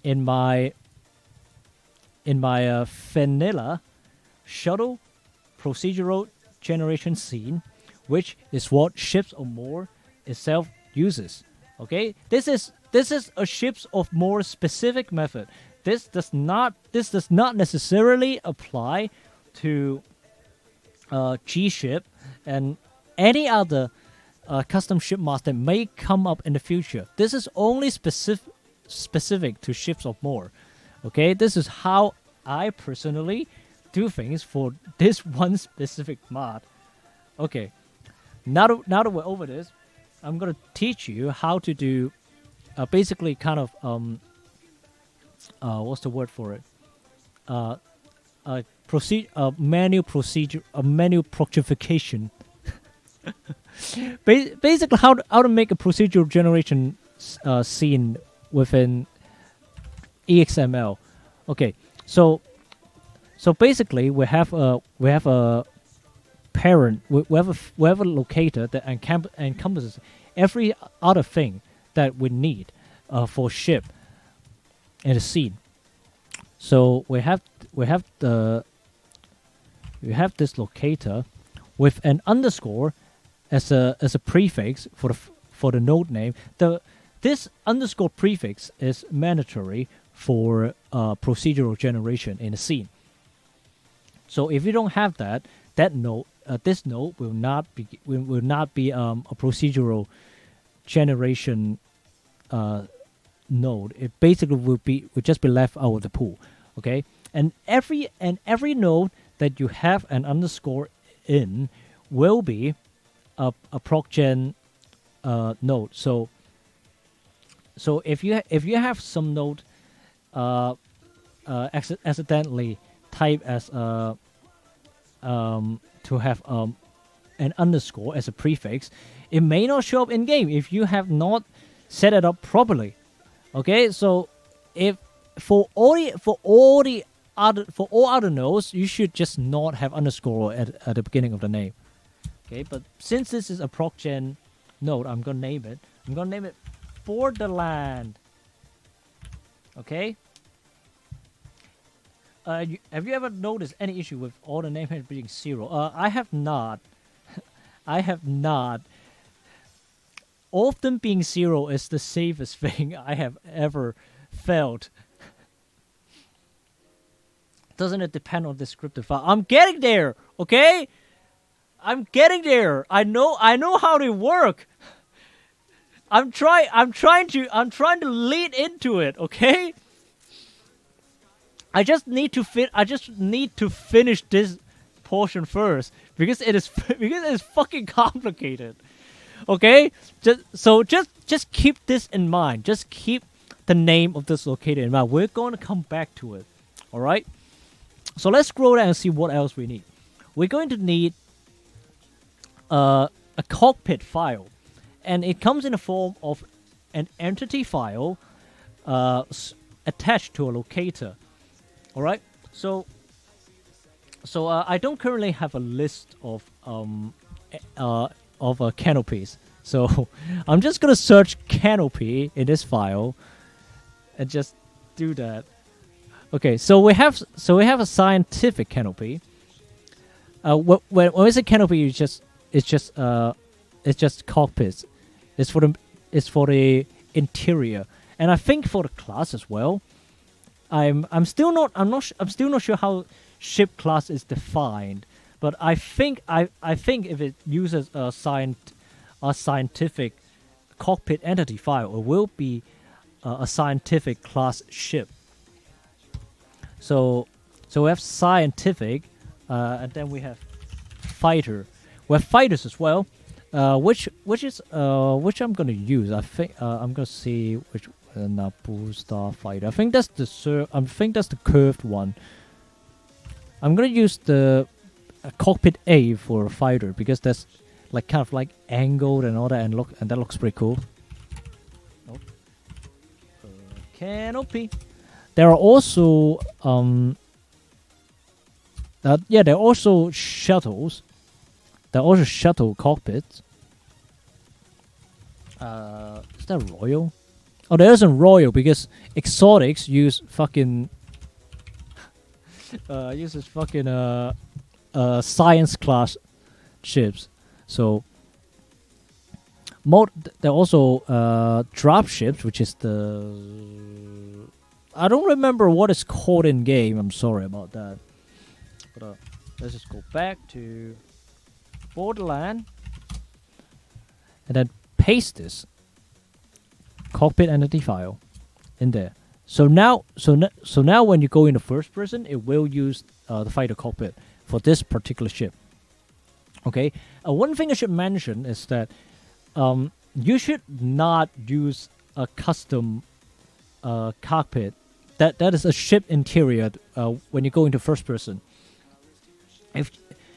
A: in my vanilla shuttle procedural generation scene, which is what Ships of More itself uses. Okay, this is a Ships of More specific method. This does not necessarily apply to G-ship and any other custom ship mask that may come up in the future. This is only specific to Ships of More. Okay, this is how I personally do things for this one specific mod. Okay, now that we're over this, I'm gonna teach you how to do basically kind of what's the word for it? Menu proctification. Basically, how to make a procedural generation scene within EXML. Okay, so basically we have a parent. We have a locator that encompasses every other thing that we need for ship in the scene. So we have this locator with an underscore as a prefix for the node name. This underscore prefix is mandatory for procedural generation in a scene. So if you don't have that node, this node will not be a procedural generation node. It basically will just be left out of the pool. Okay, and every node that you have an underscore in will be a procgen node. So if you have some node accidentally type as to have an underscore as a prefix, it may not show up in game if you have not set it up properly. Okay, so if for all other nodes, you should just not have underscore at the beginning of the name. Okay, but since this is a procgen node, I'm gonna name it Borderland. Okay. Have you ever noticed any issue with all the nameheads being 0? I have not. I have not. Often being 0 is the safest thing I have ever felt. Doesn't it depend on the scripted file? I'm getting there, okay? I'm getting there. I know how they work. I'm trying to lead into it, okay? I just need to finish this portion first because it is fucking complicated. Okay? Just keep this in mind. Just keep the name of this locator in mind. We're going to come back to it. All right? So let's scroll down and see what else we need. We're going to need a cockpit file, and it comes in the form of an entity file attached to a locator. All right, so I don't currently have a list of canopies, so I'm just gonna search canopy in this file and just do that. Okay, so we have a scientific canopy. When we say canopy, it's just cockpits. It's for the interior, and I think for the class as well. I'm still not sure how ship class is defined, But I think if it uses a scientific cockpit entity file, it will be a scientific class ship. So we have scientific, and then we have fighter. We have fighters as well, which I'm gonna use. I think I'm gonna see which Naboo Starfighter. I think that's the curved one. I'm gonna use the cockpit A for a fighter because that's like kind of like angled and all that, and that looks pretty cool. Nope. Canopy. There are also there are also shuttles. There are also shuttle cockpits. Is that Royal? Oh, there isn't Royal because exotics use fucking uses fucking science class ships. So there are also drop ships, which is I don't remember what it's called in game. I'm sorry about that. But let's just go back to Borderland and then paste this cockpit entity file in there. So now when you go into first person, it will use the fighter cockpit for this particular ship. Okay. One thing I should mention is that you should not use a custom cockpit. That is a ship interior when you go into first person.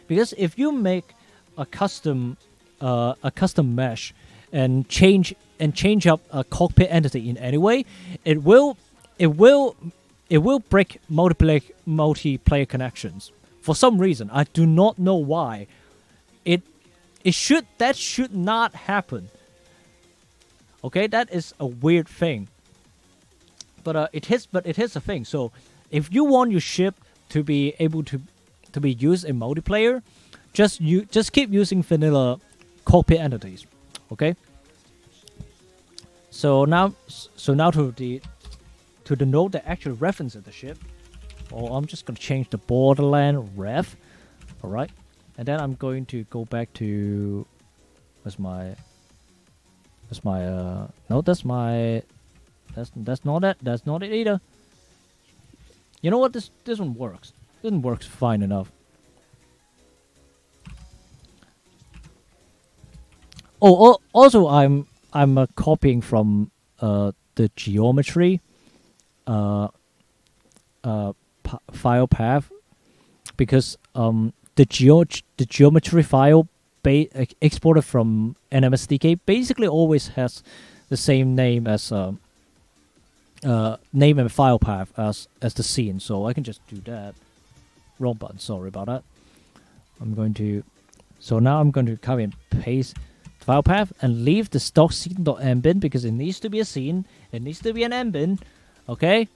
A: Because if you make a custom mesh and change up a cockpit entity in any way, it will break multiplayer connections for some reason. I do not know why. That should not happen. Okay, that is a weird thing. But it is a thing. So if you want your ship to be able to be used in multiplayer, just keep using vanilla cockpit entities. Okay. So now to the node that actually references the ship. Oh, I'm just gonna change the Borderland ref. All right, and then I'm going to go back to that's not it either. You know what? This one works. This one works fine enough. Oh, also I'm copying from the geometry file path because the geometry file exported from NMSDK basically always has the same name as name and file path as the scene, so I can just do that. Wrong button, sorry about that. So now I'm going to copy and paste the file path and leave the stock scene.mbin because it needs to be a scene, it needs to be an mbin, okay?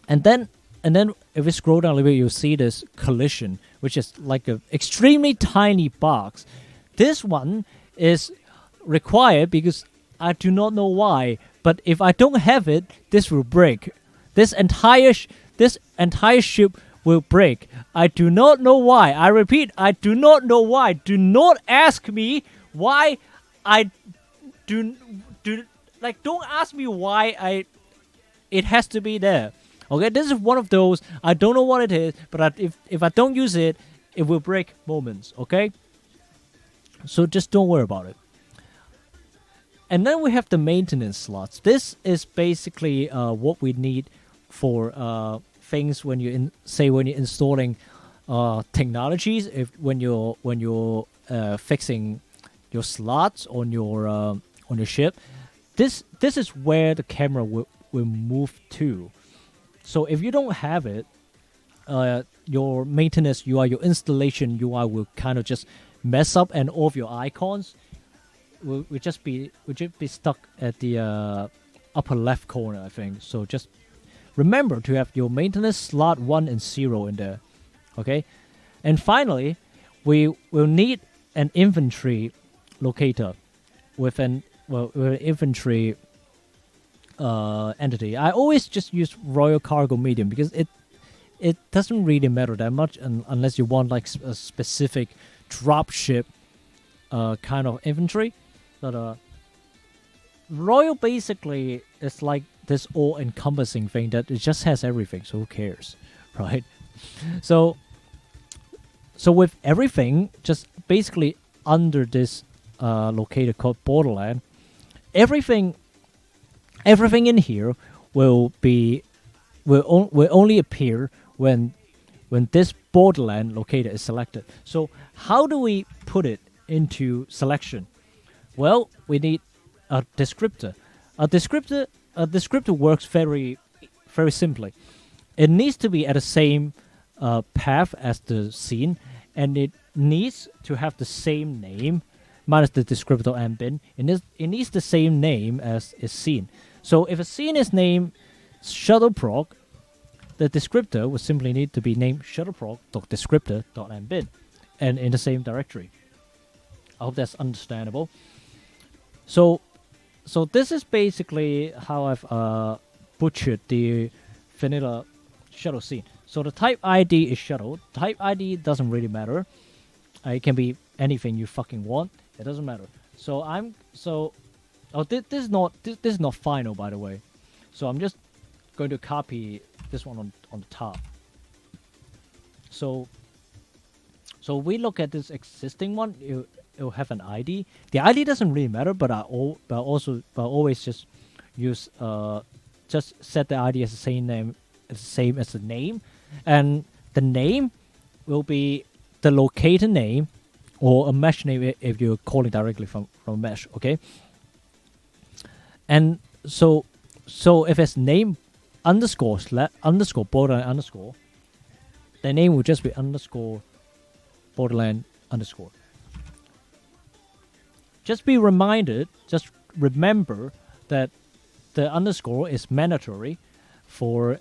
A: And then if we scroll down a little bit, you'll see this collision, which is like an extremely tiny box. This one is required because I do not know why, but if I don't have it, this will break. This entire ship will break. I do not know why. I repeat, I do not know why. Do not ask me why I don't ask me why it has to be there. Okay, this is one of those, I don't know what it is, but if I don't use it, it will break moments, okay? So just don't worry about it. And then we have the maintenance slots. This is basically what we need for things when you're installing technologies. When you're fixing your slots on your ship, this is where the camera will move to. So if you don't have it, your maintenance UI, your installation UI will kind of just mess up, and all of your icons will just be stuck at the upper left corner, I think. So just remember to have your maintenance slot 1 and 0 in there, okay? And finally, we will need an inventory locator with an inventory entity. I always just use Royal Cargo Medium because it doesn't really matter that much unless you want like a specific dropship kind of inventory. But Royal basically is like this all-encompassing thing that it just has everything, so who cares, right? So with everything just basically under this locator called Borderland, everything in here will only appear when this Borderland locator is selected. So how do we put it into selection? Well, we need a descriptor. A descriptor works very, very simply. It needs to be at the same path as the scene, and it needs to have the same name minus the descriptor and bin. It needs the same name as its scene. So if a scene is named shuttleprog, the descriptor would simply need to be named shuttleprog.descriptor.mbin and in the same directory. I hope that's understandable. So this is basically how I've butchered the vanilla shuttle scene. So the type ID is shuttle. Type ID doesn't really matter. It can be anything you fucking want. It doesn't matter. This is not final, by the way. So I'm just going to copy this one on the top. So we look at this existing one. It'll have an ID. The ID doesn't really matter, but I always just use just set the ID as the same as the name, and the name will be the locator name or a mesh name if you're calling directly from mesh. Okay. And so if it's name underscore borderland underscore, the name will just be underscore borderland underscore. Just remember that the underscore is mandatory for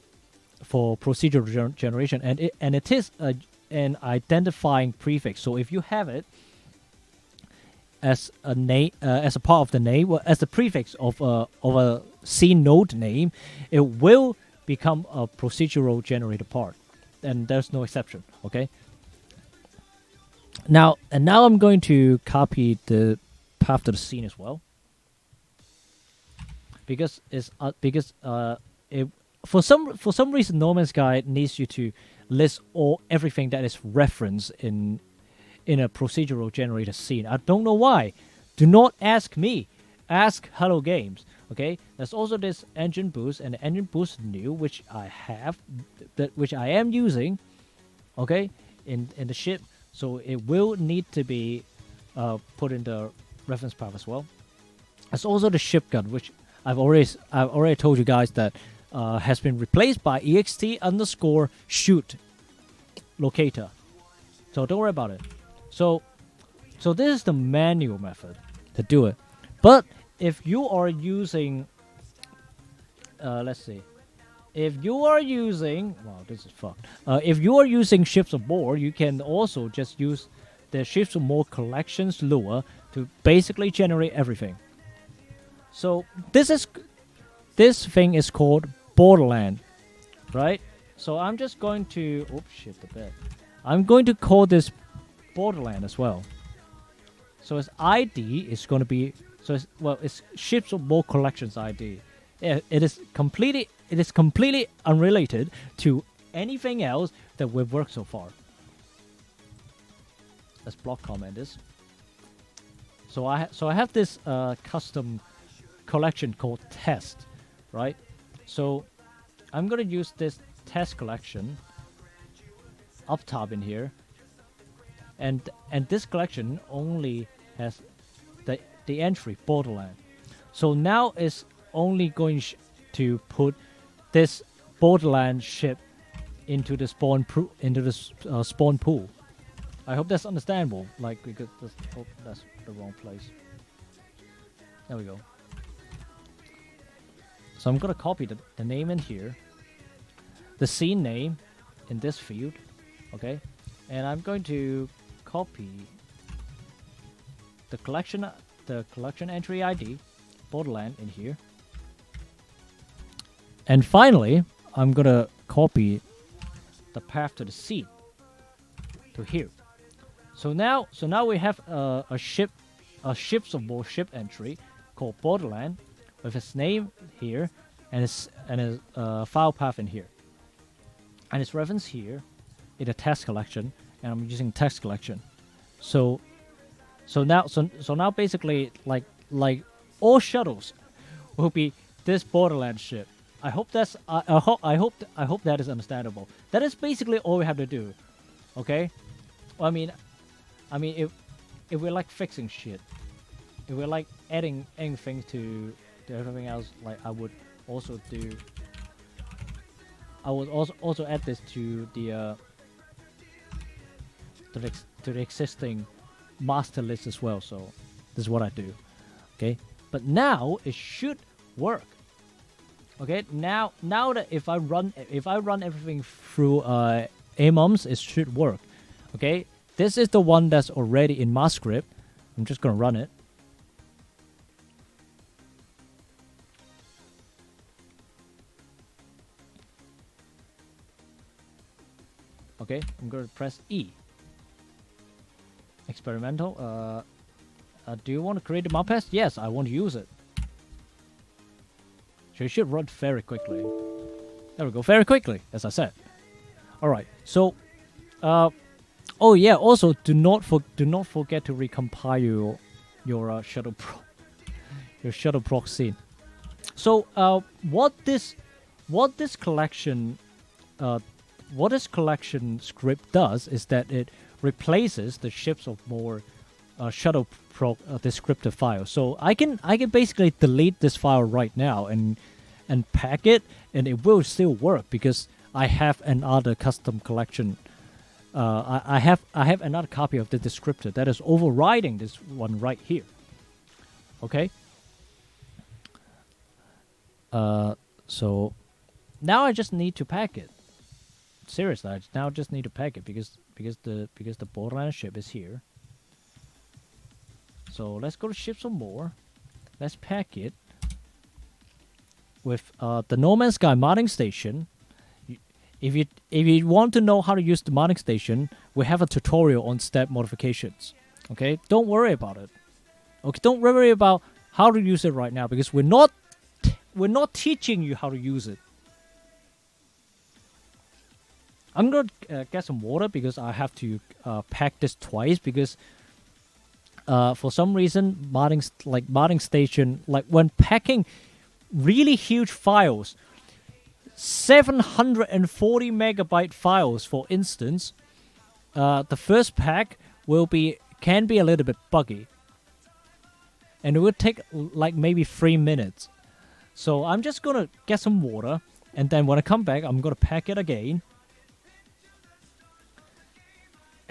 A: procedural generation, and it is an identifying prefix. So if you have it as a name, as a part of the name, well, as the prefix of a scene node name, it will become a procedural generated part, and there's no exception. Okay. Now I'm going to copy the path to the scene as well, because for some reason No Man's Sky needs you to list everything that is referenced in a procedural generated scene. I don't know why. Do not ask me. Ask Hello Games. Okay. There's also this engine boost, and the engine boost new, which I am using. Okay, in the ship. So it will need to be put in the reference path as well. There's also the ship gun, which I've already told you guys that has been replaced by ext_shoot locator. So don't worry about it. So this is the manual method to do it. But if you are using, let's see, if you are using, wow, this is fucked. If you are using ships of war, you can also just use the ships of war collections lure to basically generate everything. So this thing is called Borderland, right? So I'm just going to, oops, shit the bed. I'm going to call this Borderland as well. So its ID is going to be, it's ships of war collections ID. It is completely unrelated to anything else that we've worked so far. Let's block comment this. So I have this custom collection called test, right? So I'm gonna use this test collection up top in here, and this collection only has the entry Borderland. So now it's only going to put this Borderland ship into the spawn pool. I hope that's understandable. Like, because that's the wrong place. There we go. So I'm gonna copy the name in here, the scene name in this field, okay, and I'm going to copy the collection entry ID, Borderland, in here. And finally, I'm gonna copy the path to the seed to here. So now we have a ships of more ship entry called Borderland with its name here and its file path in here and its reference here in a text collection, and I'm using text collection. So now basically like all shuttles will be this Borderland ship. I hope that's I hope that is understandable. That is basically all we have to do. Okay? Well, I mean if we're like fixing shit, if we're like adding things to everything else, like I would also add this to the existing master list as well. So this is what I do. Okay, but now it should work. Okay, now that if I run everything through AMOMS, it should work. Okay, this is the one that's already in MassScript. I'm just gonna run it. Okay, I'm gonna press E. Experimental. Do you want to create a map path? Yes, I want to use it. So it should run very quickly. There we go, very quickly, as I said. All right. So, oh yeah. Also, do not forget to recompile your shuttle proc scene. So, what this collection script does is that it replaces the ships of more shuttle proc descriptor file. So I can basically delete this file right now and pack it, and it will still work because I have another custom collection. I have another copy of the descriptor that is overriding this one right here. Okay. So now I just need to pack it. Seriously, I now just need to pack it because the Borderland ship is here. So let's go to ship some more. Let's pack it with the No Man's Sky modding station. If you want to know how to use the modding station, we have a tutorial on step modifications. Okay, don't worry about it. Okay, don't worry about how to use it right now because we're not teaching you how to use it. I'm gonna get some water because I have to pack this twice because for some reason modding station, like when packing really huge files, 740 megabyte files for instance, the first pack can be a little bit buggy, and it would take like maybe 3 minutes. So I'm just gonna get some water, and then when I come back I'm gonna pack it again.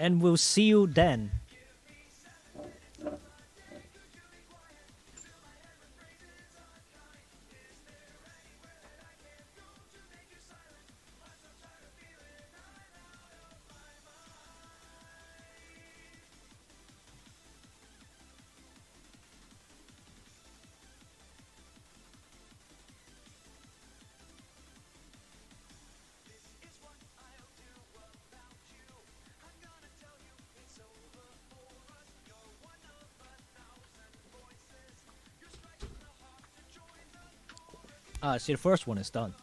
A: And we'll see you then. See, the first one is done.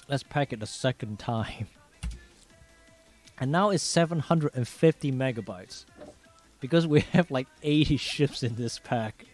A: Let's pack it a second time. And now it's 750 megabytes. Because we have like 80 ships in this pack.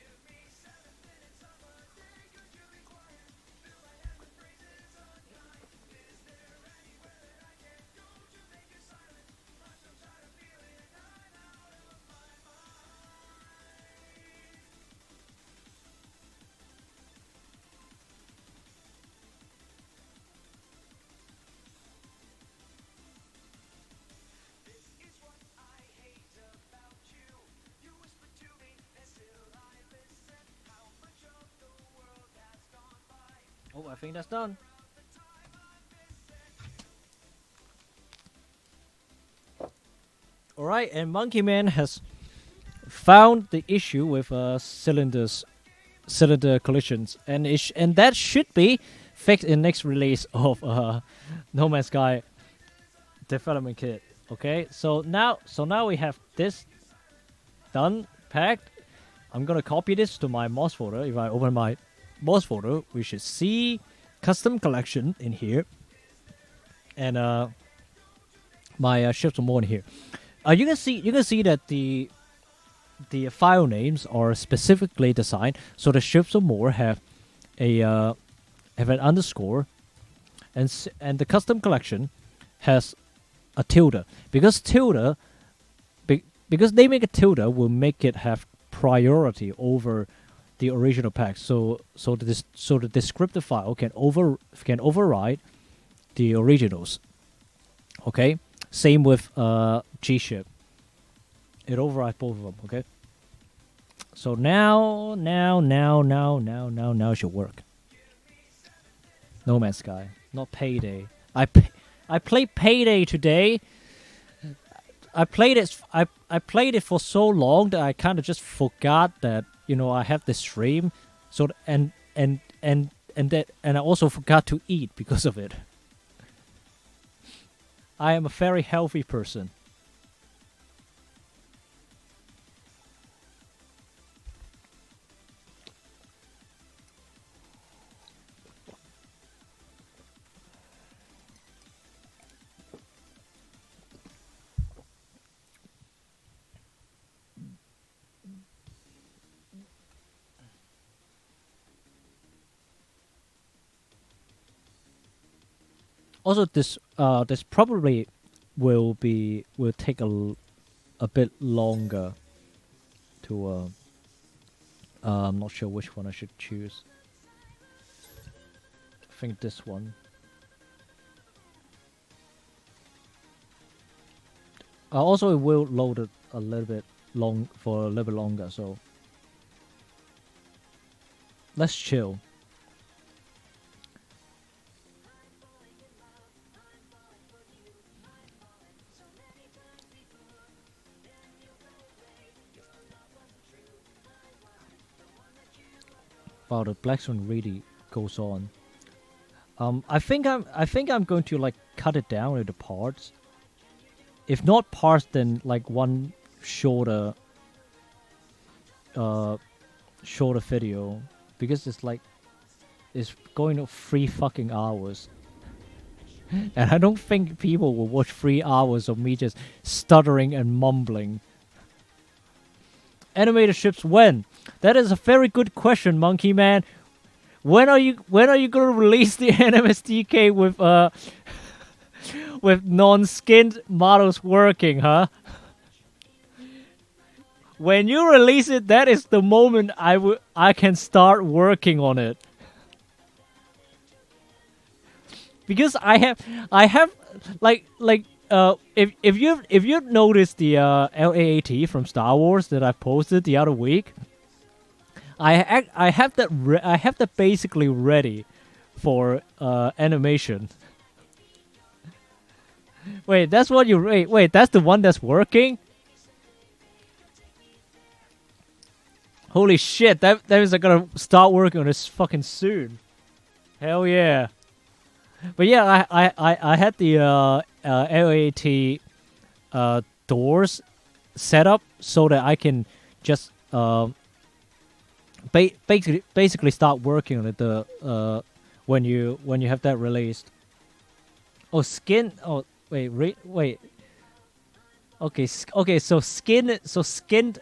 A: Oh, I think that's done. Alright, and Monkey Man has found the issue with cylinder collisions, and that should be fixed in next release of No Man's Sky development kit. Okay, so now we have this done, packed. I'm gonna copy this to my MOS folder. If I open my MOS folder, we should see custom collection in here, and my ships are more in here. You can see that the file names are specifically designed so the ships or more have an underscore, and the custom collection has a tilde, because because they make a tilde will make it have priority over the original pack. So the descriptive file can override the originals. Okay, same with G ship. It overrides both of them. Okay. So now it should work. No Man's Sky, not Payday. I played Payday today. I played it for so long that I kind of just forgot that I have this stream. So and I also forgot to eat because of it. I am a very healthy person. Also, this probably will take a bit longer to. I'm not sure which one I should choose. I think this one. Also, it will load it a little bit for a little bit longer. So let's chill. Wow, the black one really goes on. I think I'm going to like cut it down into parts. If not parts, then like one shorter video, because it's going to 3 fucking hours. And I don't think people will watch 3 hours of me just stuttering and mumbling. Animated ships when? That is a very good question, Monkey Man. When are you gonna release the NMSDK with non-skinned models working, huh? When you release it, that is the moment I can start working on it. Because I have if you've noticed the LAAT from Star Wars that I posted the other week, I have that basically ready for animation. Wait, that's what you wait, that's the one that's working? Holy shit, that is gonna start working on this fucking soon. Hell yeah. But yeah, I had the LAT doors set up so that I can just basically start working on it when you have that released. Oh, skin. Oh, wait. Okay, so skinned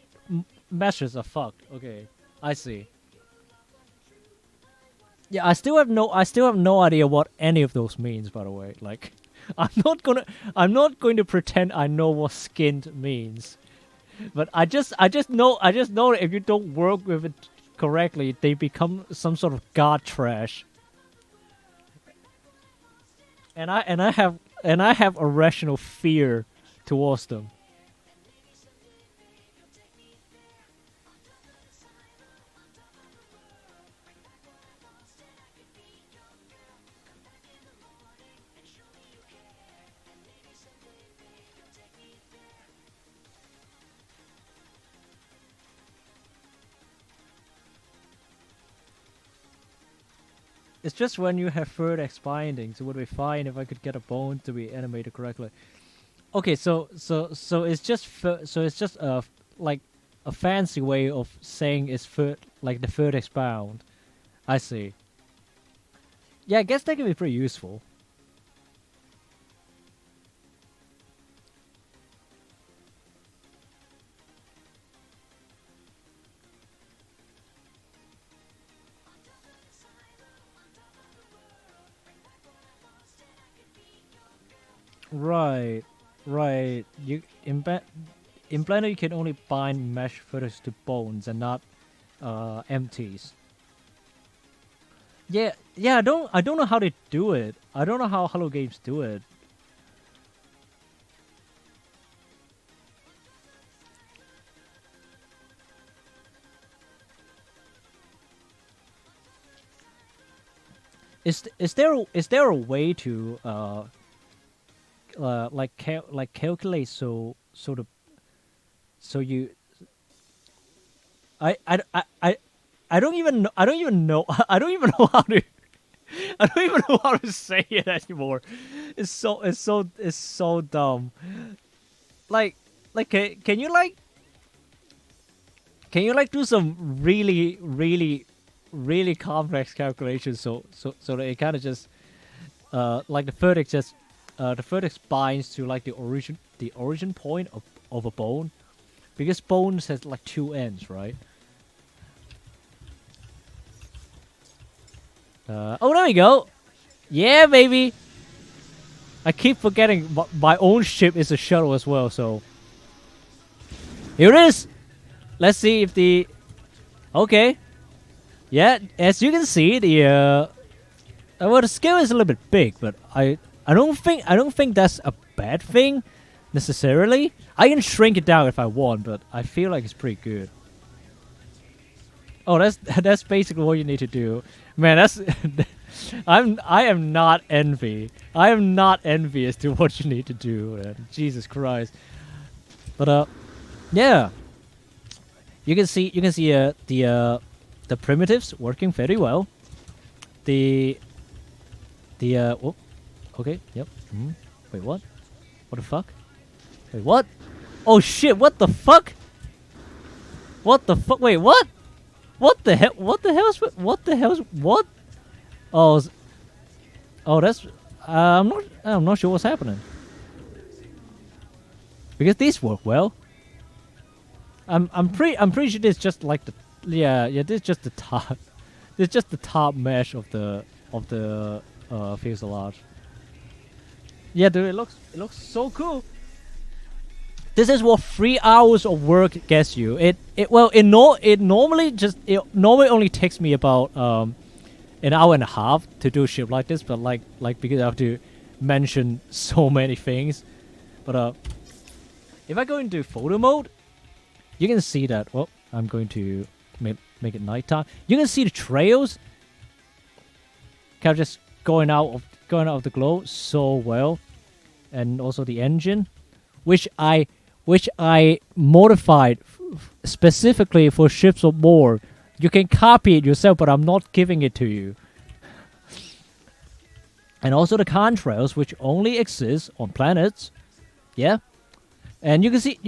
A: meshes are fucked. Okay, I see. Yeah, I still have no idea what any of those means, by the way. Like, I'm not going to pretend I know what skinned means. But I just know that if you don't work with it correctly, they become some sort of god trash. And I have a rational fear towards them. It's just when you have third X bindings, it would be fine if I could get a bone to be animated correctly. Okay, so it's just so it's just like a fancy way of saying it's like the vertex bound. I see. Yeah, I guess that can be pretty useful. Right, right. You in Blender you can only bind mesh vertex to bones and not empties. Yeah, yeah. I don't know how they do it. I don't know how Hello Games do it. Is there a way to like calculate so you I don't even know, I don't even know how to I don't even know how to say it anymore. It's so dumb. Like can you do some really complex calculations so that it kind of just like the vertex binds to like the origin point of a bone, because bones has like two ends, right? Oh, there we go. Yeah, baby. I keep forgetting my own ship is a shuttle as well. So here it is. Let's see if the okay. Yeah, as you can see, well, the scale is a little bit big, but I don't think that's a bad thing necessarily. I can shrink it down if I want, but I feel like it's pretty good. Oh, that's basically what you need to do, man. That's I am not envy. I am not envious to what you need to do, man. Jesus Christ. But yeah, you can see the primitives working very well. The oh, okay, yep. Wait, what? What the fuck? Wait, what? Oh shit! What the fuck? What the fuck? Wait, what? What the hell? What the hell's? What the hell's? What? Oh, oh, that's. I'm not sure what's happening, because these work well. I'm pretty sure this just like the yeah this is just the top. This is just the top mesh of the fuselage. Yeah, dude, it looks so cool. This is what 3 hours of work gets you. It normally only takes me about an hour and a half to do shit like this, but like because I have to mention so many things. But if I go into photo mode, you can see that. Well, I'm going to make it nighttime. You can see the trails kind of just going out of the glow so well, and also the engine, which I modified specifically for ships of more. You can copy it yourself, but I'm not giving it to you. And also the contrails, which only exist on planets. Yeah, and you can see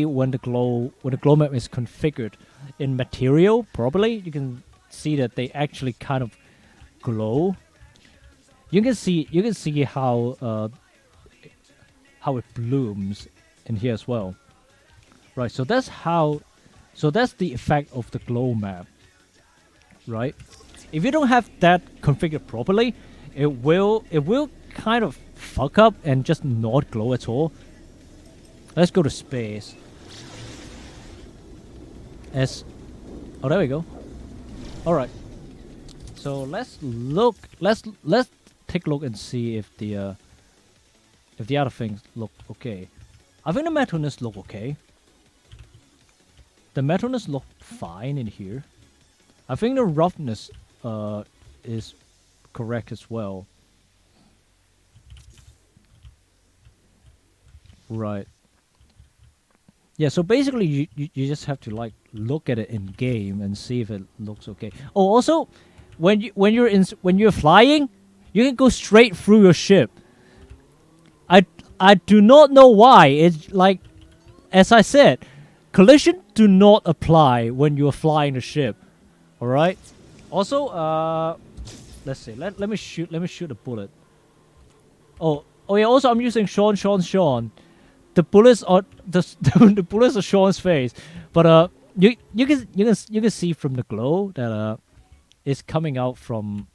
A: when the glow map is configured in material properly. You can see that they actually kind of glow. You can see how it blooms in here as well. Right, so that's the effect of the glow map. Right? If you don't have that configured properly, it will kind of fuck up and just not glow at all. Let's go to space. Oh, there we go. All right. So let's take a look and see if the other things look okay. I think the metalness look okay. The metalness look fine in here. I think the roughness is correct as well. Right. Yeah, so basically you just have to like look at it in game and see if it looks okay. Oh, also when you're flying, you can go straight through your ship. I do not know why. It's like, as I said, collision do not apply when you are flying the ship. All right. Also, let's see. Let me shoot. Let me shoot a bullet. Oh yeah. Also, I'm using Sean. The bullets are the bullets are Sean's face, but you can see from the glow that it's coming out from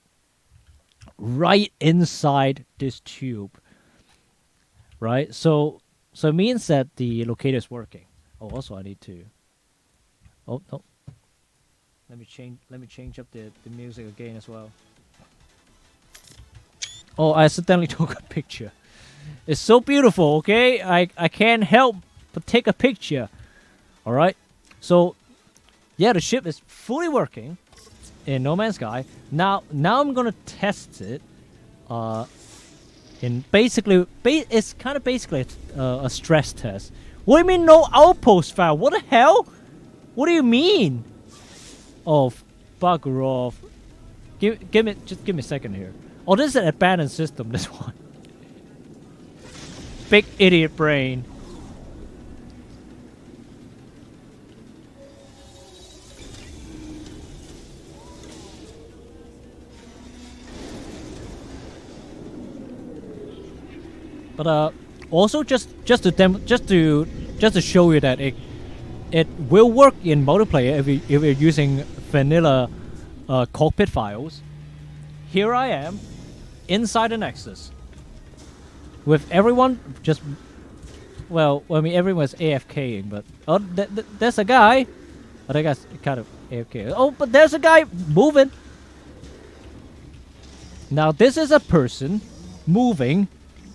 A: right inside this tube. Right. So it means that the locator is working. Oh, also I need to. Oh no. Let me change up the music again as well. Oh, I accidentally took a picture. It's so beautiful, okay? I can't help but take a picture. Alright? So yeah, the ship is fully working in No Man's Sky. Now I'm gonna test it. In basically, it's kind of basically a stress test. What do you mean no outpost file? What the hell? What do you mean? Oh, bugger off. Give me a second here. Oh, this is an abandoned system, this one. Big idiot brain. But also just to show you that it will work in multiplayer if you're using vanilla cockpit files. Here I am inside the Nexus with everyone just, well, I mean everyone's AFKing, but oh, there's a guy. Oh, that guy's kind of AFK. Oh, but there's a guy moving. Now this is a person moving,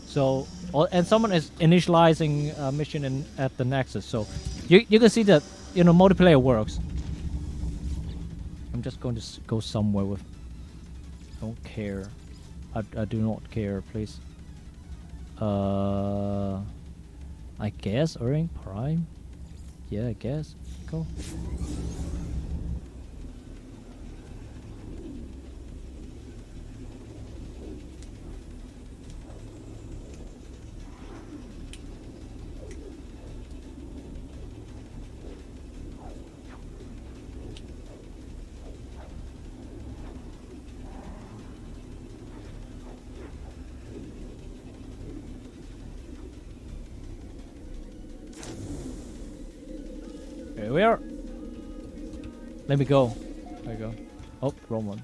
A: so and someone is initializing a mission at the Nexus. So you can see that multiplayer works. I'm just going to go somewhere with. Don't care. I do not care, please. I guess Uring Prime. Yeah, I guess. Go. Here we are. Let me go. There you go. Oh, wrong one.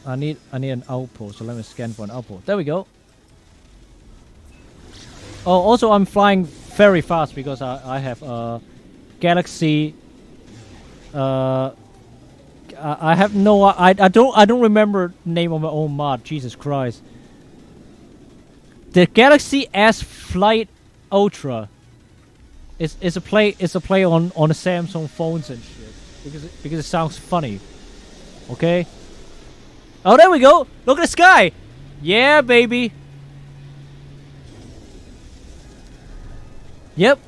A: I need an outpost, so let me scan for an outpost. There we go. Oh, also I'm flying very fast because I have a Galaxy. I have no. I don't remember the name of my own mod. Jesus Christ. The Galaxy S Flight Ultra. It's a play on the Samsung phones and shit because it sounds funny. Okay. Oh, there we go. Look at the sky. Yeah, baby. Yep.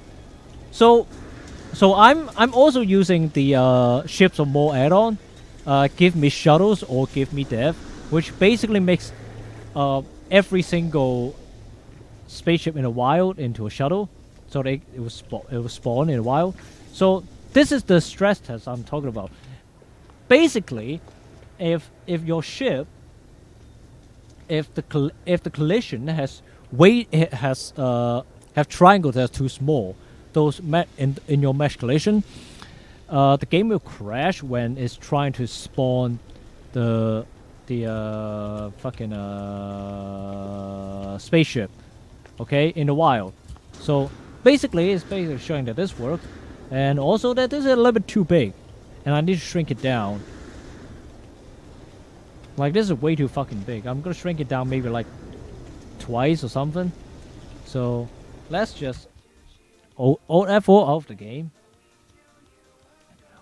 A: So I'm also using the Ships of More add-on. Give me shuttles or give me dev, which basically makes every single spaceship in the wild into a shuttle. So it will spawn in the wild. So this is the stress test I'm talking about. Basically, if your ship, if the collision has have triangles that are too small, those in your mesh collision, the game will crash when it's trying to spawn the fucking spaceship, okay, in the wild. So basically, it's basically showing that this works, and also that this is a little bit too big, and I need to shrink it down. Like, this is way too fucking big. I'm gonna shrink it down maybe like twice or something. So let's just Alt F4 out of the game,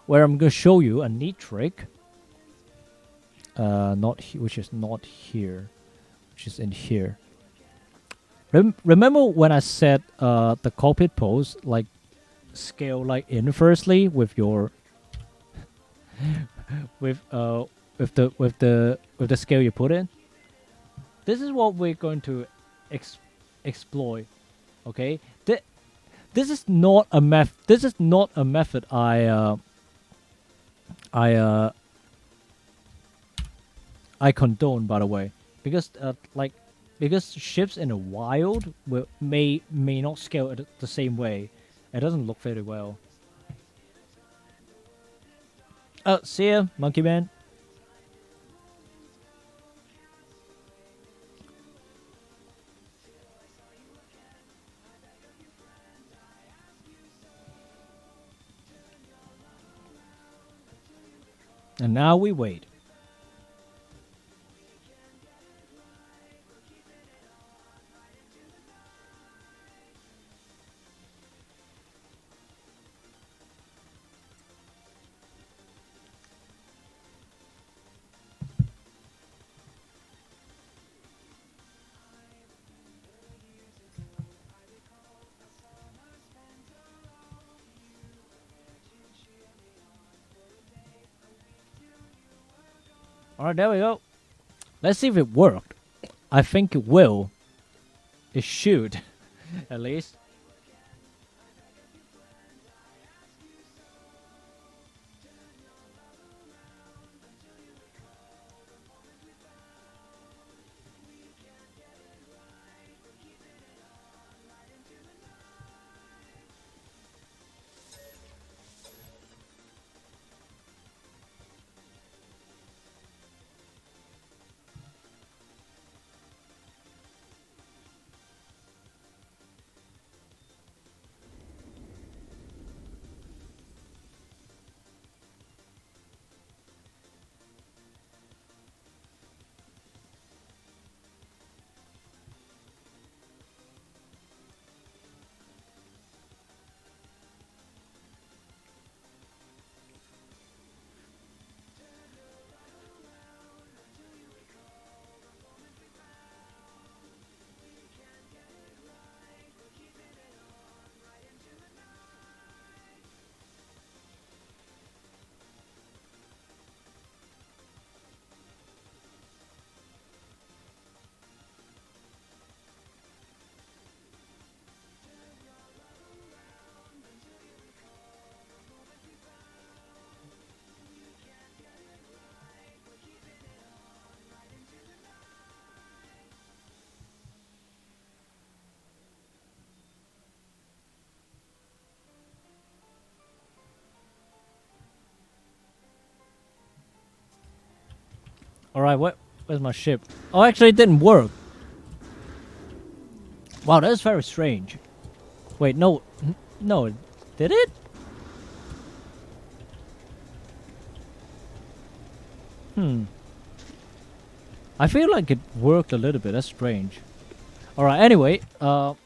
A: where I'm gonna show you a neat trick. Which is not here, which is in here. Remember when I said the cockpit pose like scale like inversely with your with with the scale you put in? This is what we're going to exploit. Okay, this is not a This is not a method I uh, I condone, by the way, because because ships in the wild may not scale it the same way. It doesn't look very well. See ya, Monkey Man. And now we wait. All right, there we go. Let's see if it worked. I think it will. It should, at least. All right, where's my ship? Oh, actually, it didn't work. Wow, that's very strange. Wait, no, no, did it? Hmm. I feel like it worked a little bit. That's strange. All right. Anyway, I'm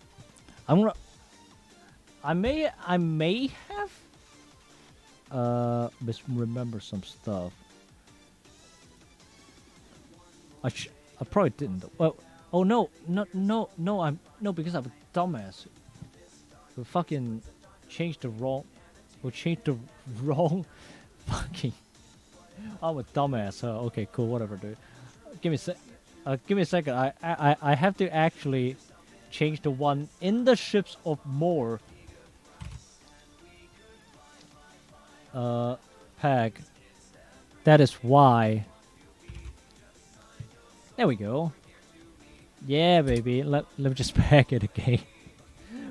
A: gonna. I may have misremember some stuff. I probably didn't. Well, oh no, no. I'm no because I'm a dumbass. We fucking changed the wrong. We changed the wrong. Fucking. I'm a dumbass. Okay, cool. Whatever, dude. Give me a sec. Give me a second. I have to actually change the one in the ships of more. Peg. That is why. There we go. Yeah, baby. Let me just pack it again.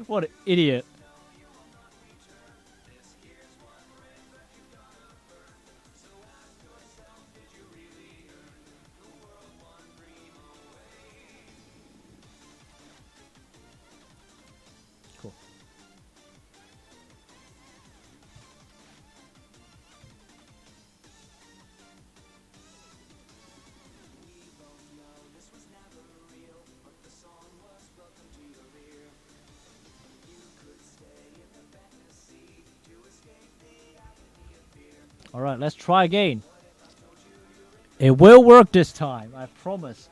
A: What an idiot. Cool. Alright, let's try again. It will work this time, I promise.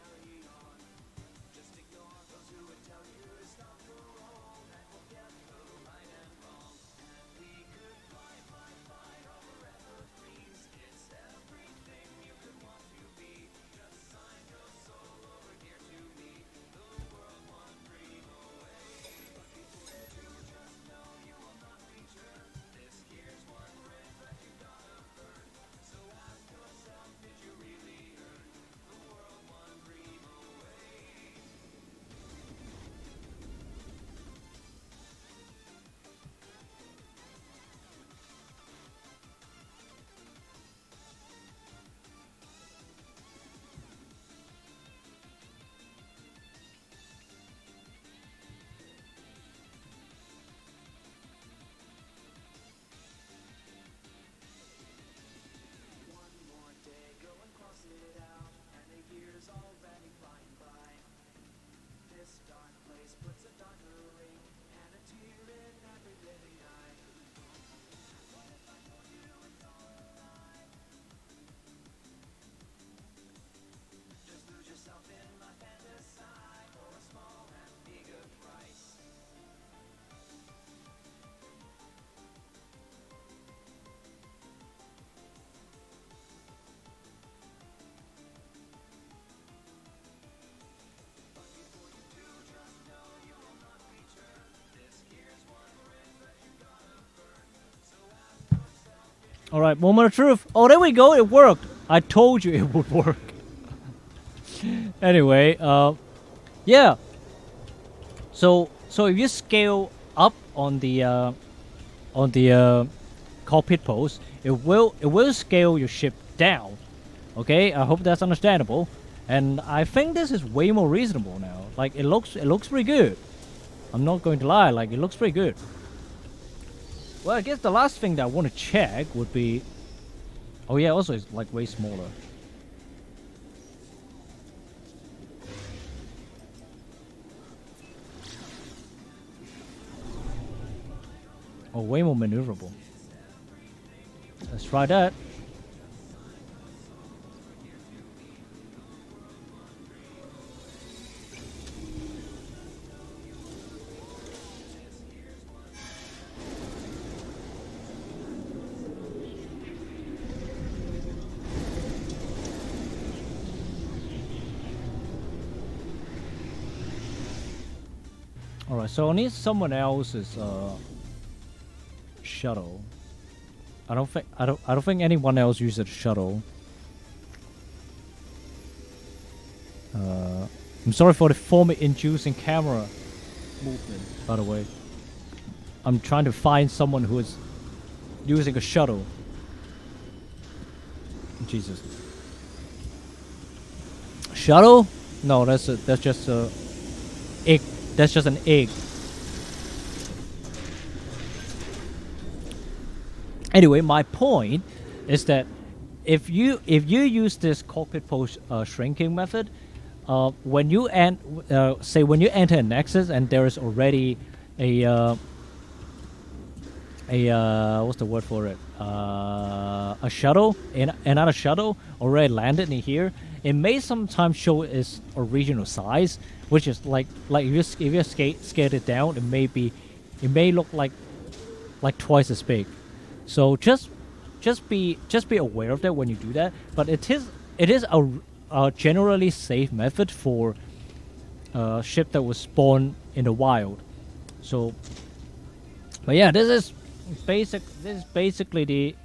A: All right, moment of truth. Oh, there we go. It worked. I told you it would work. Anyway, yeah. So if you scale up on the cockpit post, it will scale your ship down. Okay, I hope that's understandable. And I think this is way more reasonable now. Like it looks pretty good. I'm not going to lie. Like it looks pretty good. Well, I guess the last thing that I want to check would be. Oh yeah, also it's like way smaller. Oh, way more maneuverable. Let's try that. All right, so I need someone else's shuttle. I don't think anyone else uses a shuttle. I'm sorry for the vomit-inducing camera movement, by the way. I'm trying to find someone who is using a shuttle. Jesus. Shuttle? No, that's just a egg. That's just an egg. Anyway, my point is that if you use this cockpit post shrinking method, when you when you enter a nexus and there is already a what's the word for it? A shuttle, another shuttle already landed in here. It may sometimes show its original size, which is like if you scale it down, it may look like twice as big. So just be aware of that when you do that. But it is a generally safe method for ship that was spawned in the wild. So, but yeah, this is basically the.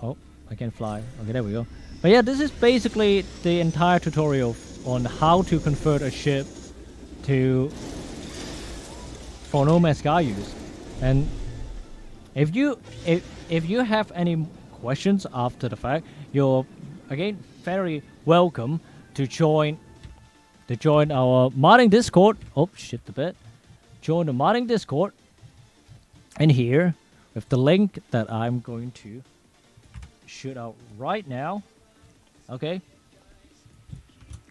A: Oh, I can fly. Okay, there we go. But yeah, this is basically the entire tutorial on how to convert a ship to for No Man's Sky use. And if you have any questions after the fact, you're again very welcome to join our modding Discord. Oh shit, the bit. Join the modding Discord. And here, with the link that I'm going to shoot out right now. Okay.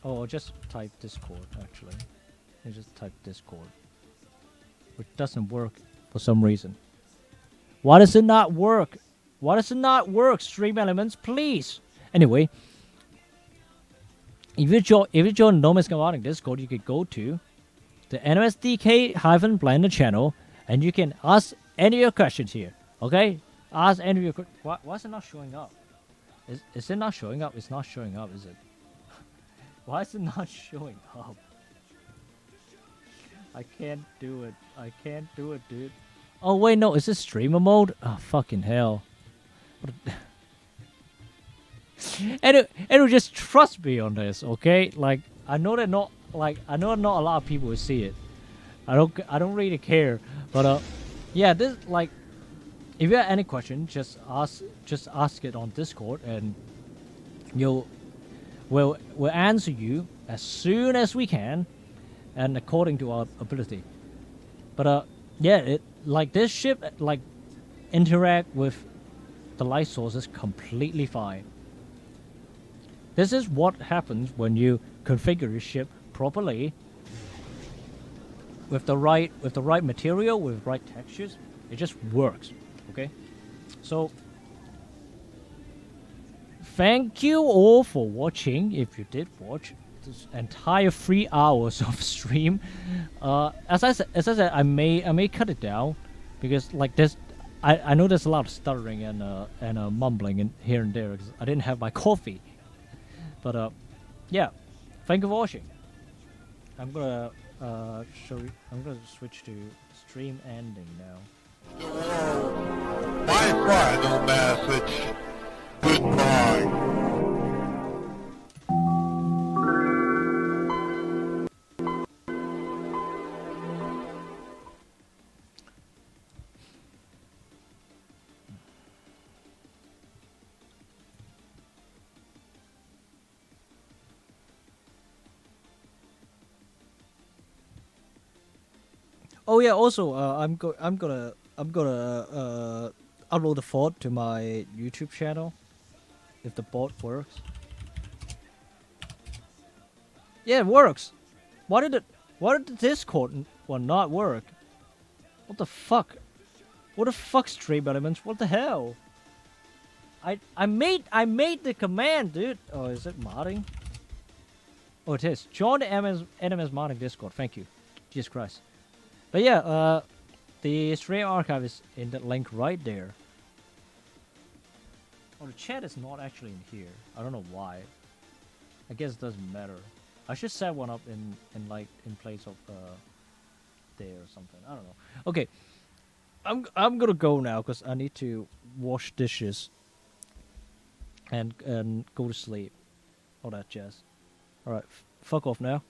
A: Oh, I'll just type Discord actually. I just type Discord, which doesn't work for some reason. Why does it not work? Why does it not work? Stream Elements, please. Anyway, if you join No Man's Sky modding Discord, you could go to the NMSDK-Blender channel, and you can ask any of your questions here. Okay, ask any of your questions. Why is it not showing up? Is it not showing up? It's not showing up, is it? Why is it not showing up? I can't do it. I can't do it, dude. Oh wait, no, is this streamer mode? Oh fucking hell! And just trust me on this, okay? Like I know that not a lot of people will see it. I don't really care, but yeah, this like if you have any question, just ask it on Discord, and we'll answer you as soon as we can, and according to our ability. But yeah, it like this ship like interact with the light sources completely fine. This is what happens when you configure your ship properly with the right material, with right textures. It just works. Okay, so thank you all for watching. If you did watch this entire 3 hours of stream, as I said, I may cut it down because like this, I know there's a lot of stuttering and mumbling in here and there because I didn't have my coffee. But yeah, thank you for watching. I'm gonna show you. I'm gonna switch to stream ending now.
C: My final message. Goodbye.
A: Oh yeah. Also, I'm gonna upload the fort to my YouTube channel if the bot works. Yeah, it works. Why did the Discord one not work? What the fuck? What the fuck, stream elements? What the hell? I made the command, dude. Oh, is it modding? Oh, it is. Join the NMS modding Discord. Thank you. Jesus Christ. But yeah, the stream archive is in the link right there. Oh, the chat is not actually in here. I don't know why. I guess it doesn't matter. I should set one up in place of there or something. I don't know. Okay, I'm gonna go now because I need to wash dishes and go to sleep. All that jazz. All right, fuck off now.